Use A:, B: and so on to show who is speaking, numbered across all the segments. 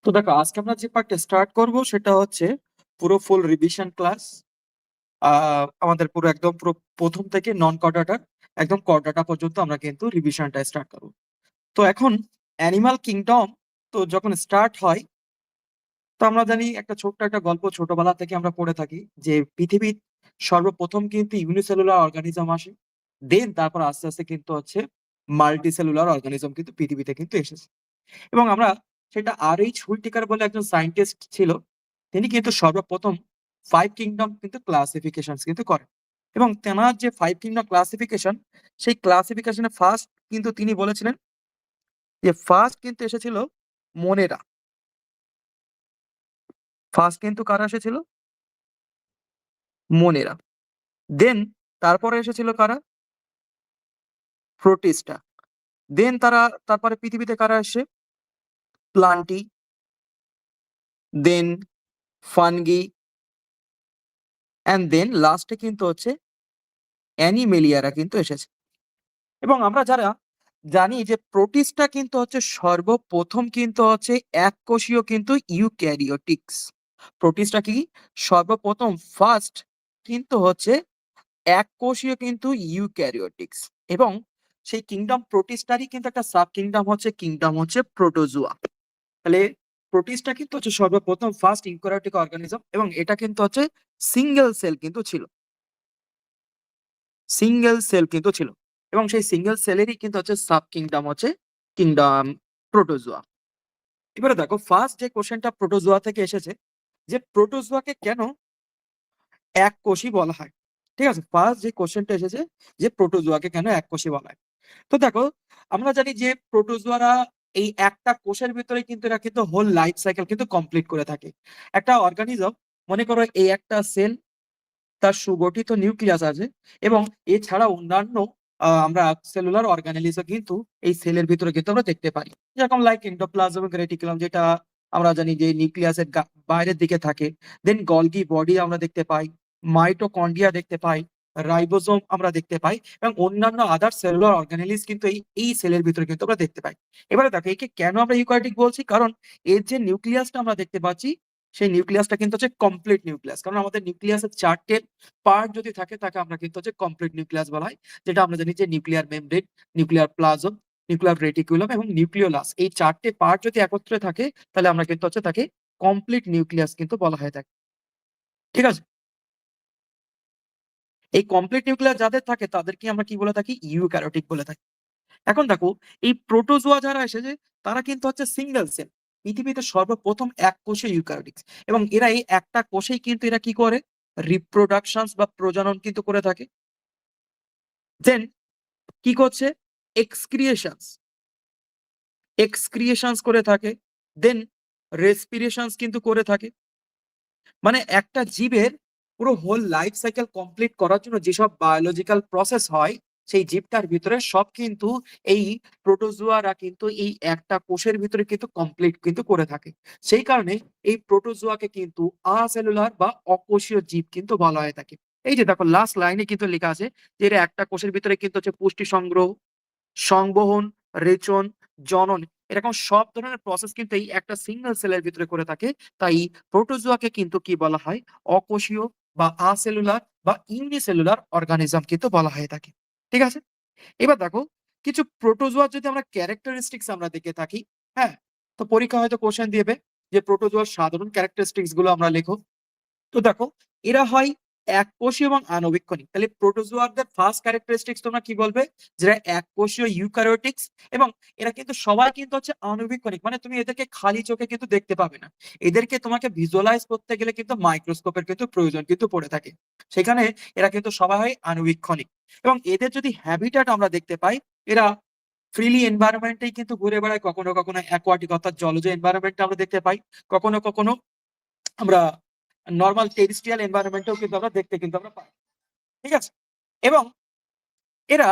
A: তো দেখো, আজকে আমরা যে পার্টটা স্টার্ট করব সেটা হচ্ছে পুরো ফুল রিভিশন ক্লাস। আমাদের পুরো একদম পুরো প্রথম থেকে নন কর্ডাটা একদম কর্ডাটা পর্যন্ত আমরা কিন্তু রিভিশনটা স্টার্ট করব। তো এখন অ্যানিমাল কিংডম তো যখন স্টার্ট হয়, তো আমরা জানি একটা ছোট্ট একটা গল্প ছোটবেলা থেকে আমরা পড়ে থাকি যে পৃথিবীর সর্বপ্রথম কিন্তু ইউনিসেলুলার অর্গানিজম আসে, দেন তারপর আস্তে আস্তে কিন্তু হচ্ছে মাল্টি সেলুলার অর্গানিজম কিন্তু পৃথিবীতে কিন্তু এসেছে। এবং আমরা সেটা আর.এইচ. হুইটেকার বলে একজন সায়েন্টিস্ট ছিল, তিনি কিন্তু সর্বপ্রথম 5 কিংডম কিন্তু ক্লাসিফিকেশন কিন্তু করেন। এবং তেনার যে 5 কিংডম ক্লাসিফিকেশন, সেই ক্লাসিফিকেশনে ফার্স্ট কিন্তু তিনি বলেছিলেন যে ফার্স্ট কিন্তু এসেছিল মনেরা। ফার্স্ট কিন্তু কারা এসেছিল? মনেরা। দেন তারপরে এসেছিল কারা? প্রোটিস্টা। দেন তারপরে পৃথিবীতে কারা আসে? প্লান্টি, দেন ফানগি, অ্যান্ড দেন লাস্টে কিন্তু হচ্ছে অ্যানিমেলিয়ারা কিন্তু এসেছে। এবং আমরা যারা জানি যে প্রোটিস্টা কিন্তু হচ্ছে সর্বপ্রথম কিন্তু হচ্ছে এককোষীয় কিন্তু ইউক্যারিওটিক্স। প্রোটিস্টা কি? সর্বপ্রথম ফার্স্ট কিন্তু হচ্ছে এককোষীয় কিন্তু ইউক্যারিওটিক্স। এবং সেই কিংডম প্রোটিস্টারই কিন্তু একটা সাব কিংডম হচ্ছে প্রোটোজোয়া। তাহলে প্রোটিস্টা কিন্তু হচ্ছে সর্বপ্রথম ফার্স্ট ইউক্যারিওটিক অর্গানিজম, এবং এটা কিন্তু হচ্ছে সিঙ্গেল সেল কিন্তু ছিল। সিঙ্গেল সেল কিন্তু ছিল, এবং সেই সিঙ্গেল সেলেরই কিন্তু হচ্ছে সাব কিংডম হচ্ছে কিংডম প্রোটোজোয়া। এবারে দেখো, ফার্স্ট যে কোশ্চেনটা প্রোটোজোয়া থেকে এসেছে, যে প্রোটোজোয়াকে কেন এক কোষী বলা হয়। ঠিক আছে, ফার্স্ট যে কোশ্চেনটা এসেছে যে প্রোটোজোয়াকে কেন এক কোষী বলা হয়। তো দেখো, আমরা জানি যে প্রোটোজোয়ারা এই একটা কোষের ভিতরে কিন্তু এরা কিন্তু হোল লাইফ সাইকেল কিন্তু কমপ্লিট করে থাকে। একটা অর্গানিজম, মনে করো এই একটা সেল, তার সুগঠিত নিউক্লিয়াস আছে, এবং এছাড়া অন্যান্য আমরা সেলুলার অর্গানেলিজও কিন্তু এই সেলের ভিতরে কিন্তু আমরা দেখতে পাই। যেরকম লাইক এন্ডোপ্লাজম এবং রেটিকুলাম, যেটা আমরা জানি যে নিউক্লিয়াসের বাইরের দিকে থাকে। দেন গলগি বডি আমরা দেখতে পাই, মাইটোকন্ড্রিয়া দেখতে পাই, রাইবোজোম আমরা দেখতে পাই, এবং অন্যান্য আদার সেলুলার অর্গানেলিজ কিন্তু এই এই সেলের ভিতরে কিন্তু আমরা দেখতে পাই। এবারে দেখো, একে কেন আমরা ইউক্যারিওটিক বলছি, কারণ এর যে নিউক্লিয়াসটা আমরা দেখতে পাচ্ছি, সেই নিউক্লিয়াসটা কিন্তু হচ্ছে কমপ্লিট নিউক্লিয়াস। কারণ আমাদের নিউক্লিয়াসের 4টে পার্ট যদি থাকে, তাকে আমরা কিন্তু হচ্ছে কমপ্লিট নিউক্লিয়াস বলা হয়। যেটা আমরা জানি যে nuclear membrane, nuclear plasm, nuclear reticulum এবং নিউক্লিওলাস, এই 4টে পার্ট যদি একত্রে থাকে, তাহলে আমরা কিন্তু হচ্ছে তাকে কমপ্লিট নিউক্লিয়াস কিন্তু বলা হয়ে থাকে। ঠিক আছে, এই কমপ্লিট নিউক্লিয়াস যাদের থাকে তাদেরকে আমরা কি বলে থাকি? ইউক্যারিওটিক বলে থাকি। এখন দেখো, এই প্রোটোজোয়া যারা এসেছে, তারা কিন্তু হচ্ছে সিঙ্গেল সেল, পৃথিবীতে সর্বপ্রথম এক কোষে ইউক্যারিওটিক্স। এবং এরা এই একটা কোষেই কিন্তু এরা কি করে? রিপ্রোডাকশন বা প্রজনন কিন্তু করে থাকে। দেন কি করছে? এক্সক্রিয়েশনস এক্সক্রিয়েশনস করে থাকে। দেন রেসপিরেশনস কিন্তু করে থাকে। মানে একটা জীবের পুরো হোল লাইফ সাইকেল কমপ্লিট করার জন্য যেসব বায়োলজিক্যাল প্রসেস হয়, সেই জীবটার ভিতরে সব কিন্তু এই প্রোটোজোয়ারা কিন্তু এই একটা কোষের ভিতরে কিন্তু কমপ্লিট কিন্তু করে থাকে। সেই কারণে এই প্রোটোজোয়াকে কিন্তু আসেলুলার বা অকোষীয় জীব কিন্তু বলা হয়ে থাকে। এই যে দেখো, লাস্ট লাইনে কিন্তু লেখা আছে যে এরা একটা কোষের ভিতরে কিন্তু হচ্ছে পুষ্টি সংগ্রহ, সংবহন, রেচন, জনন, এরকম সব ধরনের প্রসেস কিন্তু এই একটা সিঙ্গেল সেলের ভিতরে করে থাকে। তাই প্রোটোজোয়াকে কিন্তু কি বলা হয়? অকোষীয় বা আসেলুলার বা ইউনিসেলুলার অর্গানিজম কিন্তু বলা হয়ে থাকে। ঠিক আছে, এবার দেখো, কিছু প্রোটোজোয়ার যদি আমরা ক্যারেক্টারিস্টিক্স আমরা দেখে থাকি, হ্যাঁ, তো পরীক্ষা হয়তো কোশ্চেন দিবে যে প্রোটোজোয়ার সাধারণ ক্যারেক্টারিস্টিক্স গুলো আমরা লেখো। তো দেখো, এরা হয় এককোষী এবং আণুবীক্ষণিক। তাহলে প্রোটোজোয়ারদের ফার্স্ট ক্যারেক্টারিস্টিক্স তোমরা কি বলবে? যারা এককোষীয় ইউক্যারিওটিক্স, এবং এরা কিন্তু সবাই কিন্তু হচ্ছে আণুবীক্ষণিক, মানে তুমি এদেরকে খালি চোখে কিন্তু দেখতে পাবে না। এদেরকে তোমাকে ভিজুয়ালাইজ করতে গেলে কিন্তু মাইক্রোস্কোপের কিন্তু প্রয়োজন কিন্তু পড়ে থাকে। সেখানে এরা কিন্তু সবাই হয় আণুবীক্ষণিক। এবং এদের যদি হ্যাবিটাট আমরা দেখতে পাই, এরা ফ্রিলি এনভায়রনমেন্টেই কিন্তু ঘুরে বেড়ায়। কখনো কখনো অ্যাকোয়াটিক অর্থাৎ জলজ এনভায়রনমেন্টে আমরা দেখতে পাই, কখনো কখনো আমরা নর্মাল টেরিস্ট্রিয়াল এনভায়রনমেন্টেও কিন্তু আমরা দেখতে কিন্তু আমরা পাই। ঠিক আছে, এবং এরা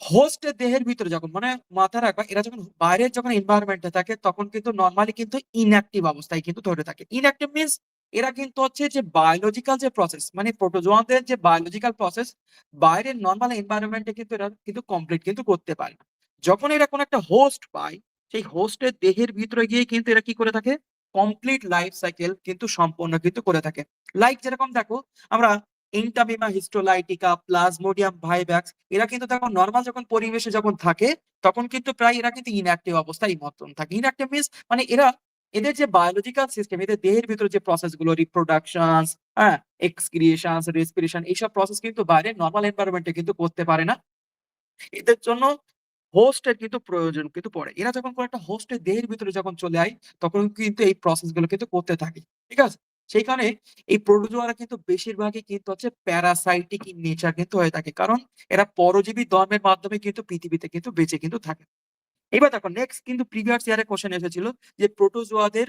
A: হোস্টের দেহের ভিতরে যখন, মানে মাথা রাখবা, এরা যখন বাইরের যখন এনভায়রনমেন্টে থাকে, তখন কিন্তু নর্মালি কিন্তু ইনঅ্যাক্টিভ অবস্থায় কিন্তু ধরে থাকে। ইনঅ্যাক্টিভ মিনস এরা কিন্তু হচ্ছে যে বায়োলজিক্যাল যে প্রসেস, মানে প্রোটোজোয়াদের যে বায়োলজিক্যাল প্রসেস, বাইরের নর্মাল এনভায়রনমেন্টে কিন্তু এরা কিন্তু কমপ্লিট কিন্তু করতে পারে না। যখন এরা কোনো একটা হোস্ট পায়, সেই হোস্টের দেহের ভিতরে গিয়ে কিন্তু এরা কি করে থাকে, কমপ্লিট লাইফ সাইকেল কিন্তু সম্পন্ন কিন্তু করে থাকে। লাইক যেরকম দেখো আমরা ইন্টামিমা হিস্টোলাইটিকা, প্লাজমোডিয়াম ভাইভ্যাক্স, এরা কিন্তু দেখো নর্মাল যখন পরিবেশে যখন থাকে তখন কিন্তু প্রায় এরা কিন্তু ইনঅ্যাক্টিভ অবস্থায় মতন থাকে। ইনঅ্যাক্টিভ মিনস মানে এরা, এদের যে বায়োলজিক্যাল সিস্টেম, এদের দেহের ভিতরে যে প্রসেস গুলো, রিপ্রোডাকশন, হ্যাঁ, এক্সক্রিয়েশন, রেসপিরেশন, এইসব প্রসেস কিন্তু বাইরে নর্মাল এনভায়রনমেন্টে কিন্তু করতে পারে না। এদের জন্য হোস্টের কিন্তু প্রয়োজন কিন্তু পড়ে। এরা যখন কোনো একটা হোস্টের দেহের ভিতরে যখন চলে আয়, তখন কিন্তু এই প্রসেস গুলো কিন্তু করতে থাকে। ঠিক আছে? সেই কারণে এই প্রোটোজোয়ারা কিন্তু বেশিরভাগই কিন্তু হচ্ছে প্যারাসাইটিক ইন নেচার কিন্তু হয়ে থাকে। কারণ এরা পরজীবী ধর্মের মাধ্যমে কিন্তু পৃথিবীতে কিন্তু বেঁচে কিন্তু থাকে। এবার দেখো নেক্সট কিন্তু প্রিভিয়াস ইয়ারে কোশ্চেন এসেছিল যে প্রোটোজোয়াদের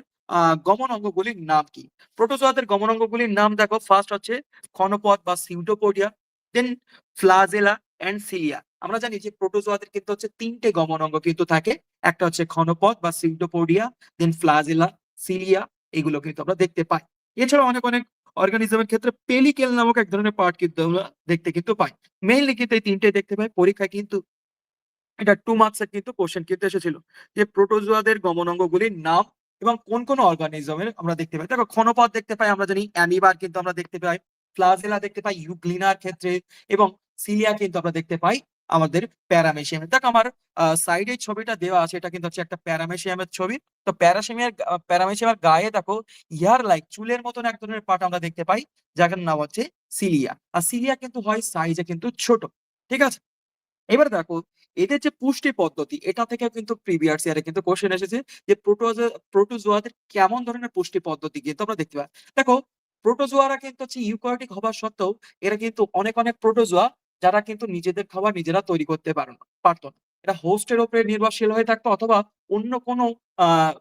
A: গমন অঙ্গগুলির নাম কি? প্রোটোজোয়াদের গমন অঙ্গগুলির নাম দেখো, ফার্স্ট হচ্ছে ক্ষণপথ বা pseudopodia, then flagella and cilia. আমরা জানি যে প্রোটোজোয়াদের কিন্তু হচ্ছে তিনটে গমন অঙ্গ কিন্তু থাকে, একটা হচ্ছে ক্ষণপথ বা সিউডোপোডিয়া, দেন ফ্লাজেলা, সিলিয়া, এগুলো কিন্তু আমরা দেখতে পাই। এছাড়া অনেক অনেক অর্গানিজমের ক্ষেত্রে পেলিকেল নামক এক ধরনের পার্ট কিন্তু আমরা দেখতে কিন্তু পাই। মেইনলি কিন্তু এই তিনটে দেখতে পাই। পরীক্ষায় কিন্তু এটা 2 মার্কসের কিন্তু কোশ্চেন কিন্তু এসেছিল যে প্রোটোজোয়াদের গমন অঙ্গগুলির নাম এবং কোন কোন অর্গানিজমের আমরা দেখতে পাই। দেখো ক্ষণপথ দেখতে পাই, আমরা জানি অ্যামিবার কিন্তু আমরা দেখতে পাই, ফ্লাজেলা দেখতে পাই ইউগ্লিনার ক্ষেত্রে, এবং সিলিয়া কিন্তু আমরা দেখতে পাই আমাদের প্যারামেশিয়ামে। দেখো আমার সাইডে ছবিটা দেওয়া আছে, এটা কিন্তু হচ্ছে একটা প্যারামেশিয়ামের ছবি। তো প্যারামেশিয়ামের গায়ে দেখো ইয়ার লাইক চুলের মতন এক ধরনের পার্ট আমরা দেখতে পাই, যার নাম হচ্ছে সিলিয়া। আর সিলিয়া কিন্তু হয় সাইজে কিন্তু ছোট। ঠিক আছে? এবার দেখো এদের যে পুষ্টি পদ্ধতি, এটা থেকে কিন্তু প্রিভিয়াস ইয়ারে কিন্তু কোশ্চেন এসেছে যে প্রোটোজোয়াদের কেমন ধরনের পুষ্টি পদ্ধতি কিন্তু আমরা দেখতে পাই। দেখো প্রোটোজোয়ারা কিন্তু হচ্ছে ইউক্যারিওটিক হওয়া সত্ত্বেও এরা কিন্তু অনেক অনেক প্রোটোজোয়া যারা কিন্তু নিজেদের খাবার নিজেরা তৈরি করতে পারতো না। এরা হোস্টের উপরে নির্ভরশীল হয়ে থাকতো, অথবা অন্য কোনো আহ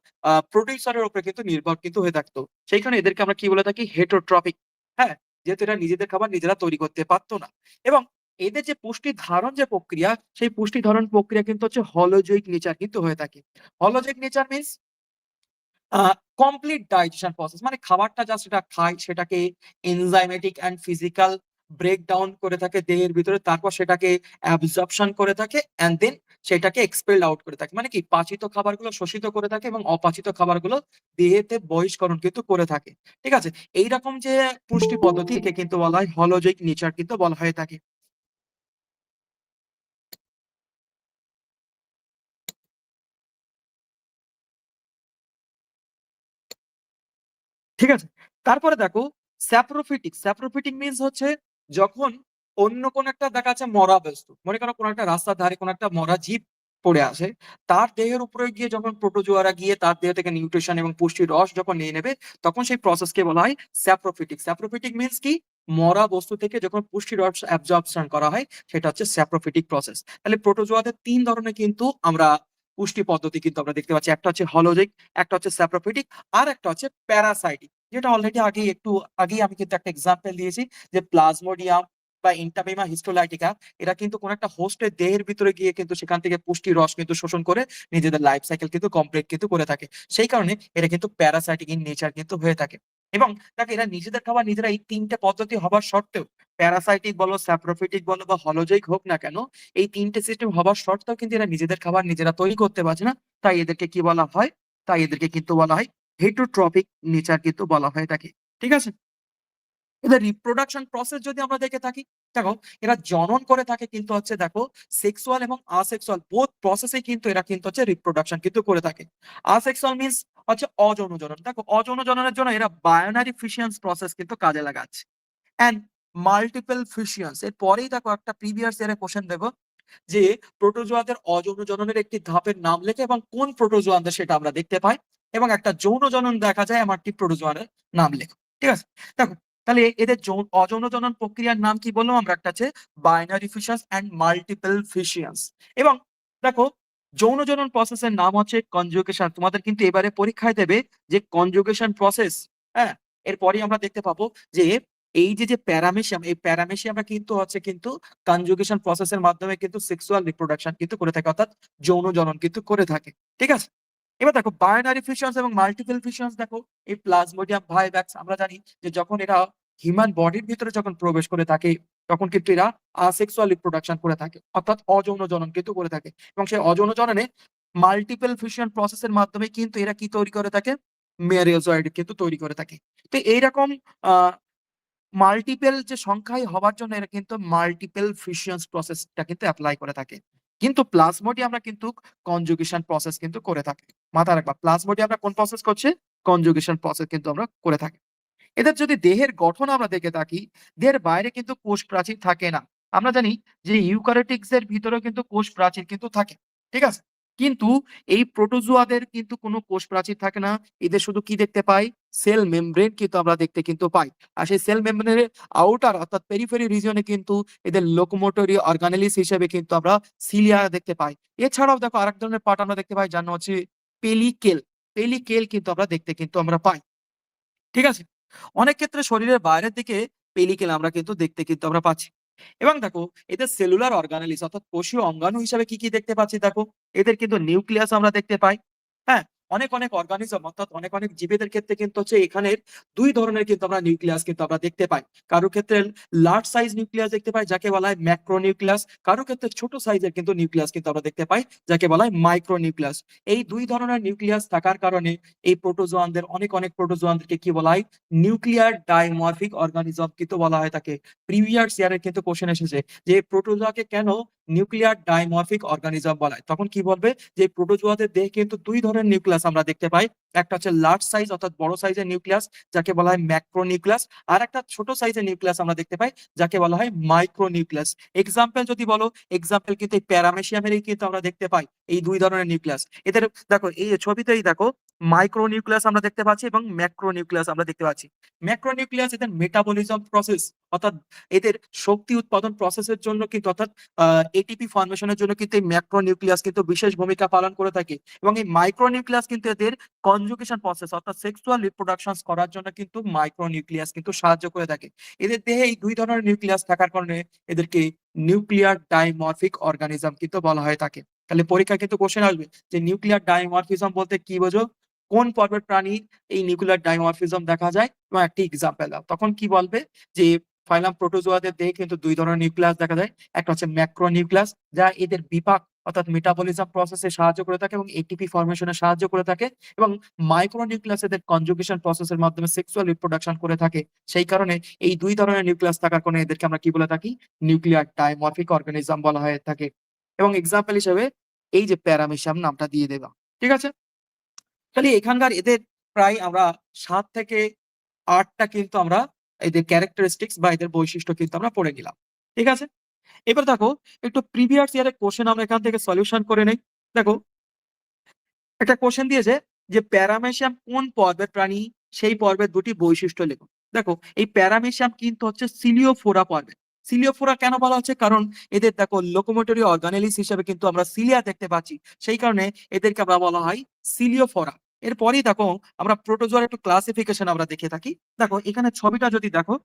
A: প্রোডিউসারের উপরে কিন্তু নির্ভর কিন্তু হয়ে থাকতো। সেই কারণে এদেরকে আমরা কি বলে থাকি, হেটেরোট্রপিক। হ্যাঁ, যেহেতু এরা নিজেদের খাবার নিজেরা তৈরি করতে পারতো না। এবং এদের যে পুষ্টি ধারণ যে প্রক্রিয়া, সেই পুষ্টি ধারণ প্রক্রিয়া কিন্তু হচ্ছে হলোজৈক নেচার কিন্তু হয়ে থাকে। Holozoic nature means complete digestion process, মানে খাবারটা জাস্ট এটা খায়, সেটাকে এনজাইমেটিক অ্যান্ড ফিজিক্যাল ব্রেকডাউন করে থাকে দেহের ভিতরে, তারপর সেটাকে অ্যাবজর্পশন করে থাকে অ্যান্ড দেন সেটাকে এক্সপেলড আউট করে থাকে। মানে কি, পাচিত খাবারগুলো শোষিত করে থাকে এবং অপাচিত খাবারগুলো দেহেতে বহিষ্করণ কিন্তু করে থাকে। ঠিক আছে? এইরকম যে পুষ্টি পদ্ধতি, একে কিন্তু বলা হয় হলোজৈক নেচার কিন্তু বলা হয়ে থাকে। ঠিক আছে? তারপরে দেখো স্যাপ্রোফিটিক। স্যাপ্রোফিটিক মিনস হচ্ছে যখন অন্য কোন একটা দেখা যাচ্ছে মরা বস্তু, মনে করো কোন একটা রাস্তার ধারে কোন একটা মরা জীব পড়ে আছে, তার দেহের উপরে গিয়ে যখন প্রোটোজোয়ারা গিয়ে তার দেহ থেকে নিউট্রিশন এবং পুষ্টির রস যখন নিয়ে নেবে, তখন সেই প্রসেসকে বলা হয় স্যাপ্রোফিটিক। স্যাপ্রোফিটিক মিনস কি, মরা বস্তু থেকে যখন পুষ্টির রস অ্যাবজর্পশন করা হয়, সেটা হচ্ছে স্যাপ্রোফিটিক প্রসেস। তাহলে প্রোটোজোয়াদের ৩ ধরনের কিন্তু আমরা পুষ্টি পদ্ধতি কিন্তু আমরা দেখতে পাচ্ছি। একটা হচ্ছে হলোজিক, একটা হচ্ছে স্যাপ্রোফিটিক, আর একটা হচ্ছে প্যারাসাইটিক, যেটা অলরেডি আগেই আমি কিন্তু একটা এক্সাম্পল দিয়েছি যে প্লাজমোডিয়াম বা ইন্টামিমা হিস্টোলাইটিকা, এরা কিন্তু কোন একটা হোস্টের দেহের ভিতরে গিয়ে কিন্তু সেখান থেকে পুষ্টির রস কিন্তু শোষণ করে নিজেদের লাইফ সাইকেল কিন্তু কমপ্লিট কিন্তু করে থাকে। সেই কারণে এরা কিন্তু প্যারাসাইটিক ইন নেচার কিন্তু হয়ে থাকে। এবং দেখো এরা নিজেদের খাবার নিজেরা, এই ৩টে পদ্ধতি হবার সত্ত্বেও, প্যারাসাইটিক বলো, স্যাপ্রোফিটিক বলো বা হলোজৈক হোক না কেন, এই ৩টে সিস্টেম হবার সত্ত্বেও কিন্তু এরা নিজেদের খাবার নিজেরা তৈরি করতে পারছে না। তাই এদেরকে কি বলা হয়, তাই এদেরকে কিন্তু বলা হয় হেটেরোট্রপিক নেচার কিন্তু বলা হয়ে থাকে। ঠিক আছে? এদের রিপ্রোডাকশন প্রসেস যদি আমরা দেখে থাকি, দেখো এরা জনন করে থাকে কিন্তু হচ্ছে দেখো সেক্সুয়াল এবং আসেক্সুয়াল বোথ প্রসেসে কিন্তু এরা কিন্তু হচ্ছে রিপ্রোডাকশন কিন্তু করে থাকে। আসেক্সুয়াল মিনস হচ্ছে অযৌন জনন। দেখো অযৌন জননের জন্য এরা বায়োনারি ফিশিয়ান্স প্রসেস কিন্তু কাজে লাগাচ্ছে। অ্যান্ড মাল্টিপল ফিশিয়ান্স, এর পরেই দেখো একটা প্রিভিয়াস ইয়ারে কোশ্চেন দেবো যে প্রোটোজোয়াদের অযৌন জননের একটি ধাপের নাম লেখে এবং কোন প্রোটোজোয়ানদের সেটা আমরা দেখতে পাই, এবং একটা যৌন জনন দেখা যায় এমন একটি প্রোটোজোয়ানের নাম লেখো। ঠিক আছে? দেখো তাহলে এদের অযৌন জনন প্রক্রিয়ার নাম কি বললাম আমরা, একটা আছে বাইনারি ফিশিয়ান্স অ্যান্ড মাল্টিপল ফিশিয়ান্স। এবং দেখো যৌন জনন প্রসেসের নাম হচ্ছে কনজুগেশন। তোমাদের কিন্তু এবারে পরীক্ষায় দেবে যে কনজুগেশন প্রসেস। হ্যাঁ, এরপরই আমরা দেখতে পাবো যে এই যে প্যারামেশিয়াম, এই প্যারামেশিয়ামটা কিন্তু হচ্ছে কিন্তু কনজুগেশন প্রসেসের মাধ্যমে কিন্তু সেক্সুয়াল রিপ্রোডাকশন কিন্তু করে থাকে, অর্থাৎ যৌন জনন কিন্তু করে থাকে। ঠিক আছে? এবার দেখো বাইনারি ফিশনস এবং মাল্টিপল ফিশনস, দেখো এই প্লাজমোডিয়াম ভাইভ্যাক্স আমরা জানি যে যখন এরা হিউম্যান বডির ভিতরে যখন প্রবেশ করে থাকে, তখন কিন্তু এরা আসেক্সুয়াল রিপ্রোডাকশন করে থাকে, অর্থাৎ অযৌন জনন কিন্তু করে থাকে। এবং সেই অযৌন জননে মাল্টিপল ফিউশন প্রসেসের মাধ্যমে কিন্তু এরা কি তৈরি করে থাকে, মেরোজয়েড কিন্তু তৈরি করে থাকে। তো এইরকম মাল্টিপল যে সংখ্যায় হওয়ার জন্য এরা কিন্তু মাল্টিপল ফিউশন প্রসেসটা কিন্তু অ্যাপ্লাই করে থাকে। কিন্তু প্লাজমোডি আমরা কিন্তু কনজুগেশন প্রসেস কিন্তু করে থাকি। মাথায় রাখবা, প্লাজমোডি আমরা কোন প্রসেস করছি, কনজুগেশন প্রসেস কিন্তু আমরা করে থাকি। এদের যদি দেহের গঠন আমরা দেখে থাকি, দেহের বাইরে কিন্তু কোষ প্রাচীর থাকে না। আমরা জানি যে ইউক্যারিওটিক্স এর ভিতরেও কিন্তু কোষ প্রাচীর কিন্তু থাকে। ঠিক আছে? কিন্তু এই প্রোটোজোয়াদের কিন্তু কোনো কোষ প্রাচীর থাকে না। এদের শুধু কি দেখতে পাই? সেল মেমব্রেন কিন্তু আমরা দেখতে কিন্তু পাই। আর সেই সেল মেমব্রেনের আউটার অর্থাৎ পেরিফেরি রিজিয়ন এ কিন্তু এদের লোকোমোটরি অর্গানেলিস হিসেবে কিন্তু আমরা সিলিয়া দেখতে পাই। এছাড়াও দেখো আরেক ধরনের পার্ট আমরা দেখতে পাই, যার নাম হচ্ছে পেলিকেল। পেলিকেল কিন্তু আমরা দেখতে কিন্তু আমরা পাই। ঠিক আছে? অনেক ক্ষেত্রে শরীরের বাইরের দিকে পেলিকেল আমরা কিন্তু দেখতে কিন্তু আমরা পাচ্ছি। এবং দেখো এদের সেলুলার অর্গানেলিস অর্থাৎ কোষীয় অঙ্গাণু হিসেবে কি দেখতে পাচ্ছি দেখো, এদের কিন্তু নিউক্লিয়াস আমরা দেখতে পাই। হ্যাঁ, অনেক অর্গানিজম অর্থাৎ অনেক জীবেদের ক্ষেত্রে কিন্তু হচ্ছে এখানের ২ ধরনের কিন্তু আমরা নিউক্লিয়াস কিন্তু আমরা দেখতে পাই। কারো ক্ষেত্রে লার্জ সাইজ নিউক্লিয়াস দেখতে পাই যাকে বলা হয় ম্যাক্রো নিউক্লিয়াস, কারো ক্ষেত্রে ছোট সাইজের কিন্তু নিউক্লিয়াস কিন্তু আমরা দেখতে পাই যাকে বলা হয় মাইক্রো নিউক্লিয়াস। এই ২ ধরনের নিউক্লিয়াস থাকার কারণে এই প্রোটোজোয়ানদের অনেক প্রোটোজোয়ানদেরকে কি বলা হয়, নিউক্লিয়ার ডাইমরফিক অর্গানিজম কিন্তু বলা হয় তাকে। প্রিভিয়াস ইয়ারে কিন্তু কোশ্চেন এসেছে যে প্রোটোজোয়াকে কেন নিউক্লিয়ার ডাইমরফিক অর্গানিজম বলা হয়, তখন কি বলবে যে প্রোটোজোয়াদের দেহে কিন্তু ২ ধরনের নিউক্লিয়াস আমরা দেখতে পাই। একটা হচ্ছে লার্জ সাইজ অর্থাৎ বড় সাইজের নিউক্লিয়াস যাকে বলা হয় ম্যাক্রো নিউক্লিয়াস, আর একটা ছোট সাইজের নিউক্লিয়াস আমরা দেখতে পাই যাকে বলা হয় মাইক্রো নিউক্লিয়াস। এক্সাম্পল যদি বলো, এক্সাম্পল কিন্তু এই প্যারামেশিয়ামেরই কিন্তু আমরা দেখতে পাই এই ২ ধরনের নিউক্লিয়াস। এদের দেখো এই ছবিতেই দেখো মাইক্রো নিউক্লিয়াস আমরা দেখতে পাচ্ছি এবং ম্যাক্রো নিউক্লিয়াস আমরা দেখতে পাচ্ছি। ম্যাক্রো নিউক্লিয়াস এদের মেটাবলিজম প্রসেস অর্থাৎ এদের শক্তি উৎপাদন প্রসেসের জন্য কিন্তু অর্থাৎ এটিপি ফর্মেশনের জন্য কিন্তু এই ম্যাক্রো নিউক্লিয়াস কিন্তু বিশেষ ভূমিকা পালন করে থাকে। এবং এই মাইক্রো নিউক্লিয়াস কিন্তু এদের কনজুগেশন প্রসেস অর্থাৎ সেক্সুয়াল রিপ্রোডাকশন করার জন্য কিন্তু মাইক্রো নিউক্লিয়াস কিন্তু সাহায্য করে থাকে। এদের দেহে এই ২ ধরনের নিউক্লিয়াস থাকার কারণে এদেরকে নিউক্লিয়ার ডাইমরফিক অর্গানিজম কিন্তু বলা হয়ে থাকে। তাহলে পরীক্ষায় কিন্তু কোশ্চেন আসবে যে নিউক্লিয়ার ডাইমরফিজম বলতে কি বোঝো, কোন পর্বের প্রাণীর এই নিউক্লিয়ার ডাইমরফিজম দেখা যায় এবং একটি এক্সাম্পল দাও। তখন কি বলবে যে ফাইলাম প্রোটোজোয়াদের দেহে কিন্তু ২ ধরনের নিউক্লিয়াস দেখা যায়। একটা হচ্ছে ম্যাক্রো নিউক্লিয়াস যা এদের বিপাক অর্থাৎ মেটাবলিজম প্রসেসে সাহায্য করে থাকে এবং এটিপি ফর্মেশনে সাহায্য করে থাকে, এবং মাইক্রো নিউক্লিয়াস এদের কনজুগেশন প্রসেসের মাধ্যমে সেক্সুয়াল রিপ্রোডাকশন করে থাকে। সেই কারণে এই ২ ধরনের নিউক্লিয়াস থাকার কারণে এদেরকে আমরা কি বলে থাকি, নিউক্লিয়ার ডাইমরফিক অর্গানিজম বলা হয়ে থাকে। এবং এক্সাম্পল হিসেবে এই যে প্যারামিশিয়াম নামটা দিয়ে দেবা। ঠিক আছে? তাহলে এখানকার এদের প্রায় আমরা ৭ থেকে ৮ টা কিন্তু আমরা এদের ক্যারেক্টারিস্টিক্স বা এদের বৈশিষ্ট্য কিন্তু আমরা পড়ে নিলাম। ঠিক আছে? এবার দেখো একটু প্রিভিয়াস ইয়ারের কোশ্চেন আমরা এখান থেকে সলিউশন করে নেই। দেখো একটা কোশ্চেন দিয়েছে যে প্যারামেশিয়াম কোন পর্বের প্রাণী, সেই পর্বের ২টি বৈশিষ্ট্য লেখো। দেখো এই প্যারামেশিয়াম কিন্তু হচ্ছে সিলিওফোরা পর্বের। সিলিওফোরা কেন বলা হচ্ছে, কারণ এদের দেখো লোকোমোটরি অর্গানেলিস হিসেবে কিন্তু আমরা সিলিয়া দেখতে পাচ্ছি, সেই কারণে এদেরকে আমরা বলা হয় সিলিওফোরা। এরপরেই দেখো আমরা প্রোটোজোয়ার একটু ক্লাসিফিকেশন আমরা দেখে থাকি। দেখো এখানে ছবিটা যদি দেখো,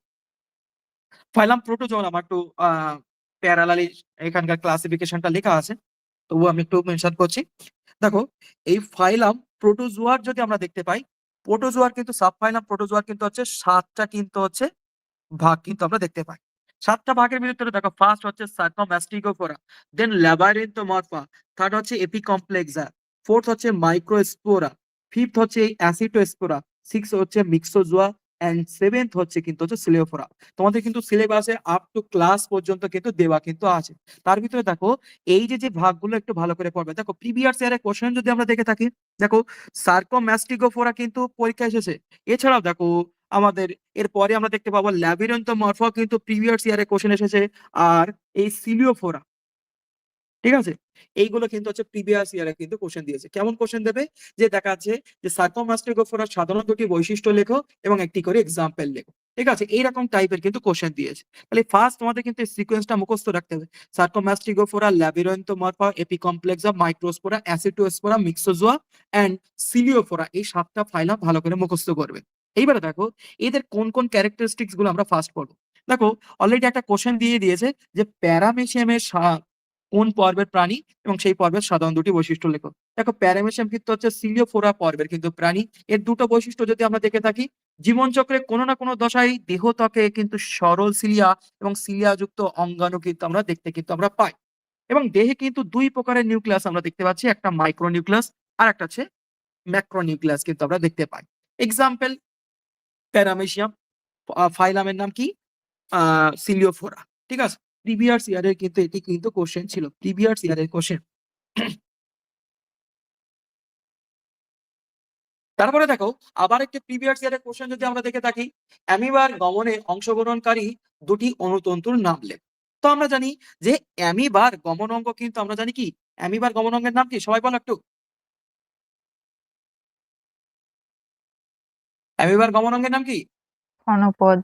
A: ফাইলাম প্রোটোজোয়া আমার একটু প্যারালালি এখানকার ক্লাসিফিকেশনটা লেখা আছে, তবুও আমি একটু মেনশন করছি। দেখো এই ফাইলাম প্রোটোজোয়ার যদি আমরা দেখতে পাই, প্রোটোজোয়ার কিন্তু সাবফাইলাম প্রোটোজোয়ার কিন্তু হচ্ছে ৭ টা কিন্তু হচ্ছে ভাগ কিন্তু আমরা দেখতে পাই। ৭ টা ভাগের ভিতরে দেখো ফার্স্ট হচ্ছে সার্কোমাস্টিগোফোরা, দেন ল্যাবাইরিন্থোমরফা, থার্ড হচ্ছে এপিকমপ্লেক্সা, ফোর্থ হচ্ছে মাইক্রোস্পোরা, ফিফথ হচ্ছে অ্যাসিটোস্পোরা, সিক্স হচ্ছে মিক্সোজোয়া এন্ড সেভেন্থ হচ্ছে কিন্তু হচ্ছে সিলিওফোরা। তোমাদের কিন্তু সিলেবাসে আপ টু ক্লাস পর্যন্ত কিন্তু দেওয়া কিন্তু আছে। তার ভিতরে দেখো এই যে ভাগগুলো একটু ভালো করে পড়বে। দেখো প্রিভিয়াস ইয়ারের কোশ্চেন যদি আমরা দেখে থাকি, দেখো সার্কোমাস্টিগোফোরা কিন্তু পরীক্ষায় এসেছে। এছাড়াও দেখো আমাদের এরপরে আমরা দেখতে পাবো ল্যাবিরিন্থোমরফা কিন্তু প্রিভিয়াস ইয়ারে কোশ্চেন এসেছে। আর এই সিলিওফোরা, ঠিক আছে? এইগুলো কিন্তু হচ্ছে প্রিভিয়াস ইয়ারে কিন্তু কোশ্চেন দিয়েছে। কেমন কোশ্চেন দেবে? যে দেখা যাচ্ছে যে সার্কোমাস্টিগোফোরার সাধারণ ২টি বৈশিষ্ট্য লেখো এবং একটি করে এক্সাম্পল লেখো। ঠিক আছে? এইরকম টাইপের কিন্তু কোশ্চেন দিয়েছে। তাহলে ফার্স্ট তোমাদের কিন্তু এই সিকোয়েন্সটা মুখস্থ রাখতে হবে। সার্কোমাস্টিগোফোরা, ল্যাবিরিন্থোমরফা, এপিকমপ্লেক্সা, মাইক্রোস্পোরা, অ্যাসিটোস্পোরা, মিক্সোজোয়া এন্ড সিলিওফোরা, এই ৭ টা ফাইলাম ভালো করে মুখস্থ করবে। এইবারে দেখো এদের কোন ক্যারেক্টারিস্টিক্স গুলো আমরা ফার্স্ট পড়বো। দেখো অলরেডি একটা কোশ্চেন দিয়ে দিয়েছে যে প্যারামেশিয়ামের কোন পর্বের প্রাণী এবং সেই পর্বের সাধারণ ২টি বৈশিষ্ট্য লেখো। দেখো প্যারামেশিয়াম কিন্তু হচ্ছে সিলিওফোরা পর্বের কিন্তু প্রাণী। এর ২টো বৈশিষ্ট্য যদি আমরা দেখে থাকি, জীবনচক্রে কোনো না কোনো দশায় দেহত্বকে কিন্তু সরল সিলিয়া এবং সিলিয়াযুক্ত অঙ্গাণু কিন্তু আমরা দেখতে কিন্তু আমরা পাই। এবং দেহে কিন্তু দুই প্রকারের নিউক্লিয়াস আমরা দেখতে পাচ্ছি, একটা মাইক্রো নিউক্লিয়াস আর একটা হচ্ছে ম্যাক্রো নিউক্লিয়াস কিন্তু আমরা দেখতে পাই। এক্সাম্পল প্যারামেশিয়াম, ফাইলামের নাম কি? সিলিওফোরা। ঠিক আছে? প্রিভিয়াস ইয়ারের কিন্তু এটি কিন্তু কোশ্চেন ছিল, প্রিভিয়াস ইয়ারের কোশ্চেন। তারপরে দেখো আবার একটি প্রিভিয়াস ইয়ারের কোশ্চেন যদি আমরা দেখে থাকি, অ্যামিবার গমনে অংশগ্রহণকারী দুটি অণুতন্তুর নাম লেখ। তো আমরা জানি যে অ্যামিবার গমন অঙ্গ কিন্তু আমরা জানি কি, অ্যামিবার গমন অঙ্গের নাম কি, সবাই বলো একটু। অ্যামিবার গমন অঙ্গের নাম কি?
B: ক্ষণপদ।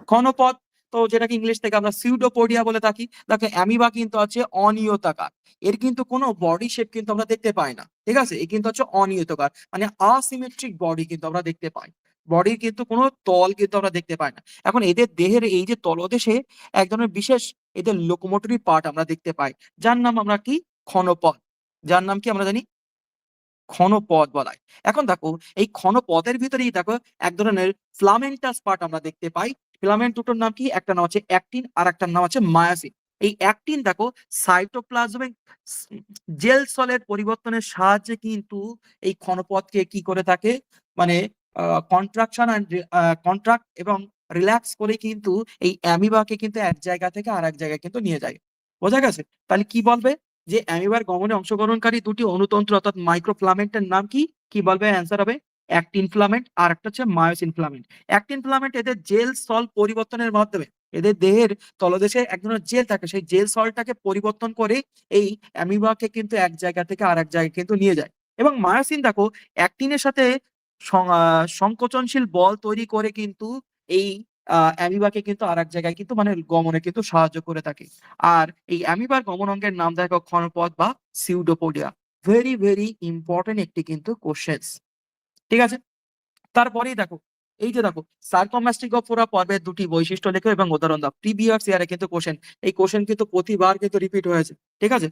A: ক্ষণপথ। তো যেটাকে ইংলিশ থেকে আমরা সিউডোপোডিয়া বলে থাকি। দেখো অ্যামিবা কিন্তু আছে অনিয়তাকার, এর কিন্তু কোনো বডি শেপ কিন্তু আমরা দেখতে পাই না। ঠিক আছে? এ কিন্তু হচ্ছে অনিয়তাকার, মানে আসিমেট্রিক বডি কিন্তু আমরা দেখতে পাই, বডির কিন্তু কোনো তল কিন্তু আমরা দেখতে পাই না। এখন এদের দেহের এই যে তলদেশে এক ধরনের বিশেষ এদের লোকোমোটরি পার্ট আমরা দেখতে পাই, যার নাম আমরা কি, ক্ষণপথ। যার নাম কি আমরা জানি, ক্ষণপথ বলা হয়। এখন দেখো এই ক্ষণপথের ভিতরেই দেখো এক ধরনের ফিলামেন্টাস পার্ট আমরা দেখতে পাই। ফিলামেন্ট দুটোর নাম কি, একটা নাম হচ্ছে অ্যাক্টিন আর একটা নাম হচ্ছে মায়োসিন। এই অ্যাক্টিন দেখো সাইটোপ্লাজমিক জেল সলের পরিবর্তনের সাহায্যে কিন্তু এই ক্ষণপথকে কি করে থাকে, মানে কন্ট্রাকশন অ্যান্ড কন্ট্রাক্ট এবং রিল্যাক্স করে কিন্তু এই অ্যামিবাকে কিন্তু এক জায়গা থেকে আর এক জায়গায় কিন্তু নিয়ে যায়। বোঝা গেছে? তাহলে কি বলবে যে অ্যামিবার গমনে অংশগ্রহণকারী দুটি অণুতন্ত্র অর্থাৎ মাইক্রোফিলামেন্টের নাম কি? কি বলবে? অ্যান্সার হবে অ্যাক্টিন ফিলামেন্ট আর একটা হচ্ছে মায়োসিন ফিলামেন্ট। অ্যাক্টিন ফিলামেন্ট এদের জেল সল পরিবর্তনের মাধ্যমে, এদের দেহের তলদেশে এক ধরনের জেল থাকে, সেই জেল সলটাকে পরিবর্তন করে এই অ্যামিবাকে কিন্তু এক জায়গা থেকে আর এক জায়গায় কিন্তু নিয়ে যায়। এবং মায়োসিন দেখো অ্যাক্টিনের সাথে সংকোচনশীল বল তৈরি করে কিন্তু এই অ্যামিবাকে কিন্তু আর এক জায়গায় কিন্তু মানে গমনে কিন্তু সাহায্য করে থাকে। আর এই অ্যামিবার গমন অঙ্গের নাম দেখো ক্ষণপথ বা সিউডোপোডিয়া। ভেরি ভেরি ইম্পর্টেন্ট একটি কিন্তু কোশ্চেন। ঠিক আছে? তারপরেই দেখো এই যে দেখো সার্কোম্যাস্টিগোফোরা পর্বের দুটি বৈশিষ্ট্য লেখো এবং উদাহরণ দাও। প্রিভিয়াস ইয়ারে কিন্তু কোশ্চেন, এই কোশ্চেন কিন্তু প্রতিবার কিন্তু রিপিট হয়েছে। ঠিক আছে?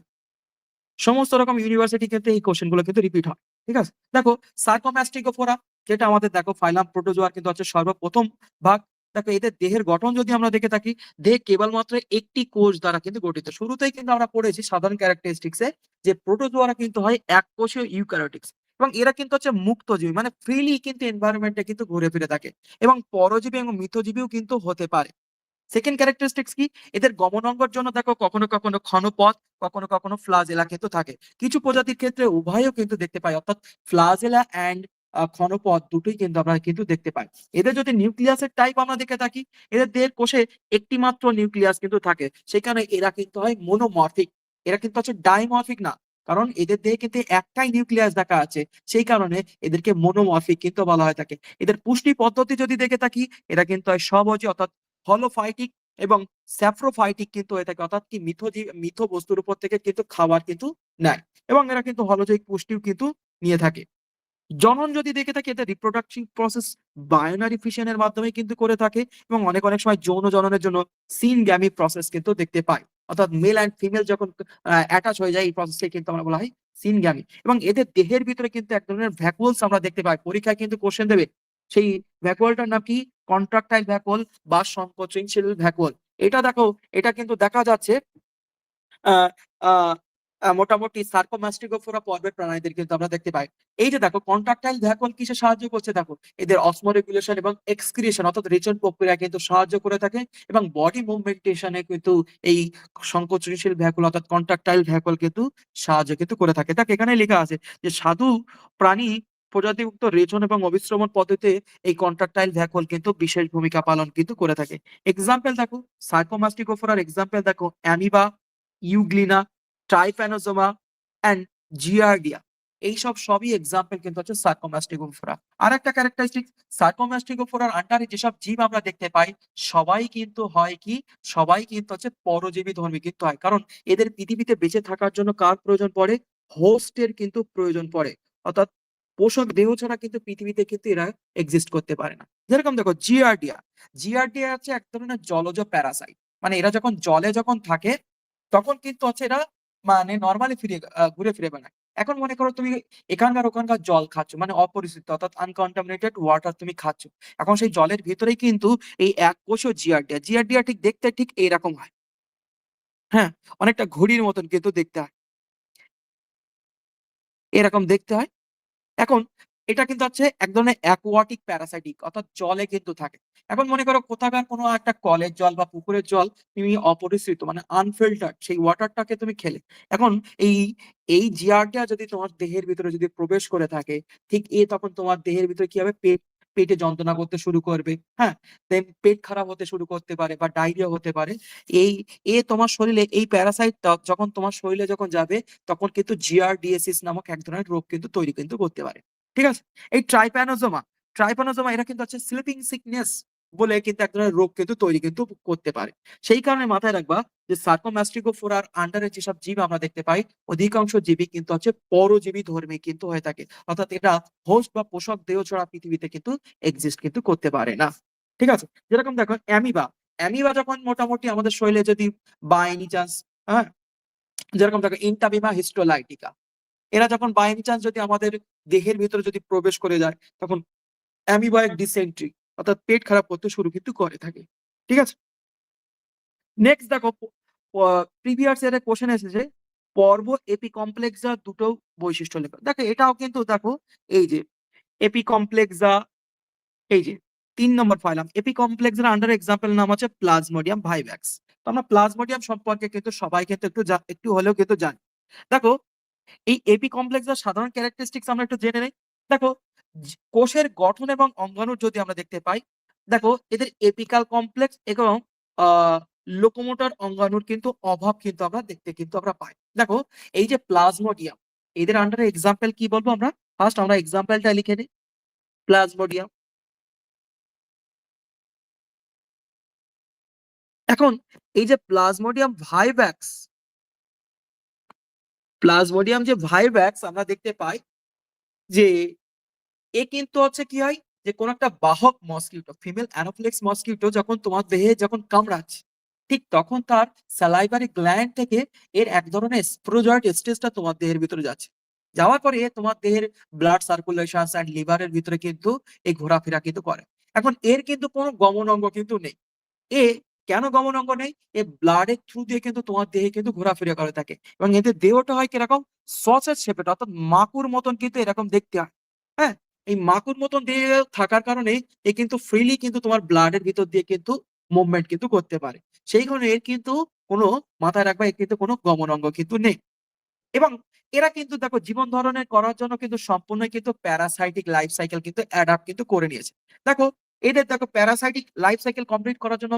A: সমস্ত রকম ইউনিভার্সিটি কিন্তু এই কোশ্চেন গুলো কিন্তু রিপিট হয়। ঠিক আছে? দেখো সার্কোম্যাস্টিগোফোরা, যেটা আমাদের দেখো ফাইলাম প্রোটোজোয়ার কিন্তু হচ্ছে সর্বপ্রথম ভাগ। দেখো এদের দেহের গঠন যদি আমরা দেখে থাকি, দেহ কেবলমাত্র একটি কোষ দ্বারা কিন্তু গঠিত। শুরুতেই কিন্তু আমরা পড়েছি সাধারণ ক্যারেক্টারিস্টিক্সে যে প্রোটোজোয়ারা কিন্তু হয় এককোষীয় ইউক্যারিওটিক্স, এবং এরা কিন্তু হচ্ছে মুক্তজীবী, মানে ফ্রিলি কিন্তু এনভায়রনমেন্টে কিন্তু ঘুরে ফিরে থাকে, এবং পরজীবী এবং মিথজীবীও কিন্তু হতে পারে। সেকেন্ড ক্যারেক্টারিস্টিক্স কি, এদের গমনাঙ্গের জন্য দেখো কখনো কখনো ক্ষণপথ, কখনো কখনো ফ্লাজেলা কিন্তু থাকে। কিছু প্রজাতির ক্ষেত্রে উভয়ও কিন্তু দেখতে পাই, অর্থাৎ ফ্লাজেলা অ্যান্ড ক্ষণপথ দুটোই কিন্তু আমরা কিন্তু দেখতে পাই। এদের যদি নিউক্লিয়াসের টাইপ আমরা দেখে থাকি, এদের দেহের কোষে একটি মাত্র নিউক্লিয়াস কিন্তু থাকে, সেই কারণে এরা কিন্তু হয় মোনোমরফিক, এরা কিন্তু হচ্ছে ডাইমরফিক না, কারণ এদের দেহে কিন্তু একটাই নিউক্লিয়াস দেখা আছে, সেই কারণে এদেরকে মোনোমরফিক কিন্তু বলা হয় থাকে। এদের পুষ্টি পদ্ধতি যদি দেখে থাকি, এরা কিন্তু হয় স্বভোজী অর্থাৎ হলোফাইটিক এবং স্যাপ্রোফাইটিক কিন্তু হয়ে থাকে, অর্থাৎ কি মিথ বস্তুর উপর থেকে কিন্তু খাবার কিন্তু নেয়, এবং এরা কিন্তু হলোজৈবিক পুষ্টিও কিন্তু নিয়ে থাকে। জনন যদি দেখে থাকি, এদের রিপ্রোডাকটিভ প্রসেস বায়োনারি ফিশনের মাধ্যমে কিন্তু করে থাকে, এবং অনেক অনেক সময় যৌন জননের জন্য সিনগ্যামি প্রসেস কিন্তু দেখতে পাই, অর্থাৎ মেল অ্যান্ড ফিমেল যখন অ্যাটাচ হয়ে যায়, এই প্রসেসকে কিন্তু আমরা বলা হয় সিনগ্যামি। এবং এদের দেহের ভিতরে কিন্তু এক ধরনের ভ্যাকুয়ালস আমরা দেখতে পাই, পরীক্ষায় কিন্তু কোশ্চেন দেবে, সেই ভ্যাকুয়ালটার নাম কি, কন্ট্রাকটাইল ভ্যাকুয়াল বা সংকোচনশীল ভ্যাকুয়াল। এটা দেখো, এটা কিন্তু দেখা যাচ্ছে আহ আহ মোটামুটি সার্কোমাস্টিগোফোরা পর্বের প্রাণীদের কিন্তু আমরা দেখতে পাই। এই যে দেখো কন্ট্রাকটাইল ভ্যাকুয়াল কিসে সাহায্য করছে, দেখো এদের অসমোরেগুলেশন এবং এক্সক্রিয়েশন অর্থাৎ রেচন প্রক্রিয়া কিন্তু সাহায্য করে থাকে, এবং বডি মুভমেন্টেশনে কিন্তু এই সংকোচনশীল ভ্যাকুয়াল অর্থাৎ কন্ট্রাকটাইল ভ্যাকুয়াল কিন্তু সাহায্য কিন্তু করে থাকে। দেখ এখানে লেখা আছে যে সাধু প্রাণী প্রজাতিভুক্ত রেচন এবং অবিশ্রমণ পদ্ধতিতে এই কন্ট্রাকটাইল ভ্যাকুয়াল কিন্তু বিশেষ ভূমিকা পালন কিন্তু করে থাকে। এক্সাম্পল দেখো সার্কোমাস্টিগোফোরার এক্সাম্পল দেখো অ্যামিবা, ইউগ্লিনা, ট্রাইপ্যানোজোমা অ্যান্ড জিয়ার্ডিয়া। এইসব সবই এক্সাম্পল কিন্তু হচ্ছে সার্কোমাস্টিগোফোরা। আর একটা ক্যারেক্টারিস্টিক, সার্কোমাস্টিগোফোরার আন্ডারে যেসব জীব আমরা দেখতে পাই, সবাই কিন্তু হয় কি, সবাই কিন্তু হচ্ছে পরজীবী ধর্মী কিন্তু হয়, কারণ এদের পৃথিবীতে বেঁচে থাকার জন্য কার প্রয়োজন পড়ে, হোস্টের কিন্তু প্রয়োজন পড়ে, অর্থাৎ পোষক দেহ ছাড়া কিন্তু পৃথিবীতে কিন্তু এরা এক্সিস্ট করতে পারে না। যেরকম দেখো জিয়ার্ডিয়া, জিয়ার্ডিয়া হচ্ছে এক ধরনের জলজ প্যারাসাইট, মানে এরা যখন জলে যখন থাকে তখন কিন্তু হচ্ছে এরা মানে নর্মালি ফিরে ঘুরে ফিরে বেড়ায়। এখন মনে করো তুমি এখানকার ওখানকার জল খাচ্ছ, মানে অপরিচিত অর্থাৎ আনকন্টামিনেটেড ওয়াটার তুমি খাচ্ছ। এখন সেই জলের ভিতরেই কিন্তু এই এককোষীয় জিয়ার্ডিয়া, জিয়ার্ডিয়া ঠিক দেখতে ঠিক এইরকম হয়। হ্যাঁ? অনেকটা ঘুড়ির মতন কিন্তু দেখতে হয়। এরকম দেখতে হয়। এখন এটা কিন্তু হচ্ছে এক ধরনের অ্যাকুয়াটিক প্যারাসাইটিক অর্থাৎ জলে কিন্তু থাকে। এখন মনে করো কোথাকার কোনো একটা কলের জল বা পুকুরের জল তুমি অপরিশিষ্ট মানে আনফিল্টার্ড সেই ওয়াটারটাকে তুমি খেলে। এখন এই, এই জিআরটা যদি তোমার দেহের ভিতরে যদি প্রবেশ করে থাকে, ঠিক তখন তোমার দেহের ভিতরে কি হবে? পেটে যন্ত্রণা করতে শুরু করবে, হ্যাঁ? দেন পেট খারাপ হতে শুরু করতে পারে বা ডায়রিয়া হতে পারে। এই তোমার শরীরে এই প্যারাসাইটটা যখন তোমার শরীরে যখন যাবে তখন কিন্তু জিআরডিএসিস নামক এক ধরনের রোগ কিন্তু তৈরি কিন্তু করতে পারে। ঠিক আছে? এই ট্রাইপ্যানোজোমা এরা কিন্তু হচ্ছে স্লিপিং সিকনেস বলে কিন্তু এক ধরনের রোগ কিন্তু তৈরি কিন্তু করতে পারে। সেই কারণে মাথায় রাখবা যে সার্কোম্যাস্টিকোফোরার আন্ডারে যেসব জীব আমরা দেখতে পাই, অধিকাংশ জীবই কিন্তু হচ্ছে পরজীবী ধর্মী কিন্তু হয়ে থাকে। অর্থাৎ এটা হোস্ট বা পোষক দেহ ছাড়া পৃথিবীতে কিন্তু এক্সিস্ট কিন্তু করতে পারে না। ঠিক আছে? যেরকম দেখো অ্যামিবা যখন মোটামুটি আমাদের শরীরে যদি বাই এনি চান্স, হ্যাঁ? যেরকম দেখো ইনটাবিমা হিস্টোলাইটিকা এরা যখন বাই এনি চান্স যদি আমাদের দেহের ভিতরে যদি প্রবেশ করে যায় তখন অ্যামিবয়েড ডিসেন্ট্রি অর্থাৎ পেট খারাপ করতে শুরু কিন্তু করে থাকে। ঠিক আছে? নেক্সট দেখো প্রিভিয়াস ইয়ারে কোশ্চেন এসেছে পর্ব এপিকমপ্লেক্সা দুটো বৈশিষ্ট্য লেখো। দেখো এটাও কিন্তু দেখো এই যে এপিকমপ্লেক্সা এই যে ৩ নম্বর ফাইলাম এপিকমপ্লেক্সের আন্ডার এক্সাম্পল নাম হচ্ছে প্লাজমোডিয়াম ভাইভ্যাক্স। তো আমরা প্লাজমোডিয়াম সম্পর্কে কিন্তু সবাই কিন্তু একটু হলেও কিন্তু জানি। দেখো এই এপি কমপ্লেক্সের সাধারণ ক্যারেক্টারিস্টিক্স আমরা একটু জেনে নেই। দেখো কোষের গঠন এবং অঙ্গাণু যদি আমরা দেখতে পাই, দেখো এদের এপিকাল কমপ্লেক্স এবং লোকোমোটর অঙ্গাণুর কিন্তু অভাব কিন্তু আমরা দেখতে কিন্তু আমরা পাই। দেখো এই যে প্লাজমোডিয়াম এদের আন্ডারে এক্সাম্পল কি বলবো আমরা? ফার্স্ট আমরা এক্সাম্পলটা লিখে নিই। প্লাজমোডিয়াম। এখন এই যে প্লাজমোডিয়াম যে ভাইভ্যাক্স আমরা দেখতে পাই যে কিন্তু হচ্ছে কি হয় যে কোন একটা বাহক মসকিউটো ফিমেল অ্যানোফিলিক্স মসকিউটো যখন তোমার দেহে যখন কামড়াচ্ছে ঠিক তখন তার স্যালাইভারি গ্ল্যান্ড থেকে এর এক ধরনের স্প্রোজয়েড স্টেজটা তোমার দেহের ভিতরে যাচ্ছে। যাওয়ার পরে তোমার দেহের ব্লাড সার্কুলেশন অ্যান্ড লিভারের ভিতরে কিন্তু এই ঘোরাফেরা কিন্তু করে। এখন এর কিন্তু কোনো গমন অঙ্গ কিন্তু নেই। এ কেন গমন অঙ্গ নেই? এ ব্লাডের থ্রু দিয়ে কিন্তু তোমার দেহে কিন্তু ঘোরাফেরা করে থাকে এবং এদের দেহটা হয় কিরকম সসেজ শেপের অর্থাৎ মাকুর মতন কিন্তু এরকম দেখতে হয়। হ্যাঁ? এই মাকুর মতন দেহে থাকার কারণে এ কিন্তু ফ্রিলি কিন্তু তোমার ব্লাডের ভিতর দিয়ে কিন্তু মুভমেন্ট কিন্তু করতে পারে। সেই কারণে এর কিন্তু কোনো মাথায় রাখবা এর কিন্তু কোনো গমন অঙ্গ কিন্তু নেই। এবং এরা কিন্তু দেখো জীবন ধারণের করার জন্য কিন্তু সম্পূর্ণ কিন্তু প্যারাসাইটিক লাইফ সাইকেল কিন্তু অ্যাডাপ্ট কিন্তু করে নিয়েছে। দেখো এদের দেখো প্যারাসাইটিক লাইফ সাইকেল কমপ্লিট করার জন্য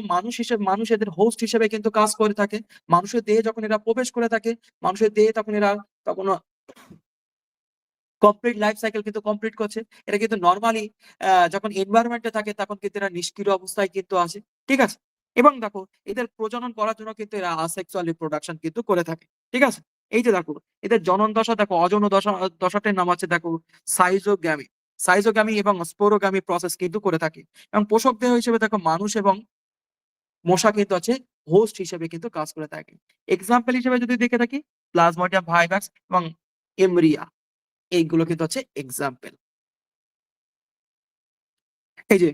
A: মানুষ এদের হোস্ট হিসেবে কিন্তু কাজ করে থাকে। মানুষের দেহে যখন এরা প্রবেশ করে থাকে, মানুষের দেহে তখন এরা তখন কমপ্লিট লাইফ সাইকেল কিন্তু কমপ্লিট করছে। এটা কিন্তু নরমালি যখন এনভায়রনমেন্ট এ থাকে তখন কিন্তু এরা নিষ্ক্রিয় অবস্থায় কিন্তু আসে। ঠিক আছে? এবং দেখো এদের প্রজনন করার জন্য কিন্তু এরা asexual reproduction কিন্তু করে থাকে। ঠিক আছে? এই যে দেখো এদের জনন দশা দেখো অযৌন দশাটার নাম আছে দেখো সাইজোগ্যামি। সাইজোগ্যামি এবং স্পোরোগ্যামি প্রসেস কিন্তু করে থাকে। এবং পোষক দেহ হিসেবে দেখো মানুষ এবং মশা কিন্তু আছে হোস্ট হিসেবে কিন্তু কাজ করে থাকে। এক্সাম্পল হিসেবে যদি দেখে থাকি প্লাজমোডিয়াম ভাইভাক্স এবং এমরিয়া এইগুলো কিন্তু হচ্ছে এক্সাম্পল। এই যে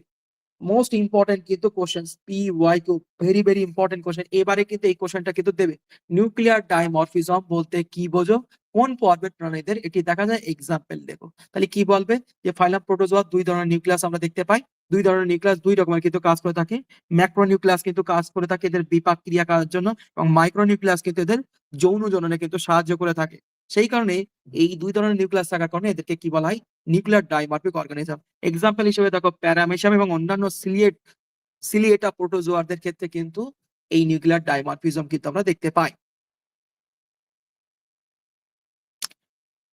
A: মোস্ট ইম্পর্টেন্ট কিন্তু question PYQ very very important question এবারে কিন্তু এই কোশ্চেনটা কিন্তু দেবে। নিউক্লিয়ার ডাইমরফিজম বলতে কি বোঝো? কোন পর্বের প্রাণীদের এটি দেখা যায় এক্সাম্পল দেখো। তাহলে কি বলবে? যে ফাইলাম প্রোটোজোয়া ২ ধরনের নিউক্লিয়াস আমরা দেখতে পাই। ২ ধরনের নিউক্লিয়াস ২ রকমের কিন্তু কাজ করে থাকে। ম্যাক্রো নিউক্লিয়াস কিন্তু কাজ করে থাকে এদের বিপাক ক্রিয়া করার জন্য এবং মাইক্রো নিউক্লিয়াস কিন্তু এদের যৌন জননে কিন্তু সাহায্য করে থাকে। সেই কারণে এই ২ ধরনের নিউক্লিয়াস থাকার কারণে এদেরকে কি বলা হয়? Nuclear dimorphic organism. এক্সাম্পল হিসেবে দেখো প্যারামেসাম এবং অন্যান্য সিলিয়েটা প্রোটোজোয়ারদের ক্ষেত্রে কিন্তু এই নিউক্লিয়ার ডাইমরফিজম কিন্তু আমরা দেখতে পাই।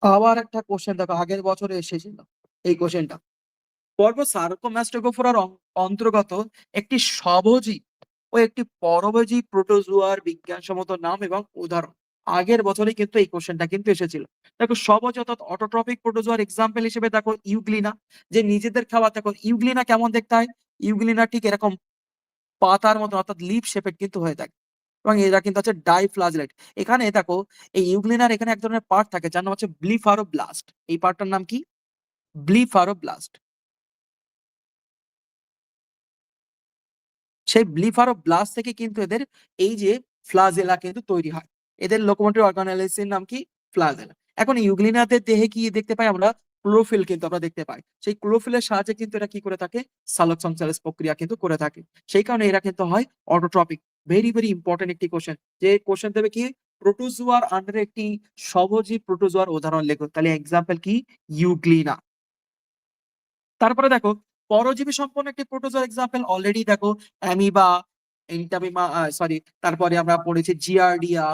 A: আবার একটা কোশ্চেন দেখো আগের বছরে এসেছিল এই কোশ্চেনটা। পর্ব সার্কোম্যাস্টোগোফোরার অন্তর্গত একটি স্বভোজী ও একটি পরভোজী প্রোটোজোয়ার বিজ্ঞানসম্মত নাম এবং উদাহরণ। আগের বছরেই কিন্তু এই কোশ্চেনটা কিন্তু এসেছিল। দেখো সবজ অর্থাৎ অটোট্রপিক প্রোটোজোয়ার এক্সাম্পল হিসেবে দেখো ইউগ্লিনা যে নিজেদের খাবার দেখো ইউগ্লিনা কেমন দেখতে হয়? ইউগ্লিনা ঠিক এরকম পাতার মতো অর্থাৎ লিফ শেপেড কিন্তু হয়ে থাকে এবং এরা কিন্তু হচ্ছে ডাইফ্লাজেলেট। এখানে দেখো এই ইউগ্লিনার এখানে এক ধরনের পার্ট থাকে যার নাম হচ্ছে ব্লিফারোব্লাস্ট। এই পার্টটার নাম কি? ব্লিফারোব্লাস্ট। সেই ব্লিফারোব্লাস্ট থেকে কিন্তু এদের এই যে ফ্লাজেলা কিন্তু তৈরি হয়। এদের লোকোমোটরি অর্গানাইজের নাম কি? ফ্লাজেলা। এখন ইউগ্লিনাদের দেহে কি দেখতে পাই আমরা? ক্লোরোফিল কিন্তু আমরা দেখতে পাই। সেই ক্লোরোফিলের সাহায্যে কিন্তু এরা কি করে থাকে? সালোক সংশ্লেষ প্রক্রিয়া কিন্তু করে থাকে। সেই কারণে এরা কিন্তু হয় অটোট্রপিক। ভেরি ভেরি ইম্পর্টেন্ট একটি কোশ্চেন। যে কোশ্চেন দেবে কি? প্রোটোজোয়ার আন্ডারে একটি সহজীব প্রোটোজোয়ার উদাহরণ লেখো। তাহলে এক্সাম্পল কি? ইউগ্লিনা। তারপরে দেখো পরজীবী সম্পন্ন একটি প্রোটোজোয়ার এক্সাম্পল অলরেডি দেখো অ্যামিবা, এন্টামিমা, সরি, তারপরে আমরা পড়েছি জিয়ার্ডিয়া,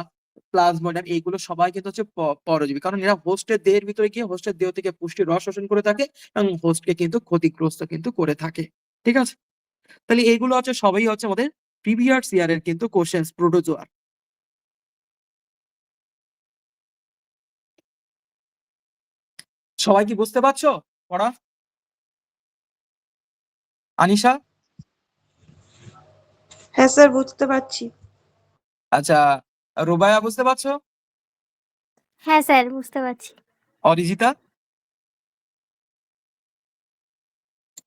A: প্লাজমোডিয়াম, এইগুলো সবাই কিন্তু হচ্ছে পরজীবী। কারণ এরা হোস্টের দেহের ভিতরে গিয়ে হোস্টের দেহ থেকে পুষ্টির রস শোষণ করে থাকে এবং হোস্টকে কিন্তু ক্ষতিগ্রস্ত কিন্তু করে থাকে। ঠিক আছে? তাহলে এইগুলো হচ্ছে সবই হচ্ছে আমাদের প্রিভিয়াস ইয়ারের কিন্তু কোশ্চেন্স প্রোটোজোয়ার। সবাই কি বুঝতে পারছো পড়া? আনিশা?
B: হ্যাঁ স্যার, বুঝতে পারছি।
A: আচ্ছা, রুবায়া বুঝতে পারছো?
C: হ্যাঁ স্যার, বুঝতে পারছি।
A: অরিজিতা?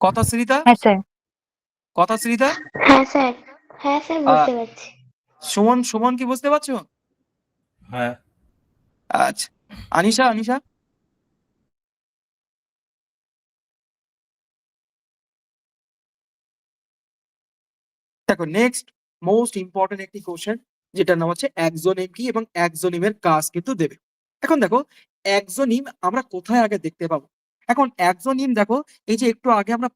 A: কথাশ্রীতা?
D: হ্যাঁ স্যার।
A: কথাশ্রীতা?
C: হ্যাঁ স্যার, হ্যাঁ স্যার, বুঝতে পারছি।
A: সুমন? সুমন কি বুঝতে পারছো?
E: হ্যাঁ।
A: আচ্ছা, আনিশা? আনিশা? দেখো নেক্সট মোস্ট ইম্পর্টেন্ট একটি কোশ্চেন, যেটা নাম হচ্ছে এক্সোনিম কি এবং এক্সোনিমের কাজ কিন্তু দেবে। এখন দেখো এক্সোনিম আমরা কোথায় আগে দেখতে পাবো? এখন এক্সোনিম দেখো, এই যে একটু আগে আমরা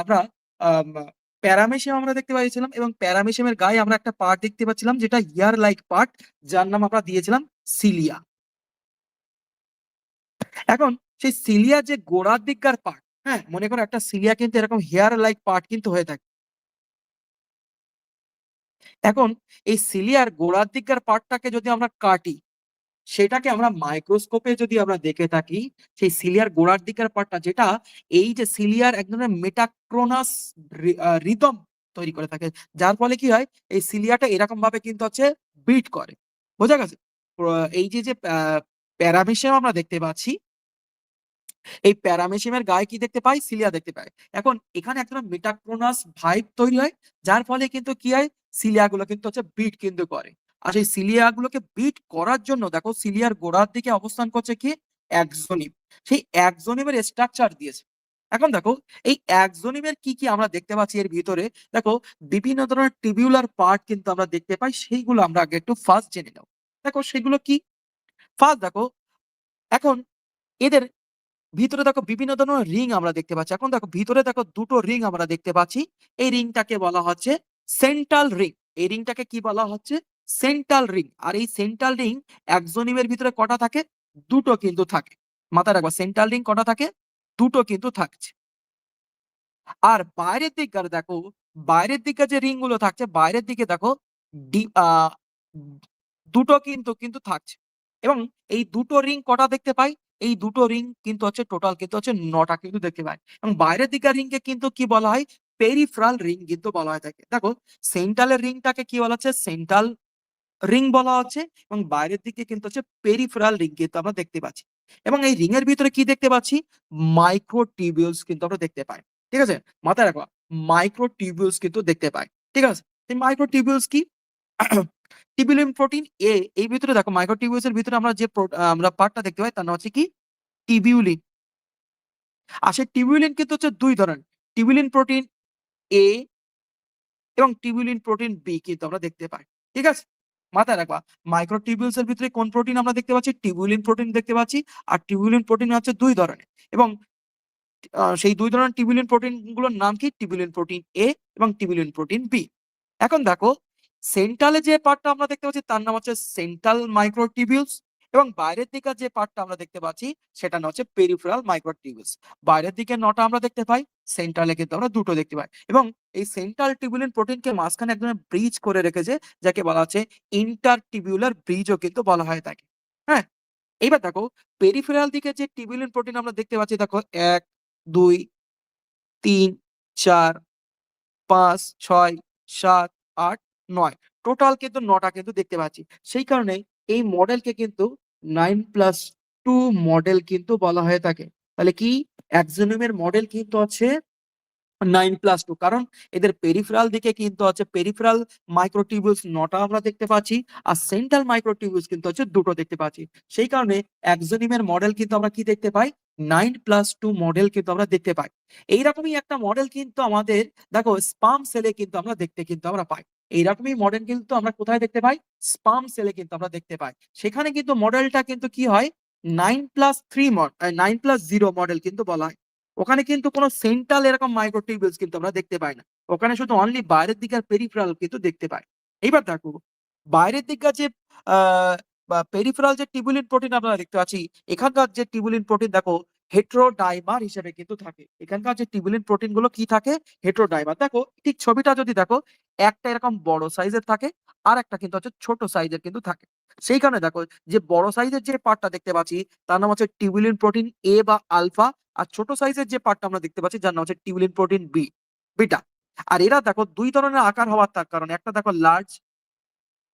A: আমরা প্যারামেশিয়াম আমরা দেখতে পাচ্ছিলাম এবং প্যারামেশিয়ামের গায়ে আমরা একটা পার্ট দেখতে পাচ্ছিলাম যেটা ইয়ার লাইক পার্ট, যার নাম আমরা দিয়েছিলাম সিলিয়া। এখন সেই সিলিয়া যে গোড়ার দিককার পার্ট, হ্যাঁ মনে করো একটা সিলিয়া কিন্তু এরকম হেয়ার লাইক পার্ট কিন্তু হয়ে থাকে। এখন এই সিলিয়ার গোড়ার দিককার পার্টটাকে যদি আমরা কাটি, সেটাকে আমরা মাইক্রোস্কোপে যদি আমরা দেখে থাকি, সেই সিলিয়ার গোড়ার দিকের পার্টটা যেটা এই যে সিলিয়ার এক ধরনের মেটাক্রোনাস রিদম তৈরি করে থাকে, যার ফলে কি হয় এই সিলিয়াটা এরকম ভাবে কিন্তু হচ্ছে বিট করে। বোঝা গেছে? এই যে যে প্যারামেশিয়াম আমরা দেখতে পাচ্ছি, এই প্যারামেশিয়ামের গায়ে কি দেখতে পাই? সিলিয়া দেখতে পাই। এখন এখানে একটা মেটাক্রোনাস ভাইব তৈরি হয়, যার ফলে কিন্তু কি হয় সিলিয়া গুলো কিন্তু হচ্ছে বিট কিন্তু করে। আর সেই সিলিয়া গুলোকে বিট করার জন্য দেখো সিলিয়ার গোড়ার দিকে অবস্থান করছে কি? এক্সোনিম। সেই এক্সোনিমের স্ট্রাকচার দিয়েছে। এখন দেখো এই এক্সোনিমের কি কি আমরা দেখতে পাচ্ছি এর ভিতরে, দেখো বিভিন্ন ধরনের টিবিউলার পার্ট কিন্তু আমরা দেখতে পাই, সেইগুলো আমরা আগে একটু ফার্স্ট জেনে নাও। দেখো সেগুলো কি? ফার্স্ট দেখো, এখন এদের ভিতরে দেখো বিভিন্ন ধরনের রিং আমরা দেখতে পাচ্ছি। এখন দেখো ভিতরে দেখো দুটো রিং আমরা দেখতে পাচ্ছি। এই রিংটাকে বলা হচ্ছে সেন্ট্রাল রিং। এই রিংটাকে কি বলা হচ্ছে? Central ring. আর এই সেন্ট্রাল রিং এক্সোনিমের ভিতরে কটা থাকে? দুটো কিন্তু থাকে। মাথায় রাখবা সেন্ট্রাল রিং কটা থাকে? দুটো কিন্তু থাকছে। আর বাইরের দিককার দেখো, বাইরের দিকে যে রিং গুলো থাকছে, বাইরের দিকে দেখো দুটো কিন্তু কিন্তু থাকছে। এবং এই দুটো রিং কটা দেখতে পাই? এই দুটো রিং কিন্তু হচ্ছে টোটাল কিন্তু হচ্ছে 9টা কিন্তু দেখতে পাই। এবং বাইরের দিকের রিংকে কিন্তু কি বলা হয়? পেরিফেরাল রিং কিন্তু বলা হয় থাকে। দেখো সেন্ট্রালের রিংটাকে কি বলা হচ্ছে? সেন্ট্রাল রিং বলা হচ্ছে এবং বাইরের দিকে কিন্তু হচ্ছে পেরিফেরাল রিং কিন্তু আমরা দেখতে পাচ্ছি। এবং এই রিং এর ভিতরে কি দেখতে পাচ্ছি? মাইক্রোটিবিউলস কিন্তু আমরা দেখতে পাই। ঠিক আছে? মাথায় রাখো মাইক্রোটিবিউলস কিন্তু দেখতে পাই। ঠিক আছে? এই মাইক্রোটিবিউলস কি? টিবিউলিন প্রোটিন এ, এই ভিতরে দেখো মাইক্রোটিবিউলস এর ভিতরে আমরা যে আমরা পার্টটা দেখতে পাই তার নাম হচ্ছে কি? টিবিউলিন। আর সেই টিবিউলিন কিন্তু হচ্ছে দুই ধরনের, টিবিউলিন প্রোটিন এ এবং টিবিউলিন প্রোটিন বি কিন্তু আমরা দেখতে পাই। ঠিক আছে? মাথায় রাখবা মাইক্রোটিবিউলস এর ভিতরে কোন প্রোটিন আমরা দেখতে পাচ্ছি? টিবিউলিন প্রোটিন দেখতে পাচ্ছি। আর টিবিউলিন প্রোটিন হচ্ছে দুই ধরনের এবং সেই দুই ধরনের টিবিউলিন প্রোটিন গুলোর নাম কি? টিবিউলিন প্রোটিন এ এবং টিবিউলিন প্রোটিন বি। এখন দেখো সেন্ট্রালে যে পার্টটা আমরা দেখতে পাচ্ছি তার নাম হচ্ছে সেন্ট্রাল মাইক্রোটিবিউলস এবং বাইরের দিকে যে পার্টটা আমরা দেখতে পাচ্ছি সেটা নাম হচ্ছে পেরিফেরাল মাইক্রোটিবিউলস। বাইরের দিকে 9টা আমরা দেখতে পাই, সেন্ট্রালে কিন্তু আমরা দুটো দেখতে পাই। এবং এই সেন্ট্রাল টিবিউলিন প্রোটিনকে মাঝখানে এক ধরনের ব্রিজ করে রেখেছে, যাকে বলা হচ্ছে ইন্টারটিবিউলার ব্রিজও কিন্তু বলা হয় থাকে। হ্যাঁ, এইবার দেখো পেরিফেরাল দিকে যে টিবিউলিন প্রোটিন আমরা দেখতে পাচ্ছি, দেখো 1 2 3 4 5 6 7 8 9, টোটাল কিন্তু 9টা কিন্তু দেখতে পাচ্ছি। সেই কারণে এই মডেলকে কিন্তু 9+2 মডেল কিন্তু বলা হয়ে থাকে। তাহলে কি? এক্সোনিমের মডেল কিন্তু হচ্ছে 9+2, কারণ এদের পেরিফেরাল দিকে কিন্তু হচ্ছে পেরিফেরাল মাইক্রোটিউবিউলস 9টা আমরা দেখতে পাচ্ছি, আর সেন্ট্রাল মাইক্রোটিউবিউলস কিন্তু হচ্ছে 2টো দেখতে পাচ্ছি। সেই কারণে এক্সোনিমের মডেল কিন্তু আমরা কি দেখতে পাই, 9+2 মডেল কিন্তু আমরা দেখতে পাই। এইরকমই একটা মডেল কিন্তু আমাদের দেখো স্পার্ম সেলে কিন্তু আমরা দেখতে কিন্তু আমরা পাই। এইরকমই মডেল কিন্তু আমরা কোথায় দেখতে পাই, স্পার্ম সেলে কিন্তু আমরা দেখতে পাই। সেখানে কিন্তু মডেলটা কিন্তু কি হয়, 9+3 9+0 মডেল কিন্তু বলা হয়। ওখানে কিন্তু কোনো সেন্ট্রাল এরকম মাইক্রোটিউবিউলস কিন্তু আমরা দেখতে পাই না। ওখানে শুধু অনলি বাইরের দিকের পেরিফেরাল কিন্তু দেখতে পাই। এইবার দেখো বাইরের দিককার যে আহ বা পেরিফেরাল যে টিউবুলিন প্রোটিন আমরা দেখতে পাচ্ছি, এখানকার যে টিউবুলিন প্রোটিন দেখো হেটেরোডাইমার হিসেবে কিন্তু থাকে। এখানকার যে টিউবুলিন প্রোটিন গুলো কি থাকে, হেটেরোডাইমার। দেখো ঠিক ছবিটা যদি দেখো, একটা এরকম বড় সাইজের থাকে, আর একটা কিন্তু হচ্ছে ছোট সাইজের কিন্তু থাকে। সেই কারণে দেখো যে বড় সাইজের যে পার্টটা দেখতে পাচ্ছি তার নাম হচ্ছে টিউবুলিন প্রোটিন এ বা আলফা, আর ছোট সাইজের যে পার্টটা আমরা দেখতে পাচ্ছি যার নাম হচ্ছে টিউবুলিন প্রোটিন বি, বিটা। আর এরা দেখো দুই ধরনের আকার হওয়ার তার কারণে একটা দেখো লার্জ,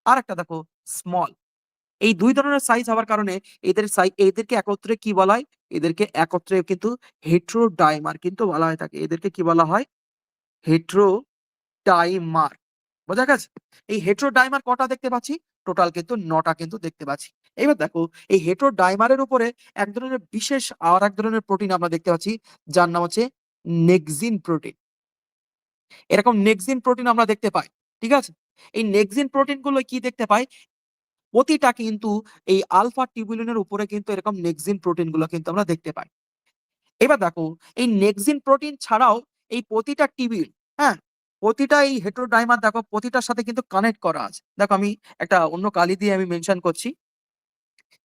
A: আর একটা দেখো স্মল। এই দুই ধরনের সাইজ হওয়ার কারণে এদেরকে একত্রে কি বলা হয়, এদেরকে একত্রে কিন্তু হেটেরোডাইমার কিন্তু বলা হয়ে থাকে। এদেরকে কি বলা হয়, হেটেরোডাইমার। বোঝা গেছে? এই হেটেরোডাইমার কটা দেখতে পাচ্ছি, টোটাল কিন্তু 9টা কিন্তু দেখতে পাচ্ছি। এবার দেখো এই হেটেরোডাইমারের উপরে এক ধরনের বিশেষ আর এক ধরনের প্রোটিন আমরা দেখতে পাচ্ছি যার নাম হচ্ছে নেক্সিন প্রোটিন। এরকম নেক্সিন প্রোটিন আমরা দেখতে পাই, ঠিক আছে? এই নেক্সিন প্রোটিন গুলো কি দেখতে পাই, প্রতিটা কিন্তু এই আলফা টিউবুলিনের উপরে কিন্তু এরকম নেক্সিন প্রোটিন গুলো কিন্তু আমরা দেখতে পাই। এবার দেখো এই নেক্সিন প্রোটিন ছাড়াও এই প্রতিটা টিবিউল, হ্যাঁ, প্রতিটা এই হেটেরোডাইমার দেখো প্রতিটার সাথে কিন্তু কানেক্ট করা আছে। দেখো আমি একটা অন্য কালি দিয়ে আমি মেনশন করছি,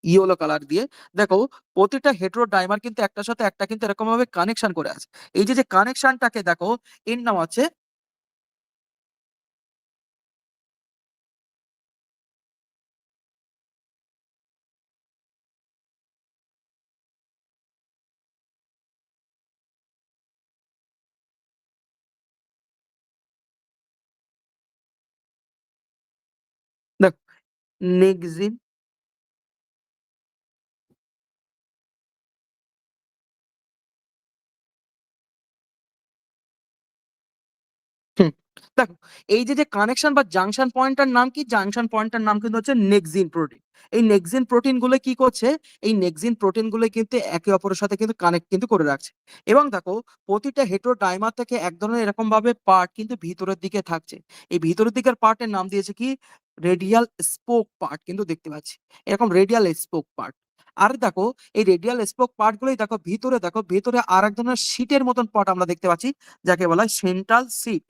A: ইয়েলো কালার দিয়ে। দেখো প্রতিটা হেটেরোডাইমার কিন্তু একটার সাথে একটা কিন্তু এরকম ভাবে কানেকশন করে আছে। এই যে যে কানেকশনটাকে দেখো, এর নাম আছে দেখো নেক্সিন। হুম, দেখো এই যে যে কানেকশন বা জাংশন পয়েন্টটার নাম কি, জাংশন পয়েন্টটার নাম কিন্তু হচ্ছে নেক্সিন প্রোটিন। এই নেক্সিন প্রোটিন গুলো কি করছে, এই নেক্সিন প্রোটিন গুলো কিন্তু একে অপরের সাথে কিন্তু কানেক্ট কিন্তু করে রাখছে। এবং দেখো প্রতিটা হেটেরোডাইমার থেকে এক ধরনের এরকম ভাবে পার্ট কিন্তু ভিতরের দিকে থাকছে। এই ভিতরের দিকের পার্টের নাম দিয়েছে কি, রেডিয়াল স্পোক পার্ট কিন্তু দেখতে পাচ্ছি, এরকম রেডিয়াল স্পোক পার্ট। আর দেখো এই রেডিয়াল স্পোক পার্ট গুলোই দেখো ভিতরে, দেখো ভিতরে আর এক ধরনের শীটের মতন পার্ট আমরা দেখতে পাচ্ছি যাকে বলা হয় সেন্ট্রাল শীট।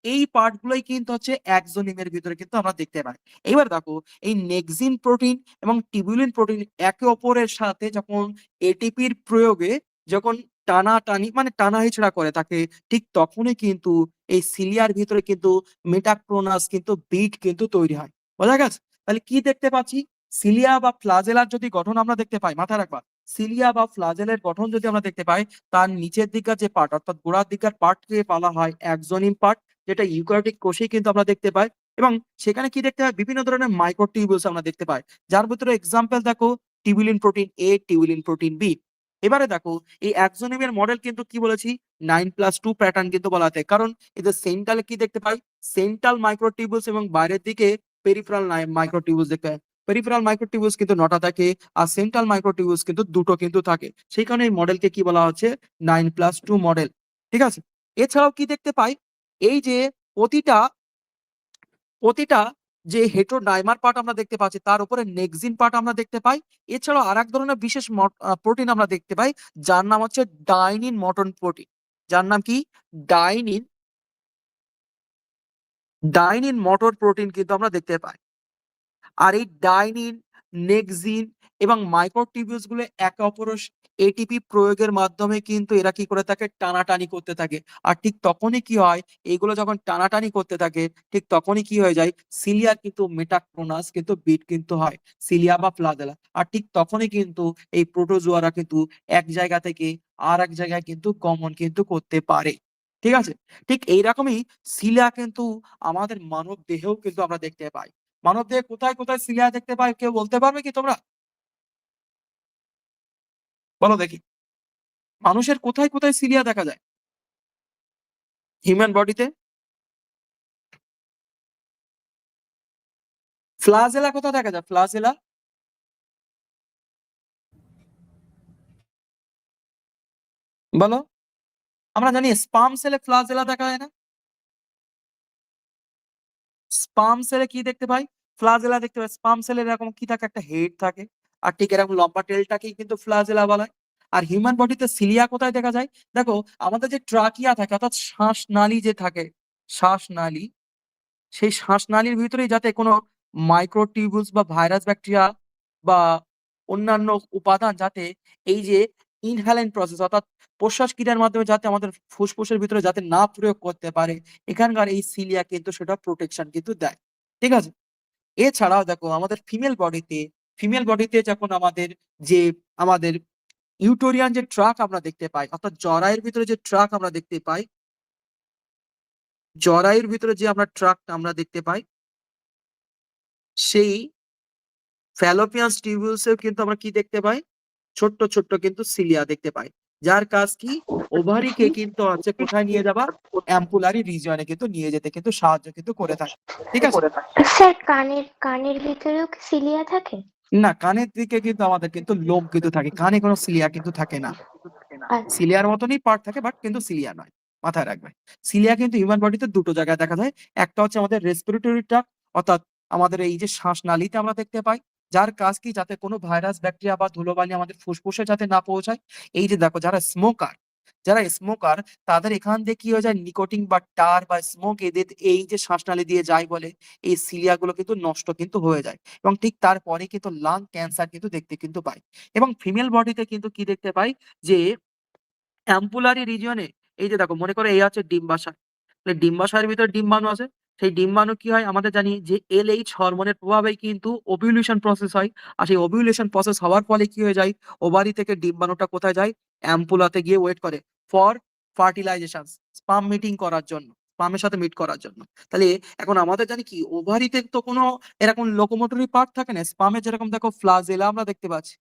A: এই পার্ট গুলোই কিন্তু হচ্ছে এক্সোনিমের ভিতরে কিন্তু আমরা দেখতে পাই। এবার দেখো এই নেক্সিন প্রোটিন এবং টিউবুলিন প্রোটিন একে অপরের সাথে যখন এটিপির প্রয়োগে যখন টানাটানি মানে টানা হিচড়া করে থাকে, ঠিক তখনই কিন্তু এই সিলিয়ার ভিতরে কিন্তু মেটাক্রোনাস কিন্তু বিট কিন্তু তৈরি হয়। বোঝা গেছে? তাহলে কি দেখতে পাচ্ছি, সিলিয়া বা ফ্লাজেলার যদি গঠন আমরা দেখতে পাই, মাথায় রাখবা, সিলিয়া বা ফ্লাজেলের গঠন যদি আমরা দেখতে পাই, তার নিচের দিকের যে পার্ট অর্থাৎ গোড়ার দিকের পার্টকে বলা হয় এক্সোনিম পার্ট, যেটা ইউক্যারিওটিক কোষেই কিন্তু আমরা দেখতে পাই। এবং সেখানে কি দেখতে হয়, বিভিন্ন ধরনের মাইক্রোটিউবিউলস আমরা দেখতে পাই, যার ভিতরে এক্সাম্পল দেখো টিউবুলিন প্রোটিন এ, টিউবুলিন প্রোটিন বি। এবারে দেখো এই এক্সোনিমের মডেল কিন্তু কি বলেছি, 9+2 প্যাটার্ন কিন্তু বলা হয়, কারণ এদের সেন্ট্রালে কি দেখতে পাই, সেন্ট্রাল মাইক্রোটিউবিউলস, এবং বাইরের দিকে পেরিফেরাল মাইক্রোটিউবিউলস দেখতে পাই। পেরিফেরাল মাইক্রোটিউবিউলস কিন্তু 9টা থাকে, আর সেন্ট্রাল মাইক্রোটিউবিউলস কিন্তু 2টো কিন্তু থাকে। সেই কারণে এই মডেলকে কি বলা হচ্ছে, 9+2 মডেল। ঠিক আছে? এছাড়াও কি দেখতে পাই, এই যে প্রতিটা প্রতিটা যে হেটেরোডাইমার পার্ট আমরা দেখতে পাচ্ছি তার উপরে নেক্সিন পার্ট আমরা দেখতে পাই। এছাড়াও আরেক ধরনের বিশেষ প্রোটিন আমরা দেখতে পাই যার নাম হচ্ছে ডাইনিন মটন প্রোটিন। যার নাম কি, ডাইনিন ডাইনিন মটর প্রোটিন কিন্তু আমরা দেখতে পাই। আর এই ডাইনিন, নেক্সিন এবং মাইক্রোটিবিউলস গুলো একে অপরের এটিপি প্রয়োগের মাধ্যমে কিন্তু এরা কি করে থাকে, টানাটানি করতে থাকে। আর ঠিক তখনই কি হয়, এগুলো যখন টানাটানি করতে থাকে ঠিক তখনই কি হয়ে যায়, সিলিয়া কিন্তু মেটাক্রোনাস কিন্তু বিট কিন্তু হয়, সিলিয়া বা ফ্লাজেলা। আর ঠিক তখনই কিন্তু এই প্রোটোজোয়ারা কিন্তু এক জায়গা থেকে আর এক জায়গায় কিন্তু গমন কিন্তু করতে পারে। ঠিক আছে? ঠিক এইরকমই সিলিয়া কিন্তু আমাদের মানব দেহেও কিন্তু আমরা দেখতে পাই। মানবদেহে কোথায় কোথায় সিলিয়া দেখতে পাই, কেউ বলতে পারবে কি তোমরা? বলো দেখি, মানুষের কোথায় কোথায় সিলিয়া দেখা যায়? হিউম্যান বডিতে ফ্লাজেলা কোথায় দেখা যায়? ফ্লাজেলা বলো। আমরা জানি স্পাম সেলে ফ্লাজেলা দেখা যায় না? স্পাম সেলে কি দেখতে পাই? ফ্লাজেলা দেখতে পাই। স্পাম সেলের এরকম কি থাকে? একটা হেড থাকে। আর ঠিক এরকম লম্বা টেলটাকেই কিন্তু ফ্লাজেলা বলা হয়। আর হিউম্যান বডিতে সিলিয়া কোথায় দেখা যায়? দেখো, আমাদের যে ট্রাকিয়া থাকে অর্থাৎ শ্বাসনালী যে থাকে, শ্বাসনালী, সেই শ্বাসনালীর ভিতরেই যাতে কোনো মাইক্রোটিউবুলস বা ভাইরাস ব্যাকটেরিয়া বা অন্যান্য উপাদান যাতে এই যে ইনহেলেন্ট প্রসেস অর্থাৎ প্রশ্বাস ক্রিয়ার মাধ্যমে যাতে আমাদের ফুসফুসের ভিতরে যাতে না প্রয়োগ করতে পারে, এখানকার এই সিলিয়া কিন্তু সেটা প্রোটেকশন কিন্তু দেয়। ঠিক আছে? এছাড়াও দেখো আমাদের ফিমেল বডিতে যখন যে আমাদের ইউটোরিয়ান যে ট্রাক আমরা দেখতে পাই অর্থাৎ জরায়ুর ভিতরে যে ট্রাক আমরা দেখতে পাই, জরায়ুর ভিতরে যে আমরা ট্রাকটা আমরা দেখতে পাই, সেই ফ্যালোপিয়ান টিউবিউলসেও কিন্তু আমরা কি দেখতে পাই? ছোট্ট ছোট্ট কিন্তু সিলিয়া দেখতে পাই, যার কাজ কি? ওভারিকে কিন্তু হচ্ছে কোথায় নিয়ে যাবা? অ্যাম্পুলারি রিজিয়নে কিন্তু নিয়ে যেতে কিন্তু সাহায্য কিন্তু করে থাকে। ঠিক আছে?
C: স্যার কানের ভিতরেও কি সিলিয়া থাকে?
A: না, কানের দিকে কিন্তু আমাদের কিন্তু লোম কিন্তু থাকে, কানে কোনো সিলিয়া কিন্তু থাকে না।
C: আচ্ছা।
A: সিলিয়ার মতনই পার্ট থাকে বাট কিন্তু সিলিয়া নয়, মাথায় রাখবে। সিলিয়া কিন্তু হিউম্যান বডিতে দুটো জায়গায় দেখা যায়। একটা হচ্ছে আমাদের রেসপিরেটরি ট্র্যাক্ট অর্থাৎ আমাদের এই যে শ্বাসনালীতে আমরা দেখতে পাই, যার কাজ কি? যাতে কোনো ভাইরাস ব্যাকটেরিয়া বা ধুলোবালি আমাদের ফুসফুসে যাতে না পৌঁছায়। এই যে দেখো, যারা স্মোকার তাদের এখান দিয়ে কি হয়ে যায়? নিকোটিন বা টার বা স্মোক এদের এই যে শ্বাসনালী দিয়ে যায় বলে এই সিলিয়া গুলো কিন্তু নষ্ট কিন্তু হয়ে যায়, এবং ঠিক তারপরে কিন্তু লাং ক্যান্সার কিন্তু দেখতে কিন্তু পাই। এবং ফিমেল বডিতে কিন্তু কি দেখতে পাই? যে অ্যাম্পুলারি রিজিয়নে এই যে দেখো, মনে করো এই হচ্ছে ডিম্বাশয়। তাহলে ডিম্বাশয়ের ভিতরে ডিম্বাণু আছে। সেই ডিম্বাণু কি হয়? আমাদের জানি যে LH হরমোনের প্রভাবেই কিন্তু ওভিউলেশন প্রসেস হয়। আর সেই ওভিউলেশন প্রসেস হওয়ার ফলে কি হয়ে যায়? ওভারি থেকে ডিম্বাণুটা কোথায় যায়? অ্যাম্পুলাতে গিয়ে ওয়েট করে ফর ফার্টিলাইজেশন, স্পাম মিটিং করার জন্য, স্পামের সাথে মিট করার জন্য। তাহলে এখন আমাদের জানি কি, ওভারিতে তো কোনো এরকম লোকোমোটরি পার্ট থাকে না। স্পামে যেরকম দেখো ফ্লাজেলা আমরা দেখতে পাচ্ছি,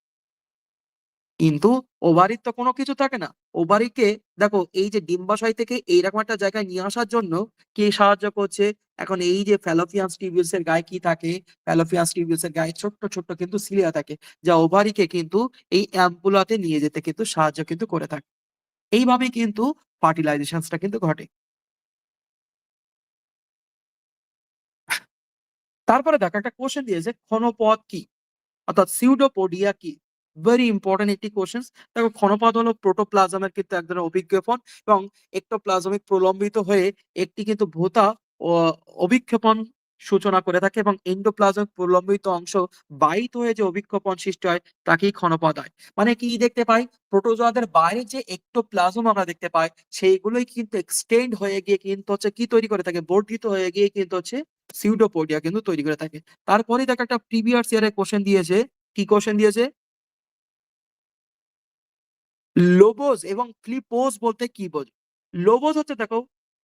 A: কিন্তু ওভারির তো কোনো কিছু থাকে না। ওভারিকে দেখো এই যে ডিম্বাশয় থেকে এইরকম একটা জায়গায় নিয়ে আসার জন্য কে সাহায্য করছে? এখন এই যে ফ্যালোপিয়ান টিউবিউলস এর গায়ে কি থাকে? ফ্যালোপিয়ান টিউবিউলস এর গায়ে ছোট্ট ছোট্ট কিন্তু সিলিয়া থাকে, যা ওভারিকে কিন্তু এই অ্যাম্পুলাতে নিয়ে যেতে কিন্তু সাহায্য কিন্তু করে থাকে। এইভাবে কিন্তু ফার্টিলাইজেশনটা কিন্তু ঘটে। তারপরে দেখো একটা কোশ্চেন দিয়েছে, ক্ষণপথ কি অর্থাৎ সিউডোপোডিয়া কি? ভেরি ইম্পর্টেন্ট একটি কোশ্চেন। দেখো, ক্ষণপথ হলো প্রোটোপ্লাজমের কিন্তু এক ধরনের অভিক্ষেপণ, এবং এক্টোপ্লাজমিক প্রলম্বিত হয়ে একটি কিন্তু ভোঁতা ও অভিক্ষেপণ সূচনা করে থাকে, এবং এন্ডোপ্লাজমিক প্রলম্বিত অংশ বাইত হয়ে যে অভিক্ষেপণ সৃষ্টি হয় তাকেই ক্ষণপথ হয়। মানে কি দেখতে পাই? প্রোটোজোয়াদের বাইরে যে এক্টোপ্লাজম আমরা দেখতে পাই, সেইগুলোই কিন্তু এক্সটেন্ড হয়ে গিয়ে কিন্তু হচ্ছে কি তৈরি করে থাকে? বর্ধিত হয়ে গিয়ে কিন্তু হচ্ছে সিউডোপোডিয়া কিন্তু তৈরি করে থাকে। তারপরে দেখো একটা প্রিভিয়াস ইয়ারে কোশ্চেন দিয়েছে। কি কোশ্চেন দিয়েছে? লোবোজ এবং ফ্লিপোজ বলতে কি বোঝো? লোবোজ হচ্ছে দেখো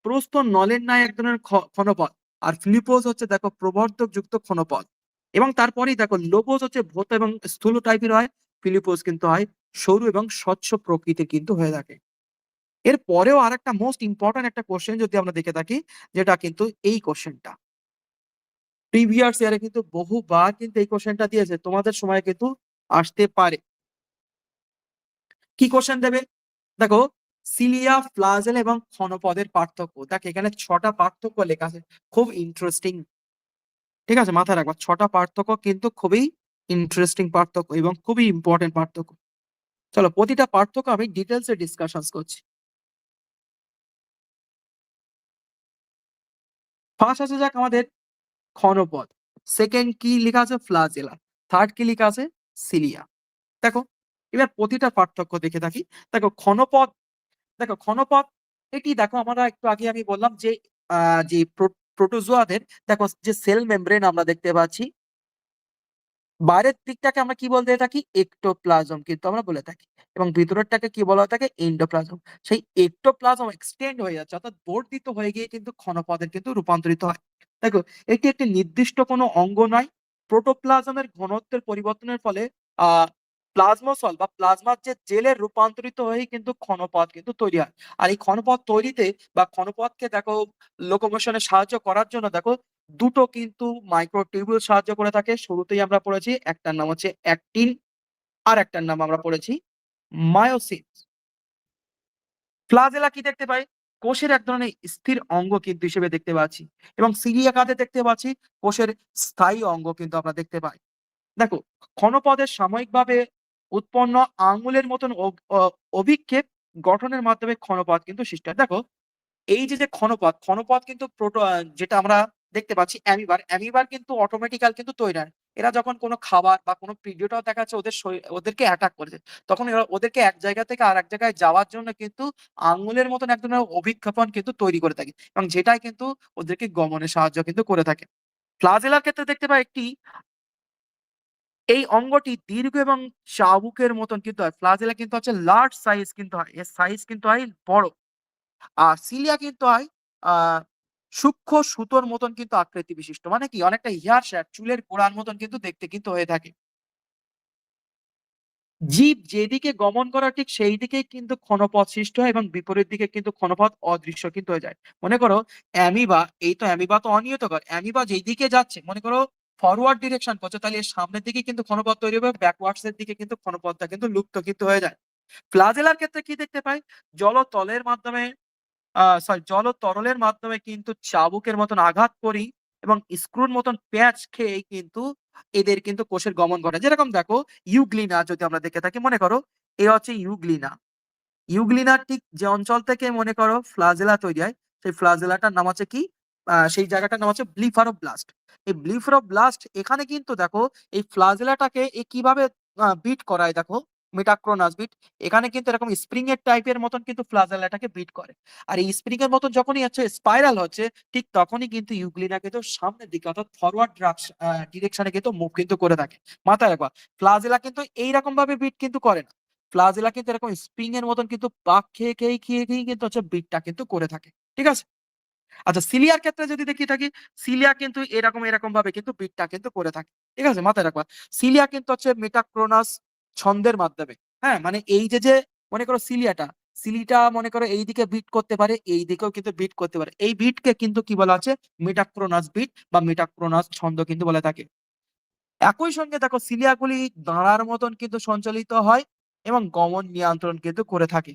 A: প্রস্থ নলের ন্যায় এক ধরনের ক্ষণপথ, আর ফ্লিপোজ হচ্ছে দেখো প্রবর্ধক যুক্ত ক্ষণপথ। এবং তারপরেই দেখো, লোবোজ হচ্ছে ভোঁতা এবং স্থূল টাইপের হয়, ফিলিপোজ কিন্তু হয় সরু এবং স্বচ্ছ প্রকৃতির কিন্তু হয়ে থাকে। এর পরেও আরেকটা মোস্ট ইম্পর্টেন্ট একটা কোশ্চেন যদি আমরা দেখে থাকি, যেটা কিন্তু এই কোশ্চেনটা প্রিভিয়াস ইয়ারে কিন্তু বহুবার কিন্তু এই কোশ্চেনটা দিয়েছে, তোমাদের সময় কিন্তু আসতে পারে। কি কোশ্চেন দেবে? দেখো, সিলিয়া, ফ্লাজেল এবং ক্ষণপদের পার্থক্য। দেখ, এখানে 6টা পার্থক্য লেখা আছে, খুব ইন্টারেস্টিং। ঠিক আছে, মাথায় রাখবা 6টা পার্থক্য কিন্তু খুবই ইন্টারেস্টিং পার্থক্য এবং খুবই ইম্পর্টেন্ট পার্থক্য। চলো, প্রতিটা পার্থক্য আমি ডিটেলসে ডিসকাশন করছি। ফার্স্ট আছে যাক আমাদের ক্ষণপদ, সেকেন্ড কি লেখা আছে? ফ্লাজেলা, থার্ড কি লেখা আছে? সিলিয়া। দেখো, এবার প্রতিটা পার্থক্য দেখে থাকি। দেখো ক্ষণপথ এটি দেখো, আমরা একটু আগে আমি বললাম যে যে প্রোটোজোয়াদের দেখো যে সেল মেমব্রেন আমরা দেখতে পাচ্ছি, বাইরের দিকটাকে আমরা কি বলতে থাকি? এক্টোপ্লাজম কিন্তু আমরা বলে থাকি, এবং ভিতরেরটাকে কি বলা হয়ে থাকে? এন্ডোপ্লাজম। সেই এক্টোপ্লাজম এক্সটেন্ড হয়ে যাচ্ছে অর্থাৎ বর্ধিত হয়ে গিয়ে কিন্তু ক্ষণপথের কিন্তু রূপান্তরিত হয়। দেখো, এটি একটি নির্দিষ্ট কোনো অঙ্গ নয়। প্রোটোপ্লাজমের ঘনত্বের পরিবর্তনের ফলে প্লাজমোসল বা প্লাজমার যে জেলে রূপান্তরিত হয়েই কিন্তু ক্ষণপথ কিন্তু তৈরি হয়। আর এই ক্ষণপথ তৈরিতে বা ক্ষণপথকে দেখো লোকোমোশনে সাহায্য করার জন্য দেখো দুটো কিন্তু মাইক্রোটিউবিউল সাহায্য করে থাকে। শুরুতেই আমরা পড়েছি, একটার নাম হচ্ছে অ্যাক্টিন, আর একটার নাম আমরা পড়েছি মায়োসিন। ফ্লাজেলা কি দেখতে পাই? কোষের এক ধরনের স্থির অঙ্গ কিন্তু হিসেবে দেখতে পাচ্ছি, এবং সিলিয়া কাদের দেখতে পাচ্ছি? কোষের স্থায়ী অঙ্গ কিন্তু আমরা দেখতে পাই। দেখো, ক্ষণপদের সাময়িকভাবে উৎপন্ন আঙুলের মতন অভিক্ষেপ গঠনের মাধ্যমে ক্ষণপথ কিন্তু সৃষ্টি হয়। দেখো, এই যে ক্ষণপথ কিন্তু যেটা আমরা দেখতে পাচ্ছি অ্যামিবার কিন্তু অটোমেটিক্যাল কিন্তু তৈরি হয়। এরা যখন কোনো খাবার বা কোনো প্রিডেটর দেখা যাচ্ছে ওদেরকে অ্যাটাক করেছে, তখন এরা ওদেরকে এক জায়গা থেকে আরেক জায়গায় যাওয়ার জন্য কিন্তু আঙুলের মতন এক ধরনের অভিক্ষেপণ কিন্তু তৈরি করে থাকে, এবং যেটাই কিন্তু ওদেরকে গমনে সাহায্য কিন্তু করে থাকে। ফ্লাজেলার ক্ষেত্রে দেখতে পাই এই অঙ্গটি দীর্ঘ এবং চাবুকের মতন কিন্তু হয়। ফ্লাজেলা কিন্তু হচ্ছে লার্জ সাইজ কিন্তু হয়। এর সাইজ কিন্তু হয় বড়। আর সিলিয়া কিন্তু হয় আ সূক্ষ্ম সুতোর মতন কিন্তু আকৃতি বিশিষ্ট। মানে কি? অনেকটা হেয়ার শ্যাফট, চুলের গোড়ার মতন কিন্তু দেখতে কিন্তু হয়ে থাকে। জীব যেদিকে গমন করে ঠিক সেই দিকেই কিন্তু ক্ষণপথ সৃষ্টি হয়, এবং বিপরীত দিকে কিন্তু ক্ষণপথ অদৃশ্য কিন্তু হয়ে যায়। মনে করো অ্যামিবা তো অনিয়তকর। অ্যামিবা যেদিকে যাচ্ছে, মনে করো ফরওয়ার্ড ডিরেকশন করছে, তাহলে এর সামনের দিকে কিন্তু ক্ষণপথ তৈরি হবে, ব্যাকওয়ার্ডস এর দিকে কিন্তু ক্ষণপথটা কিন্তু লুপ্ত কিন্তু হয়ে যায়। ফ্লাজেলার ক্ষেত্রে কি দেখতে পাই? জলতলের মাধ্যমে জলতরলের মাধ্যমে কিন্তু চাবুকের মতন আঘাত করি, এবং স্ক্রুর মতন প্যাঁচ খেয়েই কিন্তু এদের কিন্তু কোষের গমন ঘটে। যেরকম দেখো, ইউগ্লিনা যদি আমরা দেখে থাকি, মনে করো এ হচ্ছে ইউগ্লিনা। ইউগ্লিনার ঠিক যে অঞ্চল থেকে মনে করো ফ্লাজেলা তৈরি হয়, সেই ফ্লাজেলাটার নাম হচ্ছে কি? সেই জায়গাটার নাম হচ্ছে ব্লিফারোব্লাস্ট। এই ব্লিফারোব্লাস্ট এখানে কিন্তু দেখো এই ফ্লাজেলাটাকে কিভাবে বিট করায় দেখো, মেটাক্রোনাস বিট। এখানে কিন্তু এরকম স্প্রিং এর টাইপের মতন কিন্তু ফ্লাজেলাটাকে বিট করে। আর এই স্প্রিং এর মতন যখনই হচ্ছে স্পাইরাল হচ্ছে, ঠিক তখনই কিন্তু ইউগ্লিনা কিন্তু সামনের দিকে অর্থাৎ ফরওয়ার্ড ডিরেকশনে কিন্তু মুভ কিন্তু করে থাকে। মাথায় রাখবা, ফ্লাজেলা কিন্তু এইরকম ভাবে বিট কিন্তু করে না। ফ্লাজেলা কিন্তু এরকম স্প্রিং এর মতন কিন্তু পাক খেয়েই কিন্তু হচ্ছে বিটটা কিন্তু করে থাকে। ঠিক আছে? আচ্ছা, সিলিয়ার ক্ষেত্রে যদি দেখি থাকি, সিলিয়া কিন্তু এরকম ভাবে কিন্তু বিটটা কিন্তু করে থাকে। ঠিক আছে? মাথায় রাখবা। সিলিয়া কিন্তু হচ্ছে মেটাক্রোনাস ছন্দের মাধ্যমে। হ্যাঁ? মানে এই যে মনে করো সিলিটা মনে করো এইদিকে বিট করতে পারে, এই দিকেও কিন্তু বিট করতে পারে। এই বিটকে কিন্তু কি বলা আছে? মেটাক্রোনাস বিট বা মেটাক্রোনাস ছন্দ কিন্তু বলে থাকে। একই সঙ্গে দেখো সিলিয়াগুলি দাঁড়ার মতন কিন্তু সঞ্চালিত হয়, এবং গমন নিয়ন্ত্রণ কিন্তু করে থাকে।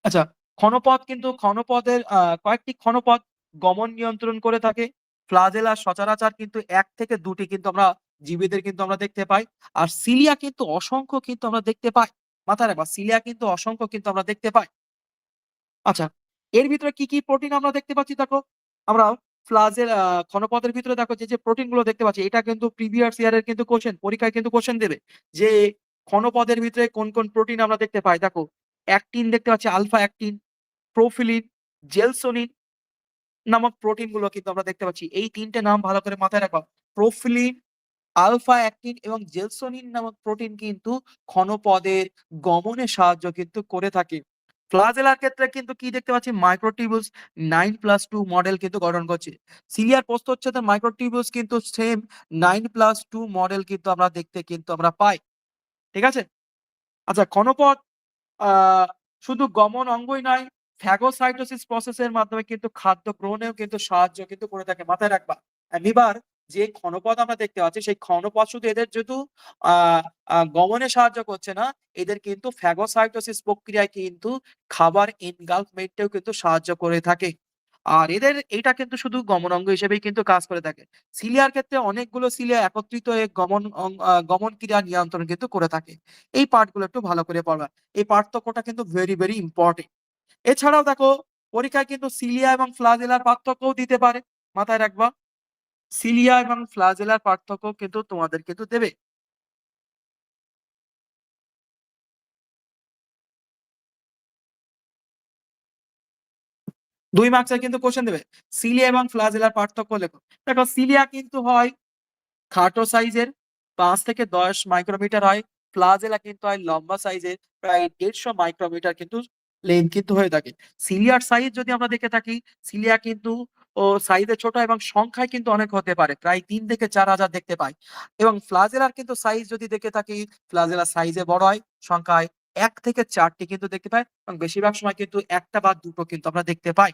A: আচ্ছা, ক্ষণপথের কয়েকটি ক্ষণপথ গমন নিয়ন্ত্রণ করে থাকে। ফ্লাজেলা সচরাচর কিন্তু ১ থেকে ২ টি কিন্তু আমরা জীবেদের কিন্তু আমরা দেখতে পাই। আর সিলিয়া কিন্তু অসংখ্য কিন্তু আমরা দেখতে পাই। মাথায় রাখবা, সিলিয়া কিন্তু অসংখ্য কিন্তু আমরা দেখতে পাই। আচ্ছা, এর ভিতরে কি প্রোটিন আমরা দেখতে পাচ্ছি দেখো? আমরা ফ্লাজের ক্ষণপথের ভিতরে দেখো যে প্রোটিন গুলো দেখতে পাচ্ছি, এটা কিন্তু প্রিভিয়াস ইয়ার এর কিন্তু পরীক্ষায় কিন্তু কোয়েশ্চেন দেবে যে ক্ষণপথের ভিতরে কোন প্রোটিন আমরা দেখতে পাই। দেখো, অ্যাক্টিন দেখতে পাচ্ছি, আলফা অ্যাক্টিন, প্রোফিলিন, জেলসোনিন নামক প্রোটিন গুলো কিন্তু আমরা দেখতে পাচ্ছি। এই ৩ টে নাম ভালো করে মাথায় রাখবা। প্রোফিলিন, আলফা অ্যাক্টিন এবং জেলসোনিন নামক প্রোটিন কিন্তু ক্ষণপদের গমনে সাহায্য কিন্তু করে থাকে। ফ্লাজেলার ক্ষেত্রে কিন্তু কি দেখতে পাচ্ছি? মাইক্রোটিউবুলস 9+2 মডেল কিন্তু গঠন করছে। সিলিয়ার প্রস্থচ্ছেদের মাইক্রোটিউবুলস কিন্তু সেম 9+2 মডেল কিন্তু আমরা দেখতে কিন্তু আমরা পাই। ঠিক আছে? আচ্ছা, ক্ষণপথ আ শুধু গমন অঙ্গই নয়, ফ্যাগোসাইটোসিস প্রসেসের মাধ্যমে কিন্তু খাদ্য গ্রহণেও কিন্তু সাহায্য কিন্তু করে থাকে। মাথায় রাখবা। অ্যামিবার যে ক্ষণপথ আমরা দেখতে পাচ্ছি, সেই ক্ষণপথ শুধু এদের যেহেতু আ আ গমনে সাহায্য করছে না, এদের কিন্তু ফ্যাগোসাইটোসিস প্রক্রিয়ায় কিন্তু খাবার এনগালফমেন্ট এও কিন্তু সাহায্য করে থাকে। আর এইটা কিন্তু শুধু গমন অঙ্গ হিসেবেই কিন্তু কাজ করে থাকে। সিলিয়ার ক্ষেত্রে অনেকগুলো সিলিয়া একত্রিত হয়ে গমন ক্রিয়া নিয়ন্ত্রণ কিন্তু করে থাকে। এই পার্ট গুলো একটু ভালো করে পড়বা। এই পার্থক্যটা কিন্তু ভেরি ইম্পোর্টেন্ট। এছাড়াও দেখো, পরীক্ষায় কিন্তু সিলিয়া এবং ফ্লাজেলার পার্থক্যও দিতে পারে। মাথায় রাখবা। সিলিয়া এবং ফ্লাজেলার পার্থক্য কিন্তু তোমাদের কিন্তু দেবে। ২ মার্কসের কিন্তু কোয়েশ্চেন দেবে। সিলিয়া এবং ফ্লাজেলার পার্থক্য লেখো। দেখো, সিলিয়া কিন্তু হয় খাটো সাইজের, ৫ থেকে ১০ মাইক্রোমিটার হয়। ফ্লাজেলা কিন্তু হয় লম্বা সাইজের, প্রায় ১৫০ মাইক্রোমিটার কিন্তু লেন্থ কিন্তু হয়ে থাকে। সিলিয়ার সাইজ যদি আমরা দেখে থাকি, সিলিয়া কিন্তু ও সাইজে ছোট এবং সংখ্যায় কিন্তু অনেক হতে পারে। প্রায় ৩ থেকে ৪,০০০ দেখতে পাই। এবং ফ্লাজেলার কিন্তু সাইজ যদি দেখে থাকি, ফ্লাজেলার সাইজে বড় হয়, সংখ্যায় ১ থেকে ৪ টি কিন্তু দেখতে পাই এবং বেশিরভাগ সময় কিন্তু ১ টা বা ২ টো কিন্তু আমরা দেখতে পাই।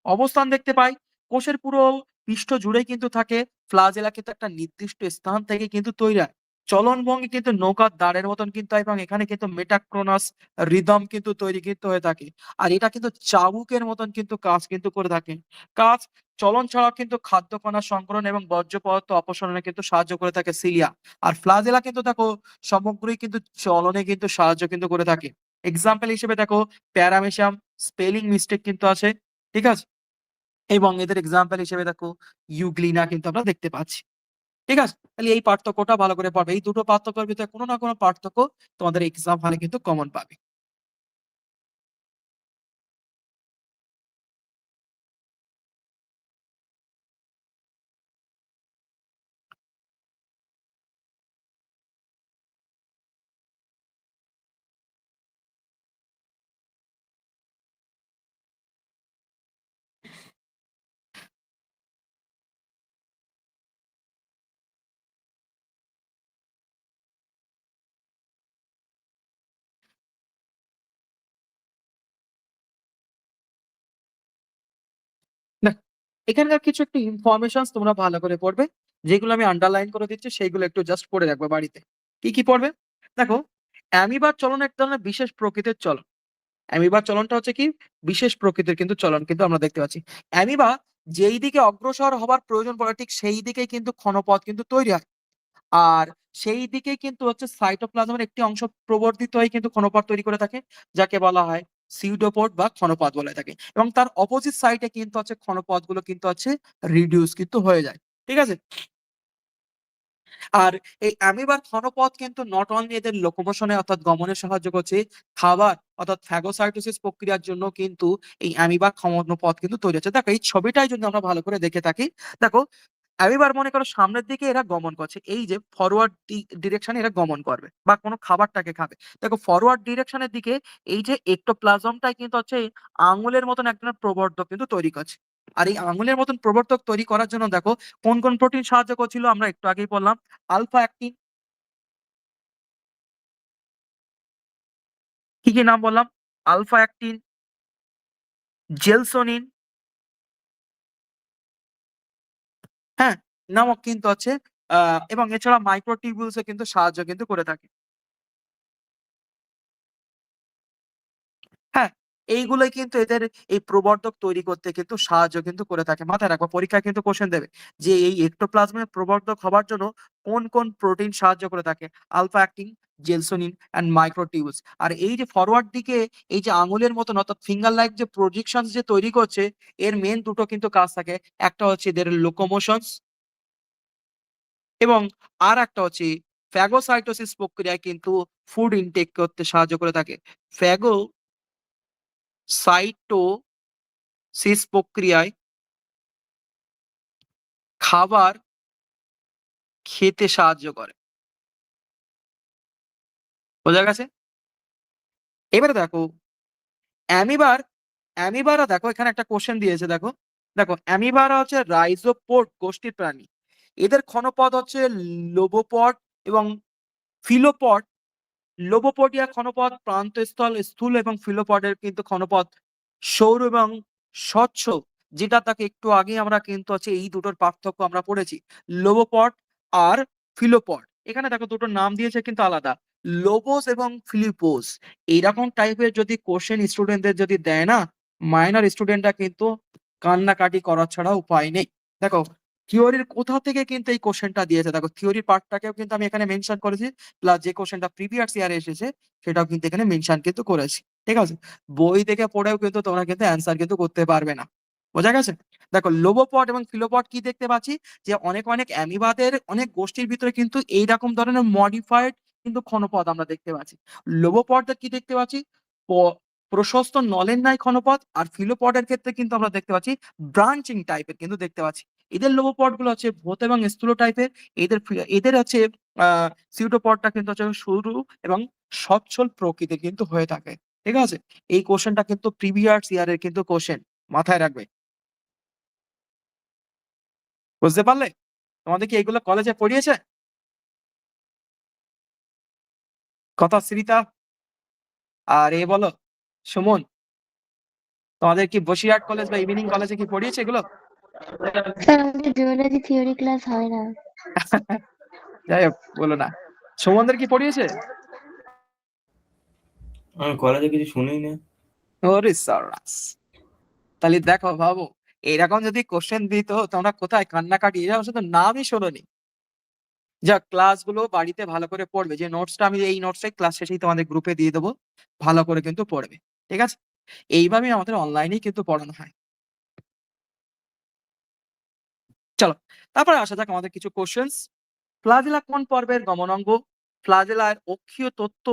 A: অবস্থান দেখতে পাই, কোষের পুরো পৃষ্ঠ জুড়েই কিন্তু থাকে। ফ্লাজেলা কিন্তু একটা নির্দিষ্ট স্থান থেকে কিন্তু তৈরি হয়। চলনভঙ্গি কিন্তু নৌকার দাঁড়ের মতন কিন্তু হয় এবং এখানে কিন্তু মেটাক্রোনাস রিদম কিন্তু তৈরি কিন্তু হয়ে থাকে। আর এটা কিন্তু চাবুকের মতন কিন্তু কাজ কিন্তু করে থাকে। কাজ চলন ছাড়াও কিন্তু খাদ্য কণা সংগ্রহণ এবং বর্জ্য পদার্থ অপসারণে কিন্তু সাহায্য করে থাকে সিলিয়া। আর ফ্লাজেলা কিন্তু দেখো সমগ্রই কিন্তু চলনে কিন্তু সাহায্য কিন্তু করে থাকে। এক্সাম্পল হিসেবে দেখো প্যারামেশিয়াম স্পেলিং মিস্টেক কিন্তু আছে। ঠিক আছে? এবং এদের এক্সাম্পল হিসেবে দেখো ইউগ্লিনা কিন্তু আমরা দেখতে পাচ্ছি। ঠিক আছে? তাহলে এই পার্থক্যটা ভালো করে পড়বে। এই দুটো পার্থক্যের ভিতরে কোনো না কোনো পার্থক্য তোমাদের এক্সাম হলে কিন্তু কমন পাবে। দেখো, এখানকার কিছু একটু ইনফরমেশনস তোমরা ভালো করে পড়বে। যেগুলো আমি আন্ডারলাইন করে দিচ্ছি সেইগুলো একটু জাস্ট পড়ে রাখবে বাড়িতে। কি পড়বে? দেখো, অ্যামিবার চলন এক ধরনের বিশেষ প্রকৃতির চলন। অ্যামিবার চলনটা হচ্ছে কি? বিশেষ প্রকৃতির কিন্তু চলন কিন্তু আমরা দেখতে পাচ্ছি। অ্যামিবা যেই দিকে অগ্রসর হবার প্রয়োজন পড়ে ঠিক সেই দিকেই কিন্তু ক্ষণপথ কিন্তু তৈরি হয়। আর সেই দিকেই কিন্তু হচ্ছে সাইটোপ্লাজমের একটি অংশ প্রবর্তিত হয়ে কিন্তু ক্ষণপথ তৈরি করে থাকে, যাকে বলা হয় সিউডোপোড বা ক্ষণপথ বলে থাকে। এবং তার অপোজিট সাইডে কিন্তু হচ্ছে ক্ষণপথগুলো কিন্তু হচ্ছে রিডিউস কিন্তু হয়ে যায়। ঠিক আছে? আর এই অ্যামিবার ক্ষণপথ কিন্তু নট অনলি এদের লোকোমোশনে অর্থাৎ গমনে সাহায্য করছে, খাবার অর্থাৎ ফ্যাগোসাইটোসিস প্রক্রিয়ার জন্য কিন্তু এই অ্যামিবার ক্ষণপথ কিন্তু তৈরি হচ্ছে। দেখো এই ছবিটাই যদি আমরা ভালো করে দেখে থাকি, দেখো অ্যামিবার মনে করো সামনের দিকে এরা গমন করছে। এই যে ফরওয়ার্ড ডিরেকশনে এরা গমন করবে বা কোনো খাবারটাকে খাবে। দেখো ফরওয়ার্ড ডিরেকশনের দিকে এই যে এক্টোপ্লাজমটাই কিন্তু হচ্ছে এই আঙুলের মতন এক ধরনের প্রবর্ধক কিন্তু তৈরি করছে। আর এই আঙুলের মতন প্রবর্ধক তৈরি করার জন্য দেখো কোন প্রোটিন সাহায্য করছিল আমরা একটু আগেই বললাম। আলফা অ্যাক্টিন, কি নাম বললাম? আলফা অ্যাক্টিন, জেলসোনিন, হ্যাঁ? নামক কিন্তু হচ্ছে এবং এছাড়া মাইক্রোটিবিউলস ও কিন্তু সাহায্য কিন্তু করে থাকে। হ্যাঁ, এইগুলোই কিন্তু এদের এই প্রবর্ধক তৈরি করতে কিন্তু সাহায্য কিন্তু করে থাকে। মাথায় রাখবা পরীক্ষায় কিন্তু কোয়েশ্চেন দেবে যে এই এক্টোপ্লাজমের প্রবর্ধক হবার জন্য কোন প্রোটিন সাহায্য করে থাকে? Alpha actin, gelsolin and microtubules. আর এই যে ফরওয়ার্ড দিকে এই যে আঙুলের মতন অর্থাৎ ফিঙ্গার লাইক যে প্রজেকশনস যে তৈরি করছে, এর মেইন দুটো কিন্তু কাজ থাকে। একটা হচ্ছে এদের লোকোমোশনস এবং আরেকটা হচ্ছে ফ্যাগোসাইটোসিস প্রক্রিয়ায় কিন্তু ফুড ইনটেক করতে সাহায্য করে থাকে। ফ্যাগোসাইটোসিস প্রক্রিয়ায় খাবার খেতে সাহায্য করে। বোঝা গেছে? এবারে দেখো অ্যামিবার অ্যামিবারা দেখো এখানে একটা কোশ্চেন দিয়েছে দেখো। দেখো অ্যামিবারা হচ্ছে রাইজোপোড গোষ্ঠীর প্রাণী। এদের ক্ষণপদ হচ্ছে লোবোপড এবং ফিলোপড। লোবোপডিয়া ক্ষণপদ প্রান্তস্থল স্থূল এবং ফিলোপডের কিন্তু ক্ষণপদ সৌর এবং স্বচ্ছ, যেটা তাকে একটু আগে আমরা কিন্তু হচ্ছে এই দুটোর পার্থক্য আমরা পড়েছি। লোবোপড আর ফিলোপড। এখানে দেখো দুটোর নাম দিয়েছে কিন্তু আলাদা। লোবোস এবং ফিলিপোস। এইরকম টাইপের যদি কোশ্চেন স্টুডেন্টদের যদি দেয় না, মাইনর স্টুডেন্টরা কিন্তু কান্নাকাটি করা ছাড়া উপায় নেই। দেখো থিওরির কোথা থেকে কিন্তু এই কোশ্চেনটা দিয়েছে, দেখো থিওরির পার্টটাকেও কিন্তু আমি এখানে মেনশন করেছি, প্লাস যে কোশ্চেনটা প্রিভিয়াস ইয়ারে এসেছে সেটাও কিন্তু এখানে মেনশন কিন্তু করেছি। ঠিক আছে? বই থেকে পড়েও কিন্তু তোমরা কিন্তু অ্যান্সার কিন্তু করতে পারবে না। বোঝা গেছে? দেখো লোবোপড এবং ফিলোপড কি দেখতে পাচ্ছি যে অনেক অ্যামিবাদের অনেক গোষ্ঠীর ভিতরে কিন্তু এইরকম ধরনের মডিফাইড কিন্তু ক্ষণপদ আমরা দেখতে পাচ্ছি। লোবোপডদের কি দেখতে পাচ্ছি? প্রশস্ত নলের ন্যায় ক্ষণপদ, আর ফিলোপডের ক্ষেত্রে কিন্তু আমরা দেখতে পাচ্ছি ব্রাঞ্চিং টাইপের কিন্তু দেখতে পাচ্ছি। এদের লোবোপড গুলো হচ্ছে ভূত এবং স্থূল টাইপের। এদের হচ্ছে সিউটোপডটা কিন্তু হচ্ছে সরু এবং সচ্ছল প্রকৃতির কিন্তু হয়ে থাকে। ঠিক আছে? এই কোশ্চেনটা কিন্তু প্রিভিয়াস ইয়ারের কিন্তু কোশ্চেন, মাথায় রাখবে। বুঝতে পারলে? তোমাদের কি এগুলো কলেজে পড়িয়েছে? কথা শ্রিতা আর বলো সুমন, তোমাদের কি বসিরহাট কলেজ বা ইভিনিং কলেজে কি পড়িয়েছে এগুলো?
C: স্যার আমাদের জুওলজি থিওরি ক্লাস হয় না।
A: যাই হোক, বলো না। সুমনদের কি পড়িয়েছে?
D: আমি কলেজে কিছু শুনিই না।
A: ওরে সার্রাস! তাহলে দেখো, ভাবো এরকম যদি কোশ্চেন দিত তোমরা কোথায় কান্নাকাটি, এরকম শুধু নামই শোনোনি। যাক, ক্লাসগুলো বাড়িতে ভালো করে পড়বে। যে নোটসটা আমি এই নোটসটাই ক্লাস শেষেই তোমাদের গ্রুপে দিয়ে দেবো, ভালো করে কিন্তু পড়বে। ঠিক আছে? এইভাবেই আমাদের অনলাইনেই কিন্তু পড়ানো হয়। চলো, তারপরে আসা যাক আমাদের কিছু কোশ্চেন্স। ফ্লাজেলা কোন পর্বের গমনাঙ্গ? ফ্লাজেলার অক্ষীয় তত্ত্ব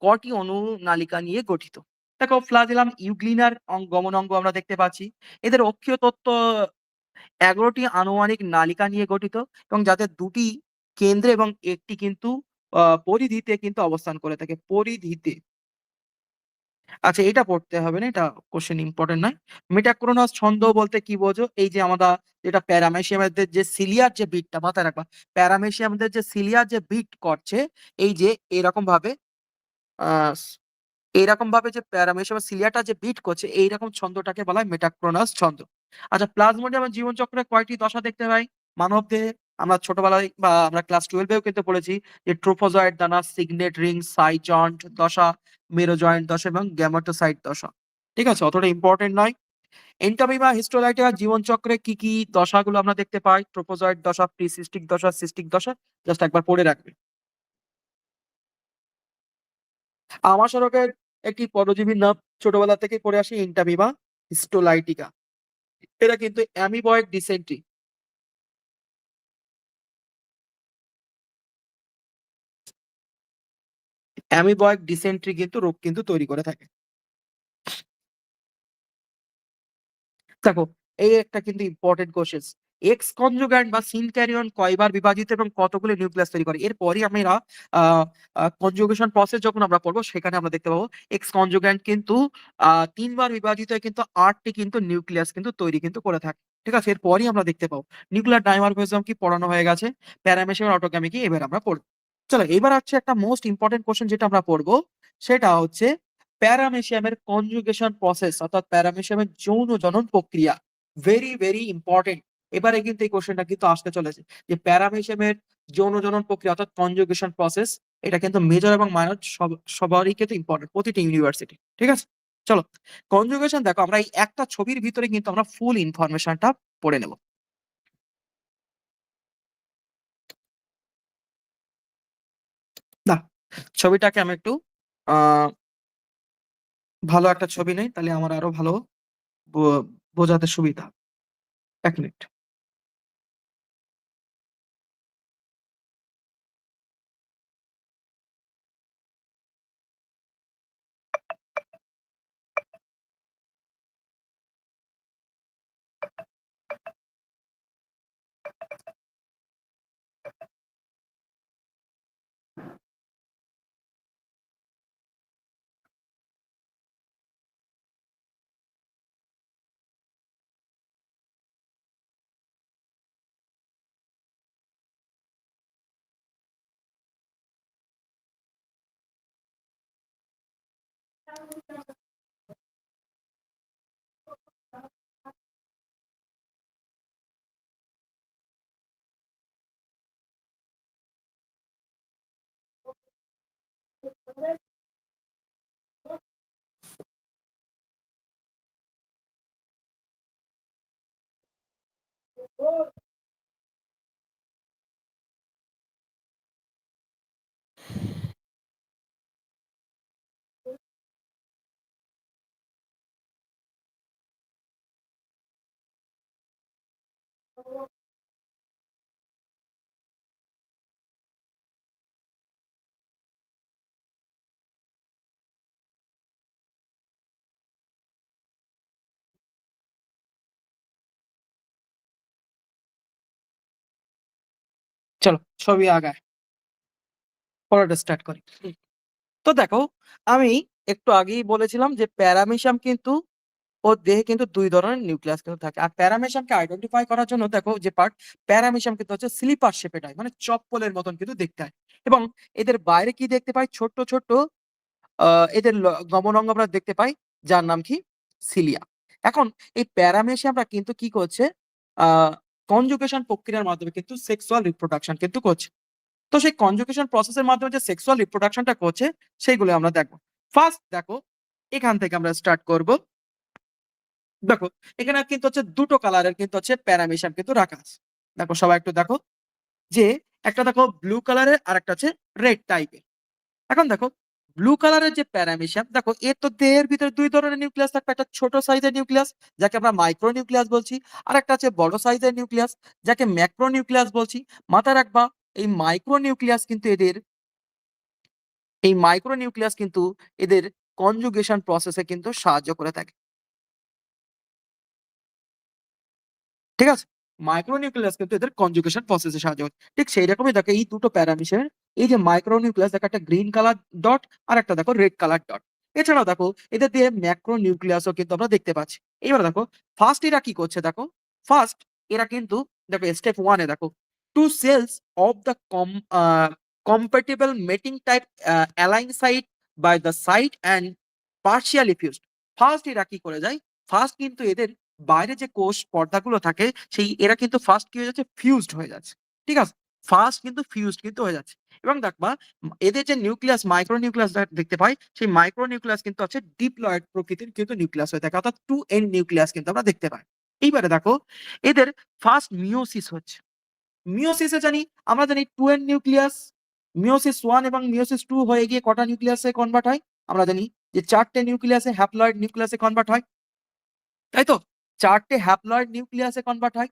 A: কটি অনুনালিকা নিয়ে গঠিত? দেখো, ফ্লাজেলাম ইউগ্লিনার গমনাঙ্গ আমরা দেখতে পাচ্ছি। এদের অক্ষীয় তত্ত্ব 11টি আনুমানিক নালিকা নিয়ে গঠিত, এবং যাদের 2টি কেন্দ্রে এবং একটি কিন্তু পরিধিতে কিন্তু অবস্থান করে থাকে। পরিধিতে। আচ্ছা, এটা পড়তে হবে না, এটা কোশ্চেন ইম্পর্টেন্ট নয়। মেটাক্রোনাস ছন্দ বলতে কি বোঝো? এই যে আমরা যেটা প্যারামেশিয়ামদের যে সিলিয়ার যে বিটটা, মাথায় রাখবা, প্যারামেশিয়ামদের যে সিলিয়ার যে বিট করছে, এই যে এরকম ভাবে আহ এইরকম ভাবে যে প্যারামেশিয়াম সিলিয়াটা যে বিট করছে, এইরকম ছন্দটাকে বলা হয় মেটাক্রোনাস ছন্দ। আচ্ছা, প্লাজমোডিয়ামের জীবনচক্রে কয়টি দশা দেখতে পাই মানব দেহে? আমরা ছোটবেলায় বা আমরা ক্লাস 12-এও কিন্তু পড়েছি যে ট্রোফোজয়েড দানা, সিগনেট রিং, সাইজন্ট দশা, মেরোজয়েন্ট দশা এবং গ্যামেটোসাইট দশা। ঠিক আছে, অতটা ইম্পর্টেন্ট নয়। এন্টামিবা হিস্টোলাইটিকা জীবনচক্রে কি কি দশাগুলো আমরা দেখতে পাই? ট্রোফোজয়েড দশা, প্রিসিস্টিক দশা, সিস্টিক দশা। জাস্ট একবার পড়ে রাখবে। আমাশারকের একটি পরজীবীর নাম ছোটবেলা থেকে পড়ে আসি, এন্টামিবা হিস্টোলাইটিকা। এরা কিন্তু অ্যামিবয়েড ডিসেন্ট্রি। অ্যামিবয়েড ডিসেন্ট্রি কিন্তু রোগ কিন্তু তৈরি করে থাকে। দেখো, এই একটা কিন্তু ইম্পর্টেন্ট কোশ্চেন। এক্স কনজুগ্যান্ট বা সিনক্যারিয়ন কয়বার বিভাজিত এবং কতগুলো নিউক্লিয়াস তৈরি করে? এরপরই আমরা কনজুগেশন প্রসেস যখন আমরা পড়বো, সেখানে আমরা দেখতে পাবো এক্স কনজুগ্যান্ট কিন্তু 3বার বিভাজিত হয়ে কিন্তু 8টি কিন্তু নিউক্লিয়াস কিন্তু তৈরি কিন্তু করে থাকে। ঠিক আছে, এরপরই আমরা দেখতে পাবো। নিউক্লিয়ার ডাইমরফিজম কি পড়ানো হয়ে গেছে, প্যারামেশিয়াম অটোগ্যামি কি এবার আমরা পড়বো। চলো, এবার হচ্ছে একটা মোস্ট ইম্পর্টেন্ট কোশ্চেন যেটা আমরা পড়বো, সেটা হচ্ছে প্যারামেশিয়ামের কনজুগেশন প্রসেস, অর্থাৎ প্যারামেশিয়ামের যৌন জনন প্রক্রিয়া। Very very important. এবারে কিন্তু এই কোশ্চেনটা কিন্তু আসতে চলেছে যে প্যারামেশিয়ামের যৌন জনন প্রক্রিয়া অর্থাৎ কনজুগেশন প্রসেস, এটা কিন্তু মেজর এবং মাইনর সবারই কিন্তু ইম্পর্টেন্ট, প্রতিটি ইউনিভার্সিটি। ঠিক আছে, চলো। কনজুগেশন দেখো, আমরা এই একটা ছবির ভিতরে কিন্তু আমরা ফুল ইনফরমেশনটা পড়ে নেব। না, ছবিটাকে আমি একটু আহ ভালো একটা ছবি নেই, তাহলে আমার আরো ভালো বোঝাতে সুবিধা। 1 মিনিট। চলো, ছবি আগায় পড়াটা স্টার্ট করি। তো দেখো, আমি একটু আগেই বলেছিলাম যে প্যারামিশাম কিন্তু ওর দেহে কিন্তু দুই ধরনের নিউক্লিয়াস কিন্তু থাকে। আর প্যারামিশামকে আইডেন্টিফাই করার জন্য দেখো যে পার্ট, প্যারামিশাম কিন্তু হচ্ছে স্লিপার শেপেড হয়, মানে চপ্পলের মতন কিন্তু দেখতে হয়। এবং এদের বাইরে কি দেখতে পাই, ছোট্ট ছোট্ট এদের গমন অঙ্গ আমরা দেখতে পাই, যার নাম কি, সিলিয়া। এখন এই প্যারামেশিয়ামটা কিন্তু কি করছে, কনজুগেশন প্রক্রিয়ার মাধ্যমে কিন্তু সেক্সুয়াল রিপ্রোডাকশন কিন্তু করছে। তো সেই কনজুগেশন প্রসেসের মাধ্যমে যে সেক্সুয়াল রিপ্রোডাকশনটা করছে সেইগুলো আমরা দেখবো। ফার্স্ট দেখো, এখান থেকে আমরা স্টার্ট করব। দেখো এখানে কিন্তু হচ্ছে দুটো কালারের কিন্তু হচ্ছে প্যারামিশিয়াম কিন্তু রাখা আছে। দেখো সবাই একটু দেখো, যে একটা দেখো ব্লু কালারের আর একটা হচ্ছে রেড টাইপের। এখন দেখো ব্লু কালারের যে প্যারামিশিয়াম, দেখো এর তো দেহের ভিতরে দুই ধরনের নিউক্লিয়াস থাকবে, একটা ছোট সাইজের নিউক্লিয়াস যাকে আমরা মাইক্রো নিউক্লিয়াস বলছি, আর একটা আছে বড় সাইজের নিউক্লিয়াস যাকে ম্যাক্রো নিউক্লিয়াস বলছি। মাথায় রাখবা, এই মাইক্রো নিউক্লিয়াস কিন্তু এদের, এই মাইক্রো নিউক্লিয়াস কিন্তু এদের কনজুগেশন প্রসেসে কিন্তু সাহায্য করে থাকে। ঠিক আছে, মাইক্রোনিউক্লিয়াস কিন্তু এদের কনজুগেশন প্রসেসে সাহায্য করে। ঠিক সেই রকমই দেখো এই দুটো প্যারামিশার, এই যে মাইক্রোনিউক্লিয়াস দেখো, একটা গ্রিন কালার ডট আর একটা দেখো রেড কালার ডট। এছাড়াও দেখো এদের দিয়ে ম্যাক্রোনিউক্লিয়াসও কিন্তু আমরা দেখতে পাচ্ছি। এবার দেখো ফার্স্ট এরা কি করছে, দেখো ফার্স্ট এরা কিন্তু, দেখো স্টেপ ওয়ানে দেখো, two cells of the compatible mating type align site by the site and partially fused। First এরা কি করে যায়, ফার্স্ট কিন্তু এদের বাইরে যে কোষ পর্দাগুলো থাকে সেই এরা কিন্তু ফার্স্ট কি হয়ে যাচ্ছে, ফিউজড হয়ে যাচ্ছে। ঠিক আছে, ফার্স্ট কিন্তু ফিউজড কিন্তু হয়ে যাচ্ছে। এবং দেখবা এদের যে নিউক্লিয়াস, মাইক্রো নিউক্লিয়াস দেখতে পাই, সেই মাইক্রো নিউক্লিয়াস কিন্তু হচ্ছে ডিপ্লয়েড প্রকৃতির কিন্তু নিউক্লিয়াস হয়ে থাকে, অর্থাৎ 2 এন্ড নিউক্লিয়াস কিন্তু আমরা দেখতে পাই। এইবারে দেখো এদের ফার্স্ট মিওসিস হচ্ছে। মিওসিসে জানি, আমরা জানি 2 এন্ড নিউক্লিয়াস, মিওসিস 1 এবং মিওসিস 2 হয়ে গিয়ে কটা নিউক্লিয়াসে কনভার্ট হয়, আমরা জানি যে 4টে নিউক্লিয়াসে, হ্যাপ্লয়েড নিউক্লিয়াসে কনভার্ট হয়, তাই তো? 4টে হ্যাপ্লয়েড নিউক্লিয়াসে কনভার্ট হয়।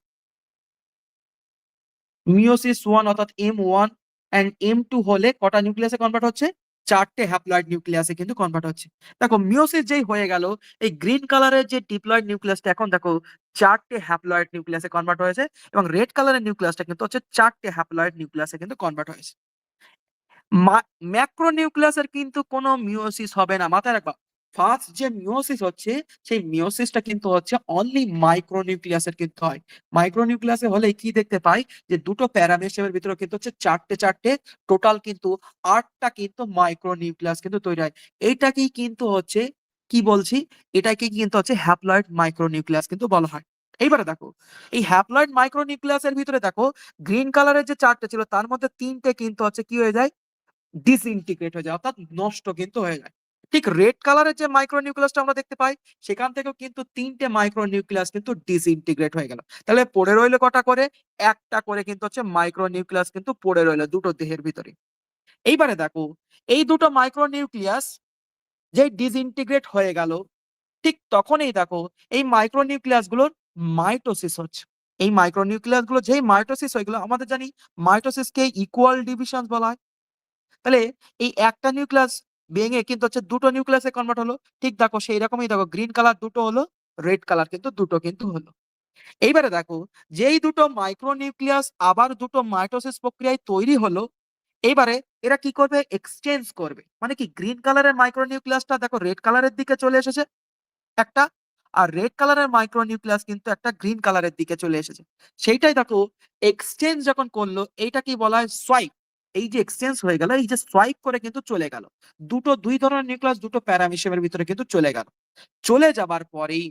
A: মিওসিস 1 অর্থাৎ M1 এন্ড M2 হলে কটা নিউক্লিয়াসে কনভার্ট হচ্ছে, 4টে হ্যাপ্লয়েড নিউক্লিয়াসে কিন্তু কনভার্ট হচ্ছে। দেখো মিওসিস যেই হয়ে গেল, এই গ্রিন কালারের যে ডিপ্লয়েড নিউক্লিয়াসটা এখন দেখো 4টে হ্যাপ্লয়েড নিউক্লিয়াসে কনভার্ট হয়েছে, এবং রেড কালারের নিউক্লিয়াসটা কিন্তু হচ্ছে 4টে হ্যাপ্লয়েড নিউক্লিয়াসে কিন্তু কনভার্ট হয়েছে। ম্যাক্রোনিউক্লিয়াসের কিন্তু কোনো মিওসিস হবে না, মাথায় রাখবা। ফার্স্ট যে মিওসিস হচ্ছে, সেই মিওসিসটা কিন্তু হচ্ছে অনলি মাইক্রোনিউক্লিয়াসের কিন্তু হয়। মাইক্রোনিউক্লিয়াসে হলে কি দেখতে পাই, যে দুটো প্যারামিশিয়ামের ভিতরে কিন্তু হচ্ছে চারটে চারটে, টোটাল কিন্তু 8টা কিন্তু মাইক্রোনিউক্লিয়াস কিন্তু তৈরি হয়। এইটাকেই কিন্তু হচ্ছে কি বলছি, এটাকে কিন্তু হচ্ছে হ্যাপ্লয়েড মাইক্রোনিউক্লিয়াস কিন্তু বলা হয়। এইবারে দেখো এই হ্যাপ্লয়েড মাইক্রোনিউক্লিয়াসের ভিতরে দেখো, গ্রিন কালারের যে 4টে ছিল তার মধ্যে 3টে কিন্তু হচ্ছে কি হয়ে যায়, ডিসইন্টিগ্রেট হয়ে যায়, অর্থাৎ নষ্ট কিন্তু হয়ে যায়। ঠিক রেড কালারের যে মাইক্রো নিউক্লিয়াসটা আমরা দেখতে পাই, সেখান থেকেও কিন্তু 3টে মাইক্রো নিউক্লিয়াস কিন্তু ডিসইন্টিগ্রেট হয়ে গেল। তাহলে পড়ে রইলো কটা করে, একটা করে কিন্তু হচ্ছে মাইক্রো নিউক্লিয়াস কিন্তু পড়ে রইলো দুটো দেহের ভিতরে। এইবারে দেখো এই দুটো মাইক্রো নিউক্লিয়াস যেই ডিসইন্টিগ্রেট হয়ে গেল, ঠিক তখনই দেখো এই মাইক্রো নিউক্লিয়াস গুলোর মাইটোসিস হচ্ছে। এই মাইক্রো নিউক্লিয়াস গুলো যেই মাইটোসিস হয়ে গেল, আমাদের জানি মাইটোসিসকে ইকুয়াল ডিভিশন বলা হয়। তাহলে এই একটা নিউক্লিয়াস ভেঙে কিন্তু হচ্ছে দুটো নিউক্লিয়াসে কনভার্ট হলো। ঠিক দেখো সেই রকমই দেখো, গ্রিন কালার দুটো হলো, রেড কালার কিন্তু দুটো কিন্তু হলো। এইবারে দেখো যেই দুটো মাইক্রো নিউক্লিয়াস আবার দুটো মাইটোসিস প্রক্রিয়ায় তৈরি হলো, এইবারে এরা কি করবে, এক্সচেঞ্জ করবে। মানে কি, গ্রিন কালারের মাইক্রো নিউক্লিয়াসটা দেখো রেড কালারের দিকে চলে এসেছে একটা, আর রেড কালারের মাইক্রো নিউক্লিয়াস কিন্তু একটা গ্রিন কালারের দিকে চলে এসেছে। সেইটাই দেখো এক্সচেঞ্জ যখন করলো, এইটা কি বলা হয়, সোয়াইপ। এই যে এক্সচেঞ্জ হয়ে গেল, এই যে সোয়াইপ করে কিন্তু চলে গেল, দুটো দুই ধরনের নিউক্লিয়াস দুটো প্যারামিশিয়ামের ভিতরে কিন্তু চলে গেল। চলে যাবার পরেই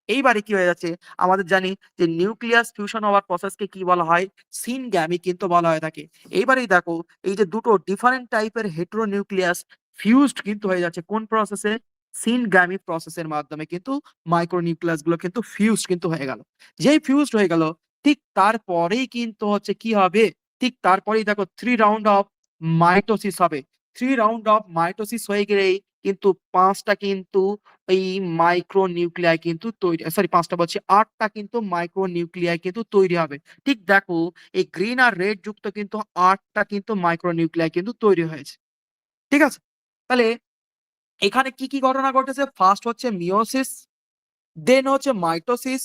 A: এইবারে কি হয়ে যাচ্ছে, আমাদের জানি যে নিউক্লিয়াস ফিউশন হওয়ার প্রসেসকে কি বলা হয়, সিনগ্যামি কিন্তু বলা হয়ে থাকে। এইবারেই দেখো এই যে দুটো ডিফারেন্ট টাইপের হেটেরোনিউক্লিয়াস ফিউজড কিন্তু হয়ে যাচ্ছে কোন প্রসেসে, সিনগ্যামি প্রসেসের মাধ্যমে কিন্তু মাইক্রোনিউক্লিয়াস গুলো কিন্তু ফিউজড কিন্তু হয়ে গেল। যেই ফিউজড হয়ে গেল, ঠিক তারপরেই কিন্তু হচ্ছে কি হবে, ঠিক তারপরেই দেখো 3 রাউন্ড অফ মাইটোসিস হবে। 3 রাউন্ড অফ মাইটোসিস হয়ে গেলেই কিন্তু 5টা কিন্তু এই মাইক্রো নিউক্লিয়াই কিন্তু তৈরি, সরি 5টা বলছি, 8টা কিন্তু মাইক্রো নিউক্লিয়াই কিন্তু তৈরি হবে। ঠিক দেখো এই গ্রিন আর রেড যুক্ত কিন্তু 8টা কিন্তু মাইক্রো নিউক্লিয়াই কিন্তু তৈরি হয়েছে। ঠিক আছে, তাহলে এখানে কি কি ঘটনা ঘটেছে, ফার্স্ট হচ্ছে মিওসিস, দেন হচ্ছে মাইটোসিস,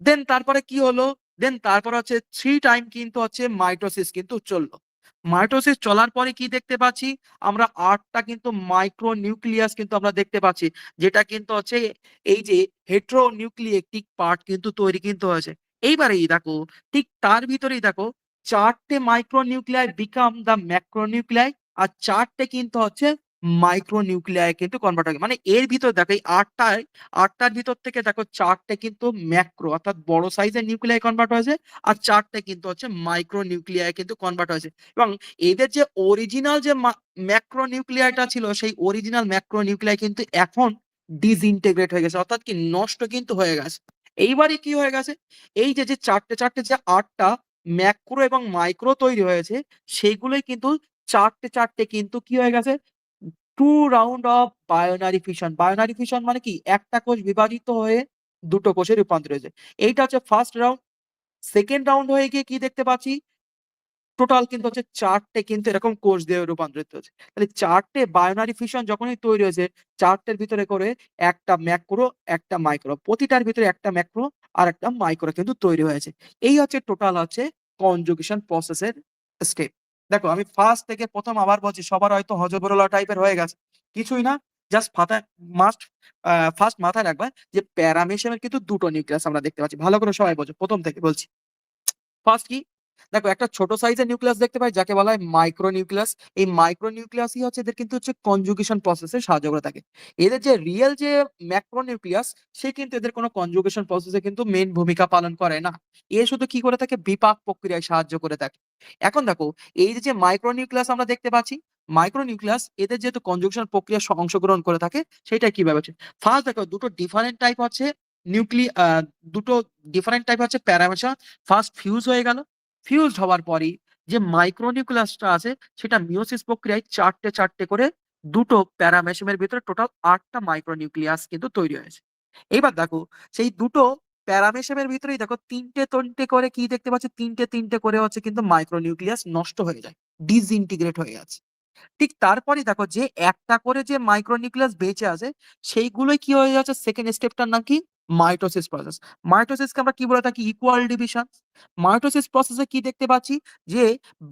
A: দেন তারপরে কি হলো, দেন তারপরে হচ্ছে 3 টাইম কিন্তু হচ্ছে মাইটোসিস কিন্তু চললো। মাইটোসিস চলার পরে কি দেখতে পাচ্ছি আমরা 8টা কিন্তু মাইক্রো নিউক্লিয়াস কিন্তু আমরা দেখতে পাচ্ছি, যেটা কিন্তু হচ্ছে এই যে হেটেরোনিউক্লিয়েটিক পার্ট কিন্তু তৈরি কিন্তু হয়েছে। এইবারেই দেখো ঠিক তার ভিতরেই দেখো 4টে মাইক্রো নিউক্লিয়াই বিকাম দা ম্যাক্রো নিউক্লিয়াই, আর 4টে কিন্তু হচ্ছে মাইক্রো নিউক্লিয়াই কিন্তু কনভার্ট হয়। মানে এর ভিতর দেখো এই 8টার ভিতর থেকে দেখো 4টে কিন্তু ম্যাক্রো অর্থাৎ বড় সাইজের নিউক্লিয়াই কনভার্ট হয়েছে, আর 4টে কিন্তু হচ্ছে মাইক্রো নিউক্লিয়াই কিন্তু কনভার্ট হয়েছে। এবং এদের যে অরিজিনাল যে ম্যাক্রো নিউক্লিয়াইটা ছিল সেই অরিজিনাল ম্যাক্রো নিউক্লিয়াই কিন্তু এখন ডিসইন্টিগ্রেট হয়ে গেছে, অর্থাৎ কি নষ্ট কিন্তু হয়ে গেছে। এইবারে কি হয়ে গেছে, এই যে যে চারটে চারটে যে 8টা ম্যাক্রো এবং মাইক্রো তৈরি হয়েছে সেইগুলোই কিন্তু চারটে চারটে কিন্তু কি হয়ে গেছে, 2 round of binary fission. Binary fission মানে কি একটা কোষ বিভাজিত হয়ে দুটো কোষে রূপান্তর হয়েছে। এইটা হচ্ছে ফার্স্ট রাউন্ড। সেকেন্ড রাউন্ড হয়ে গিয়ে কি দেখতে পাচ্ছি, টোটাল কিন্তু হচ্ছে 4টে কিন্তু এরকম কোষ দিয়ে রূপান্তরিত হচ্ছে। তাহলে 4টে বায়োনারি ফিশন যখনই তৈরি হয়েছে 4টের ভিতরে করে একটা ম্যাক্রো একটা মাইক্রো, প্রতিটার ভিতরে একটা ম্যাক্রো আর একটা মাইক্রো কিন্তু তৈরি হয়েছে। এই হচ্ছে টোটাল হচ্ছে কনজুগেশন প্রসেসের স্টেপ। দেখো আমি ফার্স্ট থেকে প্রথম আবার বলছি, সবার হয়তো হজবরলা টাইপের হয়ে গেছে, কিছুই না, জাস্ট মাস্ট ফার্স্ট মাথায় রাখবা যে প্যারামেশিয়ামের কিন্তু দুটো নিউক্লিয়াস আমরা দেখতে পাচ্ছি। ভালো করে সবাই বোঝো, প্রথম থেকে বলছি। ফার্স্ট কি, দেখো একটা ছোট সাইজের নিউক্লিয়াস দেখতে পাই যাকে বলা হয় মাইক্রো নিউক্লিয়াস। এই মাইক্রো নিউক্লিয়াসই হচ্ছে এদের কিন্তু হচ্ছে কনজুগেশন প্রসেসে সাহায্য করে থাকে। এদের যে রিয়েল যে ম্যাক্রো নিউক্লিয়াস সে কিন্তু এদের কোনো কনজুগেশন প্রসেসে কিন্তু মেইন ভূমিকা পালন করে না, এ শুধু কি করে থাকে বিপাক প্রক্রিয়ায় সাহায্য করে থাকে। এখন দেখো এই যে মাইক্রো নিউক্লিয়াস আমরা দেখতে পাচ্ছি, মাইক্রো নিউক্লিয়াস এদের যেহেতু কনজুগেশন প্রক্রিয়া অংশগ্রহণ করে থাকে সেটা কিভাবে হচ্ছে। ফার্স্ট দেখো দুটো ডিফারেন্ট টাইপ হচ্ছে দুটো ডিফারেন্ট টাইপ হচ্ছে প্যারামেশা। ফার্স্ট ফিউজ হয়ে গেল, ফিউজড হওয়ার পরই যে মাইক্রোনিউক্লিয়াসটা আছে সেটা মিওসিস প্রক্রিয়ায় চারটে চারটে করে দুটো প্যারামেশিয়ামের ভিতরে টোটাল 8টা মাইক্রোনিউক্লিয়াস কিন্তু তৈরি হয়েছে। এবার দেখো সেই দুটো প্যারামেশিয়ামের ভিতরেই দেখো তিনটে তিনটে করে কি দেখতে পাচ্ছি, তিনটে তিনটে করে হচ্ছে কিন্তু মাইক্রোনিউক্লিয়াস নষ্ট হয়ে যায়, ডিসইন্টিগ্রেট হয়ে যাচ্ছে। ঠিক তারপরে দেখো যে একটা করে যে মাইক্রোনিউক্লিয়াস বেঁচে আছে সেইগুলোই কি হয়ে যাচ্ছে, সেকেন্ড স্টেপটার নাম কি, মাইটোসিস প্রসেস। মাইটোসিসকে আমরা কি বলে থাকি, ইকুয়াল ডিভিশন। মাইটোসিস প্রসেসে কি দেখতে পাচ্ছি যে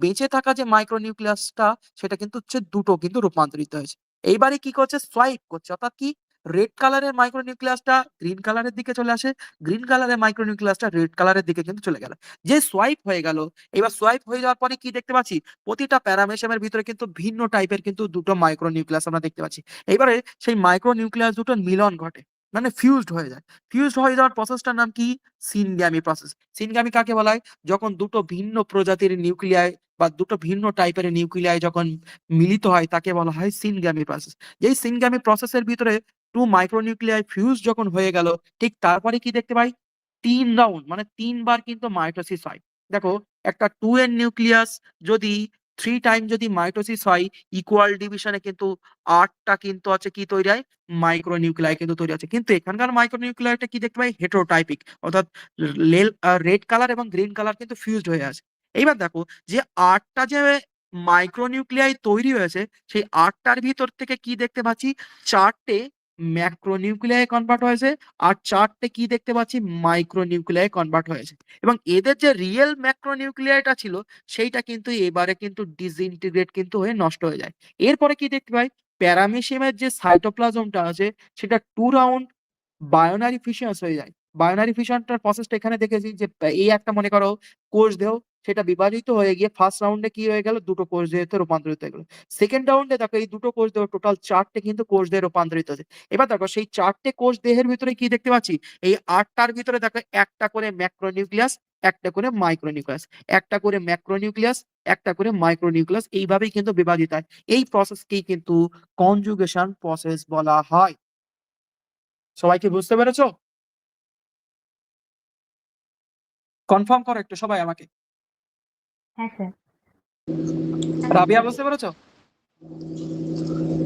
A: বেঁচে থাকা যে মাইক্রোনিউক্লিয়াসটা সেটা কিন্তু হচ্ছে দুটো কিন্তু রূপান্তরিত হয়েছে। এইবারে কি করছে, সোয়াইপ করছে, অর্থাৎ কি রেড কালারের মাইক্রোনিউক্লিয়াসটা গ্রিন কালারের দিকে চলে আসে, গ্রিন কালারের মাইক্রোনিউক্লিয়াসটা রেড কালারের দিকে কিন্তু চলে গেল। যে সোয়াইপ হয়ে গেল, এবার সোয়াইপ হয়ে যাওয়ার পরে কি দেখতে পাচ্ছি, প্রতিটা প্যারামেশিয়ামের ভিতরে কিন্তু ভিন্ন টাইপের কিন্তু দুটো মাইক্রো নিউক্লিয়াস আমরা দেখতে পাচ্ছি। এবারে সেই মাইক্রো নিউক্লিয়াস দুটোর মিলন ঘটে, মানে ফিউজড হয়ে যায়। ফিউজড হয়ে যাওয়ার প্রসেসটার নাম কি, সিনগ্যামি প্রসেস। সিনগ্যামি কাকে বলা হয়, যখন দুটো ভিন্ন প্রজাতির নিউক্লিয়াই বা দুটো ভিন্ন টাইপের নিউক্লিয়াই যখন মিলিত হয় তাকে বলা হয় সিনগ্যামি প্রসেস। যেই সিনগ্যামি প্রসেসের ভিতরে 2 মাইক্রোনিউক্লিয়াই ফিউজ যখন হয়ে গেল, ঠিক তারপরে কি দেখতে পাই, 3 রাউন্ড মানে 3বার কিন্তু মাইটোসিস হয়। দেখো একটা 2 এর নিউক্লিয়াস যদি 3 টাইম যদি মাইটোসিস হয়, ইকুয়াল ডিভিশনে কিন্তু 8টা কিন্তু আছে কি তৈরি হয়, মাইক্রো নিউক্লিয়াই কিন্তু তৈরি আছে। কিন্তু এখানকার মাইক্রো নিউক্লিয়াইটা কি দেখতে পাই, হেটেরোটাইপিক, অর্থাৎ রেড কালার এবং গ্রিন কালার কিন্তু ফিউজড হয়ে আছে। এইবার দেখো যে 8টা যে মাইক্রো নিউক্লিয়াই তৈরি হয়েছে সেই 8টার ভিতর থেকে কি দেখতে পাচ্ছি, 4টে ম্যাক্রো নিউক্লিয়ায় কনভার্ট হয়েছে আর 4টে কি দেখতে পাচ্ছি, মাইক্রো নিউক্লিয়ায় কনভার্ট হয়েছে। এবং এদের যে রিয়েল ম্যাক্রো নিউক্লিয়াইটা ছিল সেইটা কিন্তু এবারে কিন্তু ডিসইন্টিগ্রেট কিন্তু হয়ে নষ্ট হয়ে যায়। এরপরে কি দেখতে পাই, প্যারামেশিয়ামের যে সাইটোপ্লাজমটা আছে সেটা 2 রাউন্ড বায়োনারি ফিশনস হয়ে যায়। বায়োনারি ফিশনটার প্রসেসটা এখানে দেখেছি যে এই একটা মনে করো কোষ দেহ, সেটা বিভাজিত হয়ে গিয়ে ফার্স্ট রাউন্ডে কি হয়ে গেল, দুটো কোষ দেহতে রূপান্তরিত হয়ে গেল। সেকেন্ড রাউন্ডে দেখো এই দুটো কোষ দেহ টোটাল 4টে কিন্তু কোষ দেহে রূপান্তরিত হয়েছে। এবার দেখো সেই 4টে কোষ দেহের ভিতরে কি দেখতে পাচ্ছি, এই 8টার ভিতরে দেখো একটা করে ম্যাক্রোনিউক্লিয়াস, একটা করে মাইক্রোনিউক্লিয়াস, একটা করে ম্যাক্রোনিউক্লিয়াস, একটা করে মাইক্রোনিউক্লিয়াস, এইভাবেই কিন্তু বিভাজিত হয়। এই প্রসেসকেই কিন্তু কনজুগেশন প্রসেস বলা হয়। সবাই কি বুঝতে পেরেছো? কনফার্ম করো একটু সবাই আমাকে।
E: হ্যাঁ স্যার।
A: রাবিয়া বুঝতে পেরেছো?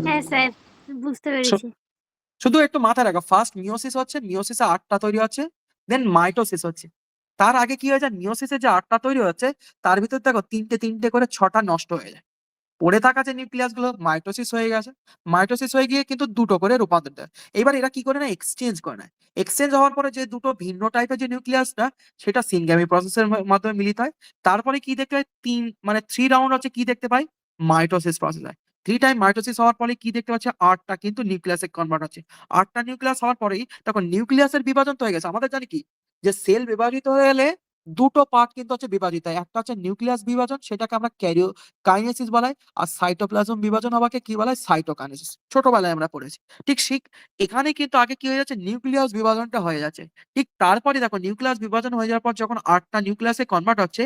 E: হ্যাঁ স্যার, বুঝতে পেরেছি।
A: শুধু একটু মাথায় রাখো, ফার্স্ট মিওসিস হচ্ছে, মিওসিসে 8টা তৈরি হচ্ছে, দেন মাইটোসিস হচ্ছে। তার আগে কি হয়ে যায়, মিওসিসে যে 8টা তৈরি হচ্ছে তার ভিতর দেখো তিনটে তিনটে করে 6টা নষ্ট হয়ে যায়। পড়ে থাকা যে নিউক্লিয়াস গুলো মাইটোসিস হয়ে গেছে, মাইটোসিস হয়ে গিয়ে কিন্তু দুটো করে রূপান্তরিত হয়। এবার এরা কি করে না, এক্সচেঞ্জ করে না। এক্সচেঞ্জ হওয়ার পরে যে দুটো ভিন্ন টাইপের যে নিউক্লিয়াসটা, সেটা সিনগ্যামি প্রসেসের মাধ্যমে মিলিত হয়। তারপরে কি দেখতে হয়, মানে 3 রাউন্ড হচ্ছে কি দেখতে পাই, মাইটোসিস প্রসেস হয়। 3 টাইম মাইটোসিস হওয়ার পরে কি দেখতে পাচ্ছি, 8টা কিন্তু নিউক্লিয়াসে কনভার্ট হচ্ছে। 8টা নিউক্লিয়াস হওয়ার পরেই তখন নিউক্লিয়াসের বিভাজন তো হয়ে গেছে। আমাদের জানি কি, যে সেল বিভাজিত হয়ে গেলে দুটো পার্ট কিন্তু হচ্ছে বিভাজিত হয়। একটা হচ্ছে নিউক্লিয়াস বিভাজন, সেটাকে আমরা কাইনেসিস বলা হয়। আর সাইটোপ্লাজম বিভাজন হওয়াকে কি বলা হয়, সাইটোকাইনেসিস। ছোটবেলায় আমরা পড়েছি। ঠিক এখানে কিন্তু আগে কি হয়ে যাচ্ছে, নিউক্লিয়াস বিভাজনটা হয়ে যাচ্ছে। ঠিক তারপরে দেখো নিউক্লিয়াস বিভাজন হয়ে যাওয়ার পর যখন 8টা নিউক্লিয়াসে কনভার্ট হচ্ছে,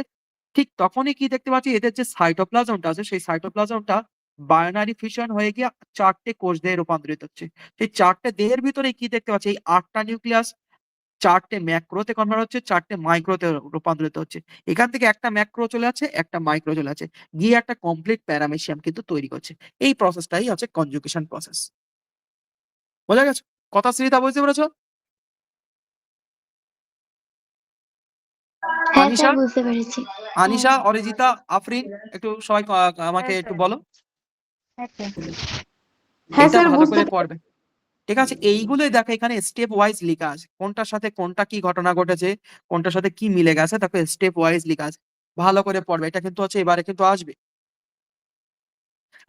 A: ঠিক তখনই কি দেখতে পাচ্ছি, এদের যে সাইটোপ্লাজমটা আছে, সেই সাইটোপ্লাজমটা বাইনারি ফিশন হয়ে গিয়ে 4টে কোষ দেহে রূপান্তরিত হচ্ছে। সেই 4টে দেহের ভিতরে কি দেখতে পাচ্ছি, এই 8টা নিউক্লিয়াস 4টে ম্যাক্রোতে কনভার্ট হচ্ছে, 4টে মাইক্রোতে রূপান্তরিত হচ্ছে। এখান থেকে একটা ম্যাক্রো চলে যাচ্ছে, একটা মাইক্রো চলে যাচ্ছে, গিয়ে একটা কমপ্লিট প্যারামেশিয়াম কিন্তু তৈরি করছে। এই প্রসেসটাই হচ্ছে কনজুগেশন প্রসেস। বোঝা গেছে? কথা শ্রীতা বুঝতে পেরেছো?
C: হ্যাঁ
A: আনিশা,
C: স্যার, বুঝতে পেরেছি।
A: আনিশা, অরিজিতা, আফরিন, একটু সবাই আমাকে
E: হ্যাঁ
A: একটু
E: স্যার।
A: বলো।
E: হ্যাঁ স্যার।
B: হ্যাঁ
A: এটা
B: স্যার,
A: ভালো
B: বুঝতে
A: করে পড়বে। ঠিক আছে, এইগুলোই দেখো এখানে স্টেপ ওয়াইজ লেখা আছে, কোনটার সাথে কোনটা কি ঘটনা ঘটেছে, কোনটার সাথে কি মিলে গেছে, দেখো স্টেপ ওয়াইজ লেখা আছে। ভালো করে পড়বে, এটা কিন্তু হচ্ছে এবারে কিন্তু আসবে।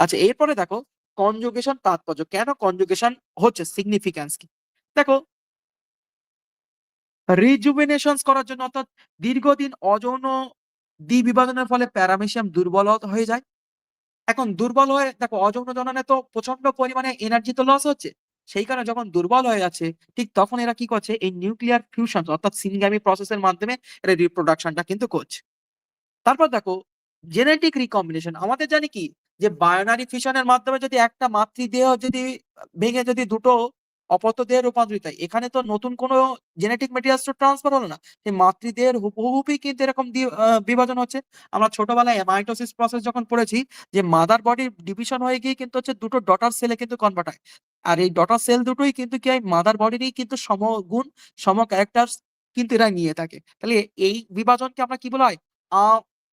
A: আচ্ছা, এরপরে দেখো কনজুগেশন তাৎপর্য, কেন কনজুগেশন হচ্ছে, সিগনিফিক্যান্স কি। দেখো, রিজুভেনেশন করার জন্য, অর্থাৎ দীর্ঘদিন অযৌন দ্বিবিভাজনের ফলে প্যারামেশিয়াম দুর্বল হয়ে যায়। এখন দুর্বল হয়ে দেখো, অযৌন জননে তো প্রচন্ড পরিমাণে এনার্জি তো লস হচ্ছে। সেই কারণে যখন দুর্বল হয়ে যাচ্ছে, ঠিক তখন এরা কি করছে, এই নিউক্লিয়ার ফিউশন অর্থাৎ সিনগ্যামি প্রসেসের মাধ্যমে এরা রিপ্রোডাকশনটা কিন্তু করছে। তারপর দেখো জেনেটিক রিকম্বিনেশন, আমাদের জানি কি, যে বায়োনারি ফিশনের মাধ্যমে যদি একটা মাতৃদেহ যদি ভেঙে যদি দুটো অপত্য দেহে রূপান্তরিত হয়, এখানে তো নতুন কোনো জেনেটিক মেটেরিয়ালস তো ট্রান্সফার হলো না, সেই মাতৃদেহের হুবহুবই কিন্তু এরকম বিভাজন হচ্ছে। আমরা ছোটবেলায় মাইটোসিস প্রসেস যখন পড়েছি, যে মাদার বডির ডিভিশন হয়ে গিয়ে কিন্তু হচ্ছে দুটো ডটার সেলে কিন্তু কনভার্ট হয়। আর এই ডটার সেল দুটোই কিন্তু কি হয়, মাদার বডিরই কিন্তু সমগুণ সম ক্যারেক্টার কিন্তু এরা নিয়ে থাকে। তাহলে এই বিভাজনকে আমরা কি বলা হয়,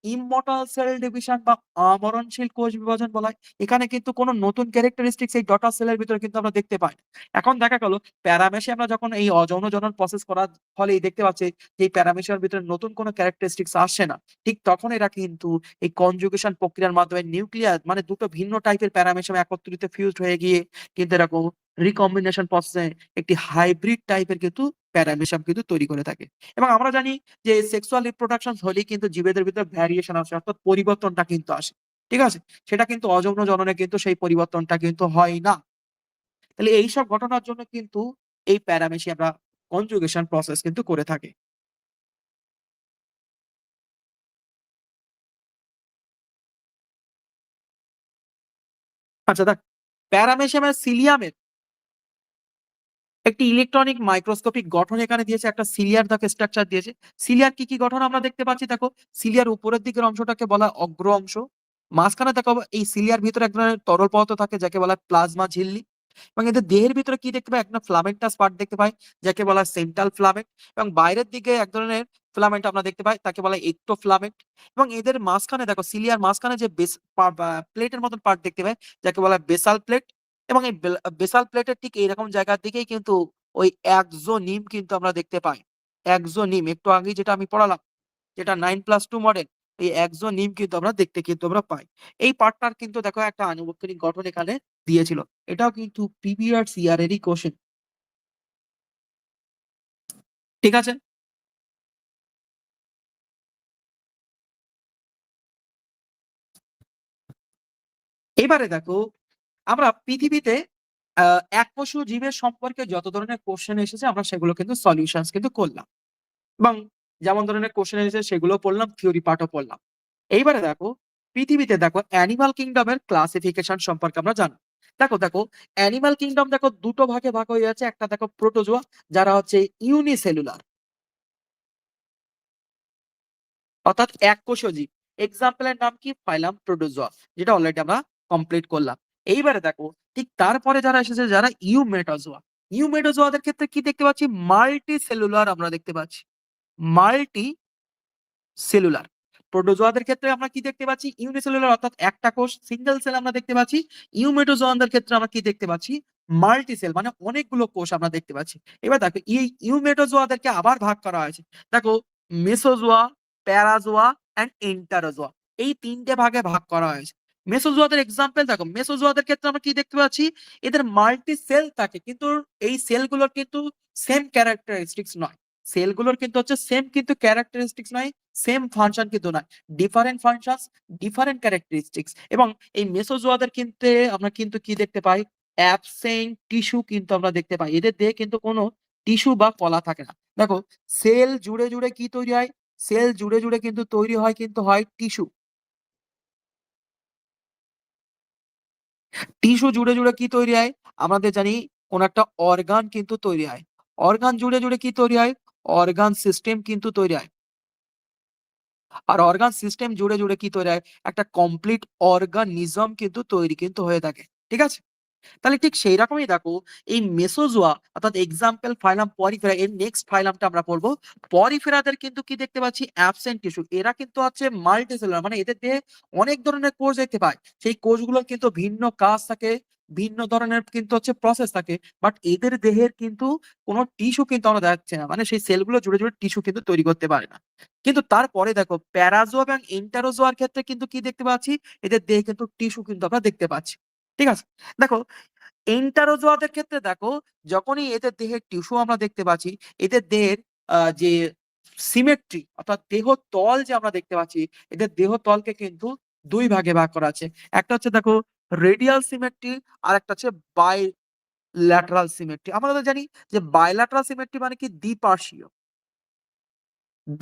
A: ইমমর্টাল সেল ডিভিশন বা আমরণশীল কোষ বিভাজন বলা হয়। এখানে কিন্তু কোনো নতুন ক্যারেক্টারিস্টিক্স এই ডটার সেলের ভিতরে কিন্তু আমরা দেখতে পাই না। এখন দেখা গেল প্যারামেশিয়ামরা যখন এই অযৌন জনন প্রসেস করার ফলে দেখতে পাচ্ছে যে এই প্যারামেশিয়ামের ভিতরে নতুন কোনো ক্যারেক্টারিস্টিক্স আসছে না, ঠিক তখন এরা কিন্তু এই কনজুগেশন প্রক্রিয়ার মাধ্যমে নিউক্লিয়াস মানে দুটো ভিন্ন টাইপের প্যারামেশিয়াম একত্রিত ফিউজড হয়ে গিয়ে কিন্তু এরকম রিকম্বিনেশন প্রসেসে একটি হাইব্রিড টাইপের কিন্তু প্যারামেশিয়াম কিন্তু তৈরি করে থাকে। এবং আমরা জানি যে সেক্সুয়াল রিপ্রোডাকশন হলেই কিন্তু জীবেদের ভিতরে ভ্যারিয়েশন আসে, অর্থাৎ পরিবর্তনটা কিন্তু আসে। ঠিক আছে, সেটা কিন্তু অযৌন জননে কিন্তু সেই পরিবর্তনটা কিন্তু হয় না। তাহলে এইসব ঘটনার জন্য কিন্তু এই প্যারামেশিয়ামরা কনজুগেশন প্রসেস কিন্তু করে থাকে। আচ্ছা দেখ, প্যারামেশিয়ামের সিলিয়ামের একটি ইলেকট্রনিক মাইক্রোস্কোপিক গঠন এখানে দিয়েছে, একটা সিলিয়ার দাকে স্ট্রাকচার দিয়েছে। সিলিয়ার কি কি গঠন আমরা দেখতে পাচ্ছি, দেখো সিলিয়ার উপরের দিকের অংশটাকে বলা হয় অগ্র অংশ। মাঝখানে দেখো এই সিলিয়ার ভিতরে এক ধরনের তরল পদার্থ থাকে যাকে বলা হয় প্লাজমা ঝিল্লি। এবং এদের দেহের ভিতরে কি দেখতে পাই, একটা ফ্লামেন্টাস পার্ট দেখতে পাই যাকে বলা হয় সেন্ট্রাল ফ্লামেন্ট। এবং বাইরের দিকে এক ধরনের ফিলামেন্ট আমরা দেখতে পাই, তাকে বলা হয় এক্টোফ্লামেন্ট। এবং এদের মাঝখানে দেখো, সিলিয়ার মাঝখানে যে প্লেটের মতন পার্ট দেখতে পাই যাকে বলা হয় বেসাল প্লেট। এবং এই বেসাল প্লেটের ঠিক এইরকম জায়গার দিকেই কিন্তু ওই একজোনিম কিন্তু আমরা দেখতে পাই। একজোনিম একটু আগে যেটা আমি পড়ালাম, যেটা 9+2 মডেল, এই একজোনিম কিন্তু আমরা দেখতে কিন্তু আমরা পাই। এই পার্টটার কিন্তু দেখো একটা আনুবৈজ্ঞানিক গঠন এখানে দিয়েছিল। এটাও কিন্তু প্রিভিয়াস ইয়ারেরই কোশ্চেন। ঠিক আছে, এবারে দেখো আমরা পৃথিবীতে এককোষীয় জীবের সম্পর্কে যত ধরনের কোশ্চেন এসেছে আমরা সেগুলো কিন্তু সলিউশনস কিন্তু করলাম। এবং যেমন ধরনের কোশ্চেন এসেছে সেগুলো পড়লাম, থিওরি পার্টও পড়লাম। এইবারে দেখো পৃথিবীতে দেখো অ্যানিমাল কিংডমের ক্লাসিফিকেশন সম্পর্কে আমরা জানি। দেখো দেখো অ্যানিমাল কিংডম দেখো দুটো ভাগে ভাগ হয়ে যাচ্ছে। একটা দেখো প্রোটোজোয়া, যারা হচ্ছে ইউনিসেলুলার অর্থাৎ এককোষীয় জীব। এক্সাম্পলের নাম কি, ফাইলাম প্রোটোজোয়া, যেটা অলরেডি আমরা কমপ্লিট করলাম। এইবারে দেখো ঠিক তারপরে যারা এসেছে, যারা ইউমেটোজোয়া। ইউমেটোজোয়াদের ক্ষেত্রে কি দেখতে পাচ্ছি, মাল্টি সেলুলার আমরা দেখতে পাচ্ছি, মাল্টি সেলুলার। প্রোটোজোয়াদের ক্ষেত্রে আমরা কি দেখতে পাচ্ছি? ইউনিসেলুলার অর্থাৎ একটা কোষ, সিঙ্গেল সেল আমরা দেখতে পাচ্ছি। ইউমেটোজোয়ানদের ক্ষেত্রে আমরা কি দেখতে পাচ্ছি? মাল্টি সেল, মানে অনেকগুলো কোষ আমরা দেখতে পাচ্ছি। এবার দেখো এই ইউমেটোজোয়াদেরকে আবার ভাগ করা হয়েছে। দেখো মেসোজোয়া, প্যারাজোয়া এন্ড এন্টারোজোয়া, এই তিনটে ভাগে ভাগ করা হয়েছে। মেসোজোয়াদের এক্সাম্পল দেখো, মেসোজোয়াদের ক্ষেত্রে আমরা কি দেখতে পাচ্ছি? এদের মাল্টি সেল থাকে, কিন্তু এই সেলগুলোর কিন্তু সেম ক্যারেক্টারিস্টিক্স নয়। সেলগুলোর কিন্তু হচ্ছে সেম কিন্তু ক্যারেক্টারিস্টিক্স নয়, সেম ফাংশন কিন্তু নয়, ডিফারেন্ট ফাংশনস, ডিফারেন্ট ক্যারেক্টারিস্টিক্স। এবং এই মেসোজোয়াদের কিন্তু আমরা কিন্তু কি দেখতে পাই? অ্যাবসেন্ট টিস্যু কিন্তু আমরা দেখতে পাই। এদের দেহে কিন্তু কোনো টিস্যু বা কলা থাকে না। দেখো সেল জুড়ে জুড়ে কি তৈরি হয়? সেল জুড়ে জুড়ে কিন্তু তৈরি হয় কিন্তু হয় টিস্যু। টিস্যু জুড়ে জুড়ে কি তৈরি হয়? আমাদের জানি কোন একটা অর্গান কিন্তু তৈরি হয়। অর্গান জুড়ে জুড়ে কি তৈরি হয়? অর্গান সিস্টেম কিন্তু তৈরি হয়। আর অর্গান সিস্টেম জুড়ে জুড়ে কি তৈরি হয়? একটা কমপ্লিট অর্গানিজম কিন্তু তৈরি কিন্তু হয়ে থাকে। ঠিক আছে? তাহলে ঠিক সেই রকমই দেখো এই মেসোজোয়া অর্থাৎ এক্সাম্পল ফাইলাম পরিফেরা, এর নেক্সট ফাইলামটা আমরা পড়বো। পরিফেরাদের কিন্তু কি দেখতে পাচ্ছি? Absent tissue. এরা কিন্তু হচ্ছে মাল্টিসেলুলার, মানে এদের দেহে অনেক ধরনের কোষ দেখতে পাই। সেই কোষগুলোর কিন্তু ভিন্ন কাজ থাকে, ভিন্ন ধরনের কিন্তু হচ্ছে প্রসেস থাকে, বাট এদের দেহের কিন্তু কোনো টিস্যু কিন্তু আমরা দেখাচ্ছে না, মানে সেই সেলগুলো জুড়ে জুড়ে টিস্যু কিন্তু তৈরি করতে পারে না। কিন্তু তারপরে দেখো প্যারাজোয়া এবং এন্টারোজোয়ার ক্ষেত্রে কিন্তু কি দেখতে পাচ্ছি? এদের দেহে কিন্তু টিস্যু কিন্তু আমরা দেখতে পাচ্ছি। ঠিক আছে? দেখো এন্টারোজোয়াদের ক্ষেত্রে দেখো যখনই এদের দেহের টিস্যু আমরা দেখতে পাচ্ছি, এদের দেহের যে সিমেট্রি অর্থাৎ দেহ তল যে আমরা দেখতে পাচ্ছি, এদের দেহ তলকে কিন্তু দুই ভাগে ভাগ করা আছে। একটা হচ্ছে দেখো রেডিয়াল সিমেট্রি, আর একটা হচ্ছে বাইল্যাটারাল সিমেট্রি। আমরা তো জানি যে বাইল্যাটারাল সিমেট্রি মানে কি? দ্বিপার্শ্বীয়,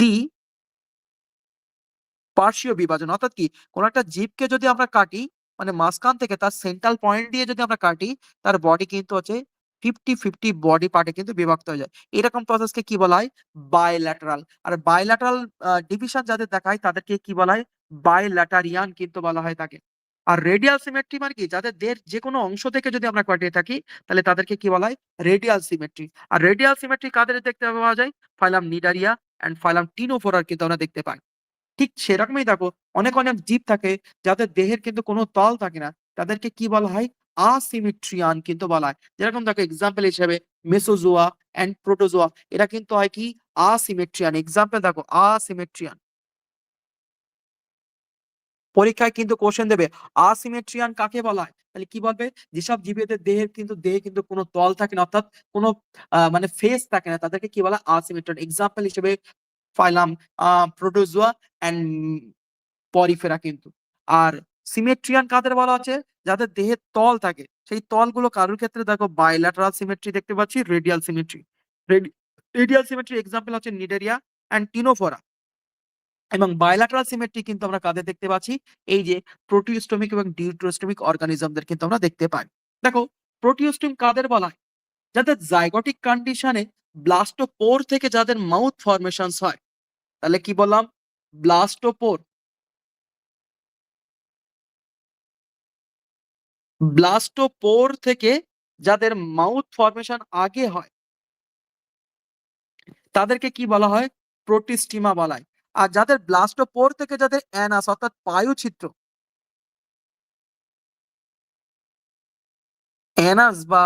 A: দ্বিপার্শ্বীয় বিভাজন। অর্থাৎ কি? কোন একটা জীবকে যদি আমরা কাটি, মানে মাঝখান থেকে তার সেন্ট্রাল পয়েন্ট দিয়ে যদি আমরা কাটি, তার বডি কিন্তু হচ্ছে 50-50 বডি পার্টে কিন্তু বিভক্ত হয়ে যায়। এরকম প্রসেসকে কি বলা হয়? বাইল্যাটারাল। আর বাইল্যাটারাল ডিভিশন যাদের দেখায় তাদেরকে কি বলা হয়? বাইল্যাটারিয়ান কিন্তু বলা হয় তাকে। আর রেডিয়াল সিমেট্রি মানে কি? যাদের দেহের যে কোনো অংশ থেকে যদি আমরা কাটিয়ে থাকি, তাহলে তাদেরকে কি বলা হয়? Radial symmetry. আর রেডিয়াল সিমেট্রি কাদের দেখতে পাওয়া যায়? ফাইলাম নিডারিয়া এন্ড ফাইলাম টিনোফোরার কিন্তু আমরা দেখতে পাই। ঠিক সেরকমই দেখো অনেক অনেক জীব থাকে যাদের দেহের কিন্তু কোনো তল থাকে না, তাদেরকে কি বলা হয়? আসিমেট্রিয়ান কিন্তু বলা হয়। যেরকম দেখো এক্সাম্পল হিসেবে মেসোজোয়া এন্ড প্রোটোজোয়া, এরা কিন্তু হয় কি? আসিমেট্রিয়ান। এক্সাম্পল দেখো আসিমেট্রিয়ান। পরীক্ষায় কিন্তু কোশ্চেন দেবে আসিমেট্রিয়ান কাকে বলা হয়? তাহলে কি বলবে? যেসব জীবেদের দেহে কিন্তু কোনো তল থাকে না, অর্থাৎ কোনো মানে ফেস থাকে না, তাদেরকে কি বলা হয়? আসিমেট্রিয়ান। এক্সাম্পল হিসেবে ফাইলাম প্রোটোজোয়া এন্ড পরিফেরা কিন্তু। আর সিমেট্রিয়ান কাদের বলা হচ্ছে? যাদের দেহের তল থাকে, সেই তলগুলো কারোর ক্ষেত্রে দেখো বাইল্যাটারাল সিমেট্রি দেখতে পাচ্ছি, radial symmetry. Radial symmetry example হচ্ছে নিডেরিয়া এন্ড টিনোফোরা। এবং বাইল্যাটারাল সিমেট্রি কিন্তু আমরা কাদের দেখতে পাচ্ছি? এই যে প্রোটিওস্টোমিক এবং ডিউটেরোস্টোমিক অর্গানিজমদের কিন্তু আমরা দেখতে পাই। দেখো প্রোটিওস্টোম কাদের বলা হয়? যাদের জাইগোটিক কন্ডিশনে ব্লাস্টোপোর থেকে যাদের মাউথ ফরমেশনস হয়। তাহলে কি বললাম? ব্লাস্টোপোর। ব্লাস্টোপোর থেকে যাদের মাউথ ফরমেশন আগে হয়, তাদেরকে কি বলা হয়? প্রোটিস্টিমা বলা হয়। আর যাদের ব্লাস্টোপোর থেকে যাদের অ্যানাস অর্থাৎ পায়ুছিদ্র, অ্যানাস বা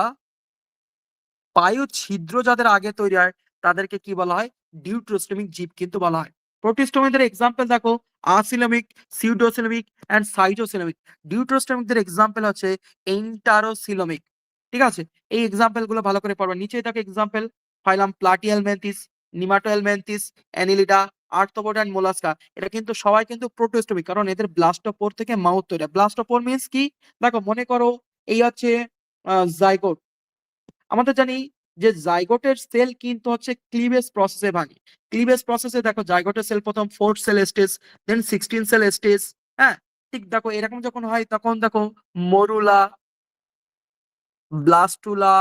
A: পায়ু ছিদ্র যাদের আগে তৈরি হয়, তাদেরকে কি বলা হয়? ডিউটেরোস্টোমিক জীব কিন্তু বলা হয়। প্রোটিস্টোমিকদের এক্সাম্পল দেখো আসিলোমিক, সিউডোসিলোমিক এন্ড সাইটোসিলোমিক। ডিউটেরোস্টোমিকদের এক্সাম্পল হচ্ছে এন্টারোসিলোমিক। ঠিক আছে? এই এক্সাম্পল গুলো ভালো করে পড়বা। নিচেই দেখো example phylum Platyhelminthes, Nemathelminthes, Annelida, Arthropoda and Mollusca. এটা কিন্তু সবাই কিন্তু প্রোটোস্টোমিক, কারণ এদের ব্লাস্টোপোর থেকে মাউথ তৈরি হয়। ব্লাস্টোপোর মিন্স কি? দেখো মনে করো এই হচ্ছে জাইগোট। আমাদের জানি যে জাইগোটের সেল কিন্তু হচ্ছে ক্লিভেজ প্রসেসে ভাঙে। ক্লিভেজ প্রসেসে দেখো জাইগোটের সেল প্রথম 4 সেল স্টেজ, দেন 16 সেল স্টেজ। হ্যাঁ, ঠিক দেখো এরকম যখন হয় তখন দেখো মরুলা, ব্লাস্টুলা,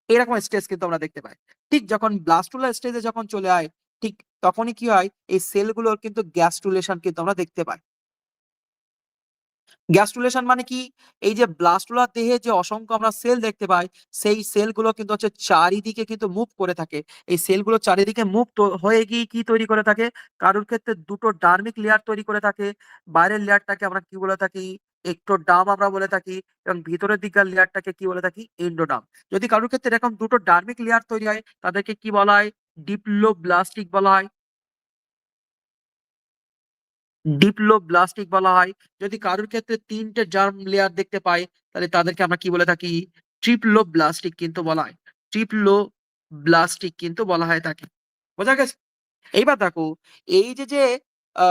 A: এরকম স্টেজ কিন্তু আমরা দেখতে পাই। ঠিক যখন ব্লাস্টুলা স্টেজে যখন চলে হয়, ঠিক তখনই কি হয়? এই সেলগুলোর কিন্তু গ্যাস্ট্রুলেশন কিন্তু আমরা দেখতে পাই। গ্যাস্ট্রুলেশন মানে কি? এই যে ব্লাস্টুলার দেহে যে অসংখ্য আমরা সেল দেখতে পাই, সেই সেলগুলো কিন্তু হচ্ছে চারিদিকে কিন্তু মুভ করে থাকে। এই সেলগুলো চারিদিকে মুভ হয়ে গিয়ে কি তৈরি করে থাকে? কারোর ক্ষেত্রে দুটো ডার্মিক লেয়ার তৈরি করে থাকে। বাইরের লেয়ারটাকে আমরা কি বলে থাকি? এক্টোডার্ম আমরা বলে থাকি এবং ভিতরের দিককার লেয়ারটাকে কি বলে থাকি? এন্ডোডার্ম। যদি কারোর ক্ষেত্রে এরকম দুটো ডার্মিক লেয়ার তৈরি হয়, তাদেরকে কি বলা হয়? ডিপ্লোব্লাস্টিক বলা হয়। ডিপ্লোব্লাস্টিক বলা হয়। যদি কারোর ক্ষেত্রে ৩ টে জার্ম লেয়ার দেখতে পাই, তাহলে তাদেরকে আমরা কি বলে থাকি? ট্রিপ্লোব্লাস্টিক কিন্তু বলা হয়। ট্রিপ্লোব্লাস্টিক কিন্তু বলা হয় তাকে। বোঝা গেছে? এইবার দেখো, এই যে আ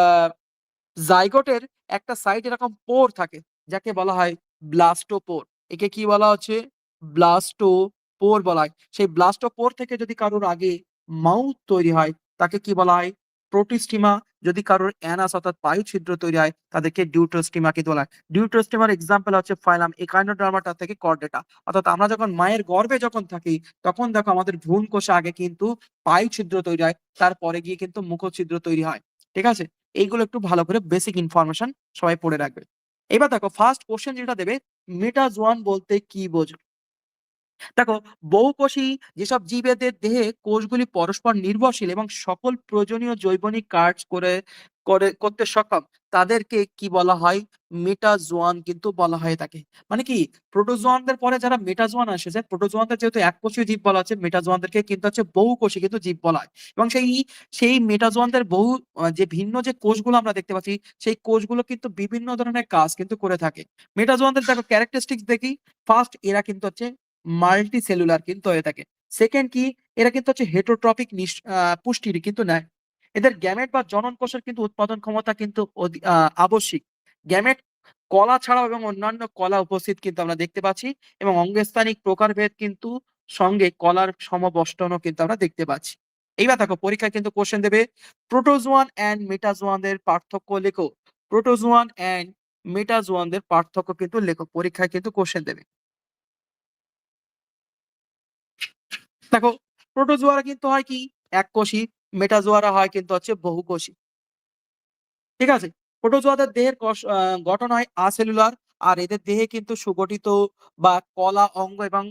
A: জাইগোটের একটা সাইড এরকম পোর থাকে, যাকে বলা হয় ব্লাস্টোপোর। একে কি বলা হচ্ছে? ব্লাস্টোপোর বলা হয়। সেই ব্লাস্টোপোর থেকে যদি কারোর আগে মাউথ তৈরি হয়, তাকে কি বলা হয়? প্রোটিস্টিমা। যদি কারোর অ্যানাস অর্থাৎ বায়ু ছিদ্র তৈরি হয়, তাদেরকে ডিউটোস্টিমা কিন্তু বলা হয়। ডিউটোস্টিমার এক্সাম্পল হচ্ছে ফাইলাম একাইনোডার্মাটা থেকে কর্ডেটা। অর্থাৎ আমরা যখন মায়ের গর্ভে যখন থাকি, তখন দেখো আমাদের ভ্রূণ কোষে আগে কিন্তু বায়ু ছিদ্র তৈরি হয়, তারপরে গিয়ে কিন্তু মুখছিদ্র তৈরি হয়। ঠিক আছে? এইগুলো একটু ভালো করে বেসিক ইনফরমেশন সবাই পড়ে রাখবে। এবার দেখো, ফার্স্ট কোশ্চেন যেটা দেবে, মেটাজোয়ান বলতে কি বোঝো? দেখো, বহুকোষী যেসব জীবেদের দেহে কোষগুলি পরস্পর নির্ভরশীল এবং সকল প্রয়োজনীয় জৈবনিক কাজ করতে সক্ষম, তাদেরকে কি বলা হয়? মেটাজোয়ান কিন্তু বলা হয়ে থাকে। মানে কি, প্রোটোজোয়ানদের পরে যারা মেটাজোয়ান এসেছে, প্রোটোজোয়ানদের যেহেতু এককোষীয় জীব বলা হচ্ছে, মেটাজোয়ানদেরকে কিন্তু হচ্ছে বহুকোষী কিন্তু জীব বলা হয়। এবং সেই মেটাজোয়ানদের বহু যে ভিন্ন যে কোষগুলো আমরা দেখতে পাচ্ছি, সেই কোষগুলো কিন্তু বিভিন্ন ধরনের কাজ কিন্তু করে থাকে। মেটাজোয়ানদের দেখো ক্যারেক্টারিস্টিক্স দেখি। ফার্স্ট, এরা কিন্তু হচ্ছে মাল্টি সেলুলার কিন্তু হয়ে থাকে। সেকেন্ড কি, এরা কিন্তু হচ্ছে হেটেরোট্রপিক পুষ্টির কিন্তু নেয়। এদের গ্যামেট বা জনন কোষের কিন্তু উৎপাদন ক্ষমতা কিন্তু আবশ্যিক। গ্যামেট কলা ছাড়াও এবং অন্যান্য কলা উপস্থিত কিন্তু আমরা দেখতে পাচ্ছি, এবং অঙ্গস্থানিক প্রকারভেদ কিন্তু সঙ্গে কলার সমবষ্টনও কিন্তু আমরা দেখতে পাচ্ছি। এইবার দেখো, পরীক্ষায় কিন্তু কোশ্চেন দেবে, প্রোটোজোয়ান অ্যান্ড মেটাজোয়ানদের পার্থক্য লেখো। প্রোটোজোয়ান অ্যান্ড মেটাজোয়ানদের পার্থক্য কিন্তু লেখো, পরীক্ষায় কিন্তু কোশ্চেন দেবে। দেখো, প্রোটোজোয়ারা কিন্তু হয় কি? এককোষী। মেটাজোয়ারা হয় কিন্তু হচ্ছে বহুকোষী। ঠিক আছে? প্রোটোজোয়াদের দেহের গঠন হয় আসেলুলার, আর এদের দেহে কিন্তু সুগঠিত বা কলা অঙ্গ এবং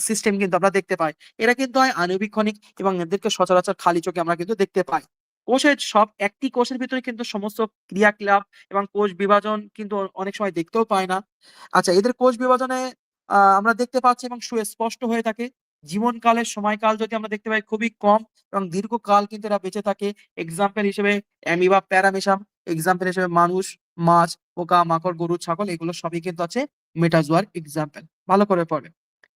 A: সিস্টেম কিন্তু আমরা দেখতে পাই। এরা কিন্তু হয় আণুবীক্ষণিক এবং এদেরকে সচরাচর খালি চোখে আমরা কিন্তু দেখতে পাই। কোষের সব একটি কোষের ভিতরে কিন্তু সমস্ত ক্রিয়াকলাপ এবং কোষ বিভাজন কিন্তু অনেক সময় দেখতেও পায় না। আচ্ছা, এদের কোষ বিভাজনে আমরা দেখতে পাচ্ছি এবং সুস্পষ্ট হয়ে থাকে। জীবনকালের সময়কাল যদি আমরা দেখতে পাই খুবই কম, এবং দীর্ঘকাল কিন্তু এরা বেঁচে থাকে। এক্সাম্পল হিসেবে অ্যামিবা প্যারামেসাম, এক্সাম্পল হিসেবে মানুষ, মাছ, পোকা, মাকড়, গরু, ছাগল, এগুলো সবই কিন্তু আছে মেটাজোয়ার এক্সাম্পল। ভালো করে পড়বে।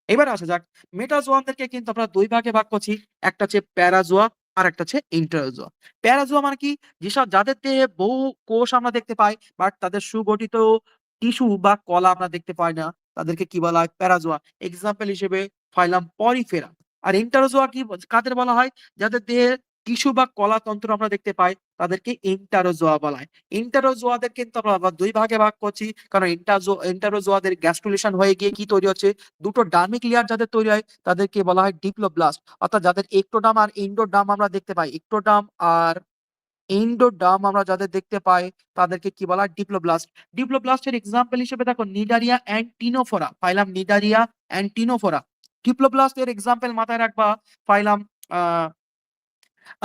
A: এবার আসা যাক, মেটাজোয়ানদেরকে কিন্তু আমরা ২ ভাগে ভাগ করছি। একটা হচ্ছে প্যারাজোয়া, আর একটা হচ্ছে ইন্টারোজোয়া। প্যারাজোয়া মানে কি? যাদের দেহে বহু কোষ আমরা দেখতে পাই, বাট তাদের সুগঠিত টিস্যু বা কলা আমরা দেখতে পাই না, তাদেরকে কি বলা হয়? প্যারাজোয়া। এক্সাম্পল হিসেবে ফাইলাম পরিফেরা। আর ইন্টারোজোয়া কি কাদের বলা হয়? যাদের দেহে টিস্যু বা কলাতন্ত্র আমরা দেখতে পাই, তাদেরকে ইন্টারোজোয়া বলা হয়। ইন্টারোজোয়াদের কিন্তু আমরা আবার ২ ভাগে ভাগ করছি, কারণ ইন্টারোজোয়াদের গ্যাস্ট্রুলেশন হয়ে গিয়ে কি তৈরি হচ্ছে? দুটো ডার্মিক লেয়ার যাদের তৈরি হয়, তাদেরকে বলা হয় ডিপ্লোব্লাস্ট। অর্থাৎ যাদের একটোডার্ম আর এন্ডোডার্ম আমরা দেখতে পাই, একটোডার্ম আর এন্ডোডার্ম আমরা যাদের দেখতে পাই, তাদেরকে কি বলা হয়? ডিপ্লোব্লাস্ট। ডিপ্লোব্লাস্টের এক্সাম্পল হিসেবে দেখো, Cnidaria and Ctenophora, phylum Cnidaria and Ctenophora. Diploblast এর এক্সাম্পল মাথায় রাখবা, ফাইলাম আ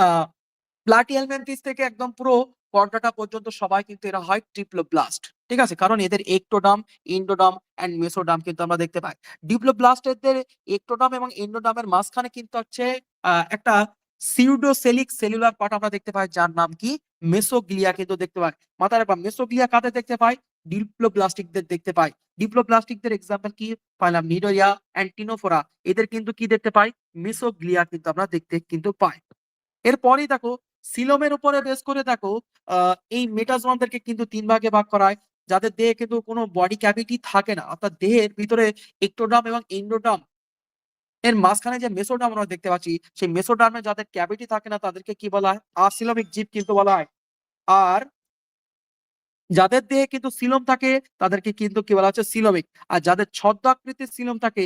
A: আ প্লাটিহেলমিনথেস থেকে একদম পুরো কর্ডাটা পর্যন্ত সবাই কিন্তু এরা হয় ট্রিপ্লোব্লাস্ট। ঠিক আছে? কারণ এদের একটোডার্ম, এন্ডোডার্ম অ্যান্ড মেসোডার্ম কিন্তু আমরা দেখতে পাই। ডিপ্লোব্লাস্ট এদের একটোডার্ম এবং এন্ডোডার্মের মাঝখানে কিন্তু হচ্ছে একটা সিউডোসেলিক সেলুলার পার্ট আমরা দেখতে পাই, যার নাম কি? মেসোগ্লিয়া কিন্তু দেখতে পাই। মাথায় রাখবা, মেসোগ্লিয়া কাদের দেখতে পাই? ডিপ্লোব্লাস্টিকদের দেখতে পাই। ডিপ্লোব্লাস্টিকদের এক্সাম্পল কি? পাইলাম নিডোরিয়া অ্যান্ড টিনোফোরা। এদের কিন্তু কি দেখতে পাই? মেসোগ্লিয়া কিন্তু আমরা দেখতে কিন্তু পাই। এরপরেই দেখো, সিলোমের উপরে বেস করে দেখো, এই মেটাজোয়ানদেরকে কিন্তু ৩ ভাগে ভাগ করা হয়, যাদের দেহে কিন্তু কোনো বডি ক্যাভিটি থাকে না। অর্থাৎ দেহের ভিতরে একটোডার্ম এবং এন্ডোডার্ম এর মাঝখানে যে মেসোডার্ম আমরা দেখতে পাচ্ছি, সেই মেসোডার্মে যাদের ক্যাভিটি থাকে না, তাদেরকে কি বলা হয়? আসিলোমিক জীব কিন্তু বলা হয়। আর যাদের দেহে কিন্তু সিলোম থাকে, তাদেরকে কিন্তু কি বলা হচ্ছে? সিলোমিক। আর যাদের ছদ্ম আকৃতির সিলোম থাকে,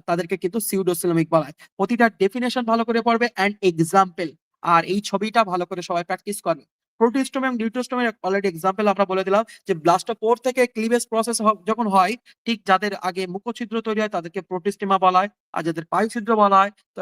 A: তাদেরকে কিন্তু সিউডোসিলোমিক বলা হয়। প্রতিটার ডেফিনিশন ভালো করে পড়বে অ্যান্ড এক্সাম্পল। আর এই ছবিটা ভালো করে সবাই প্র্যাকটিস করবে। প্রোটিস্টোম এবং ডিউটোস্টোমের অলরেডি এক্সাম্পল আমরা বলে দিলাম যে ব্লাস্টোপোর থেকে ক্লিভেজ প্রসেস যখন হয়, ঠিক যাদের আগে মুখছিদ্র তৈরি হয় তাদেরকে প্রোটিস্টোমা বলা হয়, আর যাদের পায়ুছিদ্র বলা হয় তো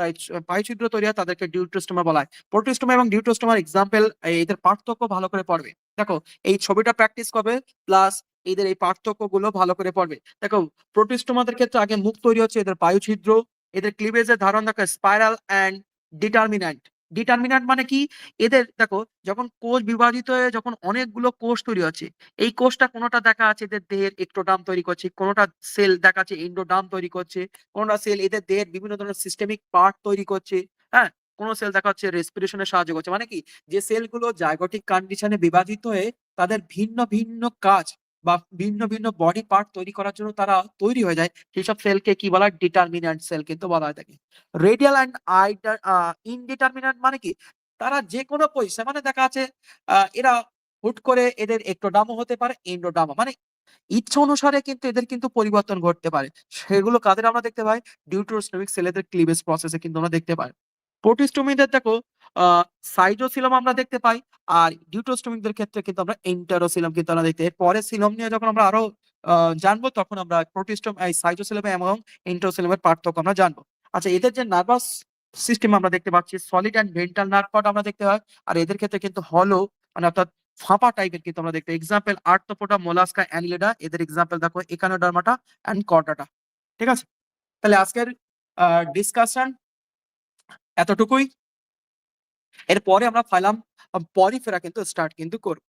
A: পায়ুছিদ্র তৈরি হয় তাদেরকে ডিউটোস্টোমা বলা হয়। প্রোটিস্টোমা এবং ডিউটোস্টোমার এক্সাম্পল, এদের পার্থক্য ভালো করে পড়বে। দেখো এই ছবিটা প্র্যাকটিস করবে, প্লাস এদের এই পার্থক্যগুলো ভালো করে পড়বে। দেখো প্রোটিস্টোমাদের ক্ষেত্রে আগে মুখ তৈরি হচ্ছে, এদের পায়ুছিদ্র, এদের ক্লিভেজের ধারণ দেখো স্পাইরাল অ্যান্ড ডিটারমিন্যান্ট। ডিটারমিন্যান্ট মানে কি, এদের দেখো যখন কোষ বিভাজিত হয়ে যখন অনেকগুলো কোষ তৈরি হচ্ছে, এই কোষটা কোনোটা দেখা আছে এদের দেহের এক্টোডার্ম তৈরি করছে, কোনোটা সেল দেখা যাচ্ছে এন্ডোডার্ম তৈরি করছে, কোনোটা সেল এদের দেহের বিভিন্ন ধরনের সিস্টেমিক পার্ট তৈরি করছে, হ্যাঁ, কোনো সেল দেখা যাচ্ছে রেসপিরেশনে সাহায্য করছে। মানে কি, যে সেলগুলো জাইগোটিক কন্ডিশনে বিভাজিত হয়ে তাদের ভিন্ন ভিন্ন কাজ বা ভিন্ন ভিন্ন বডি পার্ট তৈরি করার জন্য তারা তৈরি হয়ে যায়, সেসব সেলকে কি বলা হয়, ডিটারমিন্যান্ট সেল কিন্তু বলা হয় থাকে। রেডিয়াল অ্যান্ড ইনডিটারমিন্যান্ট মানে কি, তারা যে কোনো পজিশন, মানে দেখা আছে এরা হুট করে এদের এক্টোডার্মও হতে পারে এন্ডোডার্মও, মানে ইচ্ছা অনুসারে কিন্তু এদের কিন্তু পরিবর্তন ঘটতে পারে। সেগুলো কাদের আমরা দেখতে পাই, ডিউটোস্টোমিক সেলেদের ক্লিভেজ প্রসেসে কিন্তু আমরা দেখতে পাই। প্রোটিস্টোমিদের দেখো সাইটোসিলম আমরা দেখতে পাই, আর ডিউটোস্টোমিকদের ক্ষেত্রে কিন্তু আমরা এন্টারোসিলম কিন্তু আমরা দেখতে পাই। পরে সিলম নিয়ে যখন আমরা আরো জানবো তখন আমরা সাইটোসিলম এবং এন্টারোসিলমের পার্থক্য আমরা জানবো। আচ্ছা, এদের যে নার্ভাস সিস্টেম আমরা দেখতে পাচ্ছি, solid and ventral nerve cord আমরা দেখতে পাই, আর এদের ক্ষেত্রে কিন্তু হলো, মানে অর্থাৎ ফাঁপা টাইপের কিন্তু আমরা দেখতে। এক্সাম্পল আর্থ্রোপোডা, মোলাস্কা, অ্যানিলিডা, এদের এক্সাম্পল দেখো একানোডার্মাটা অ্যান্ড কর্ডাটা। ঠিক আছে, তাহলে আজকের ডিসকাশন এতটুকুই। এরপরে আমরা ফাইলাম পরিফেরা কিন্তু স্টার্ট কিন্তু করব।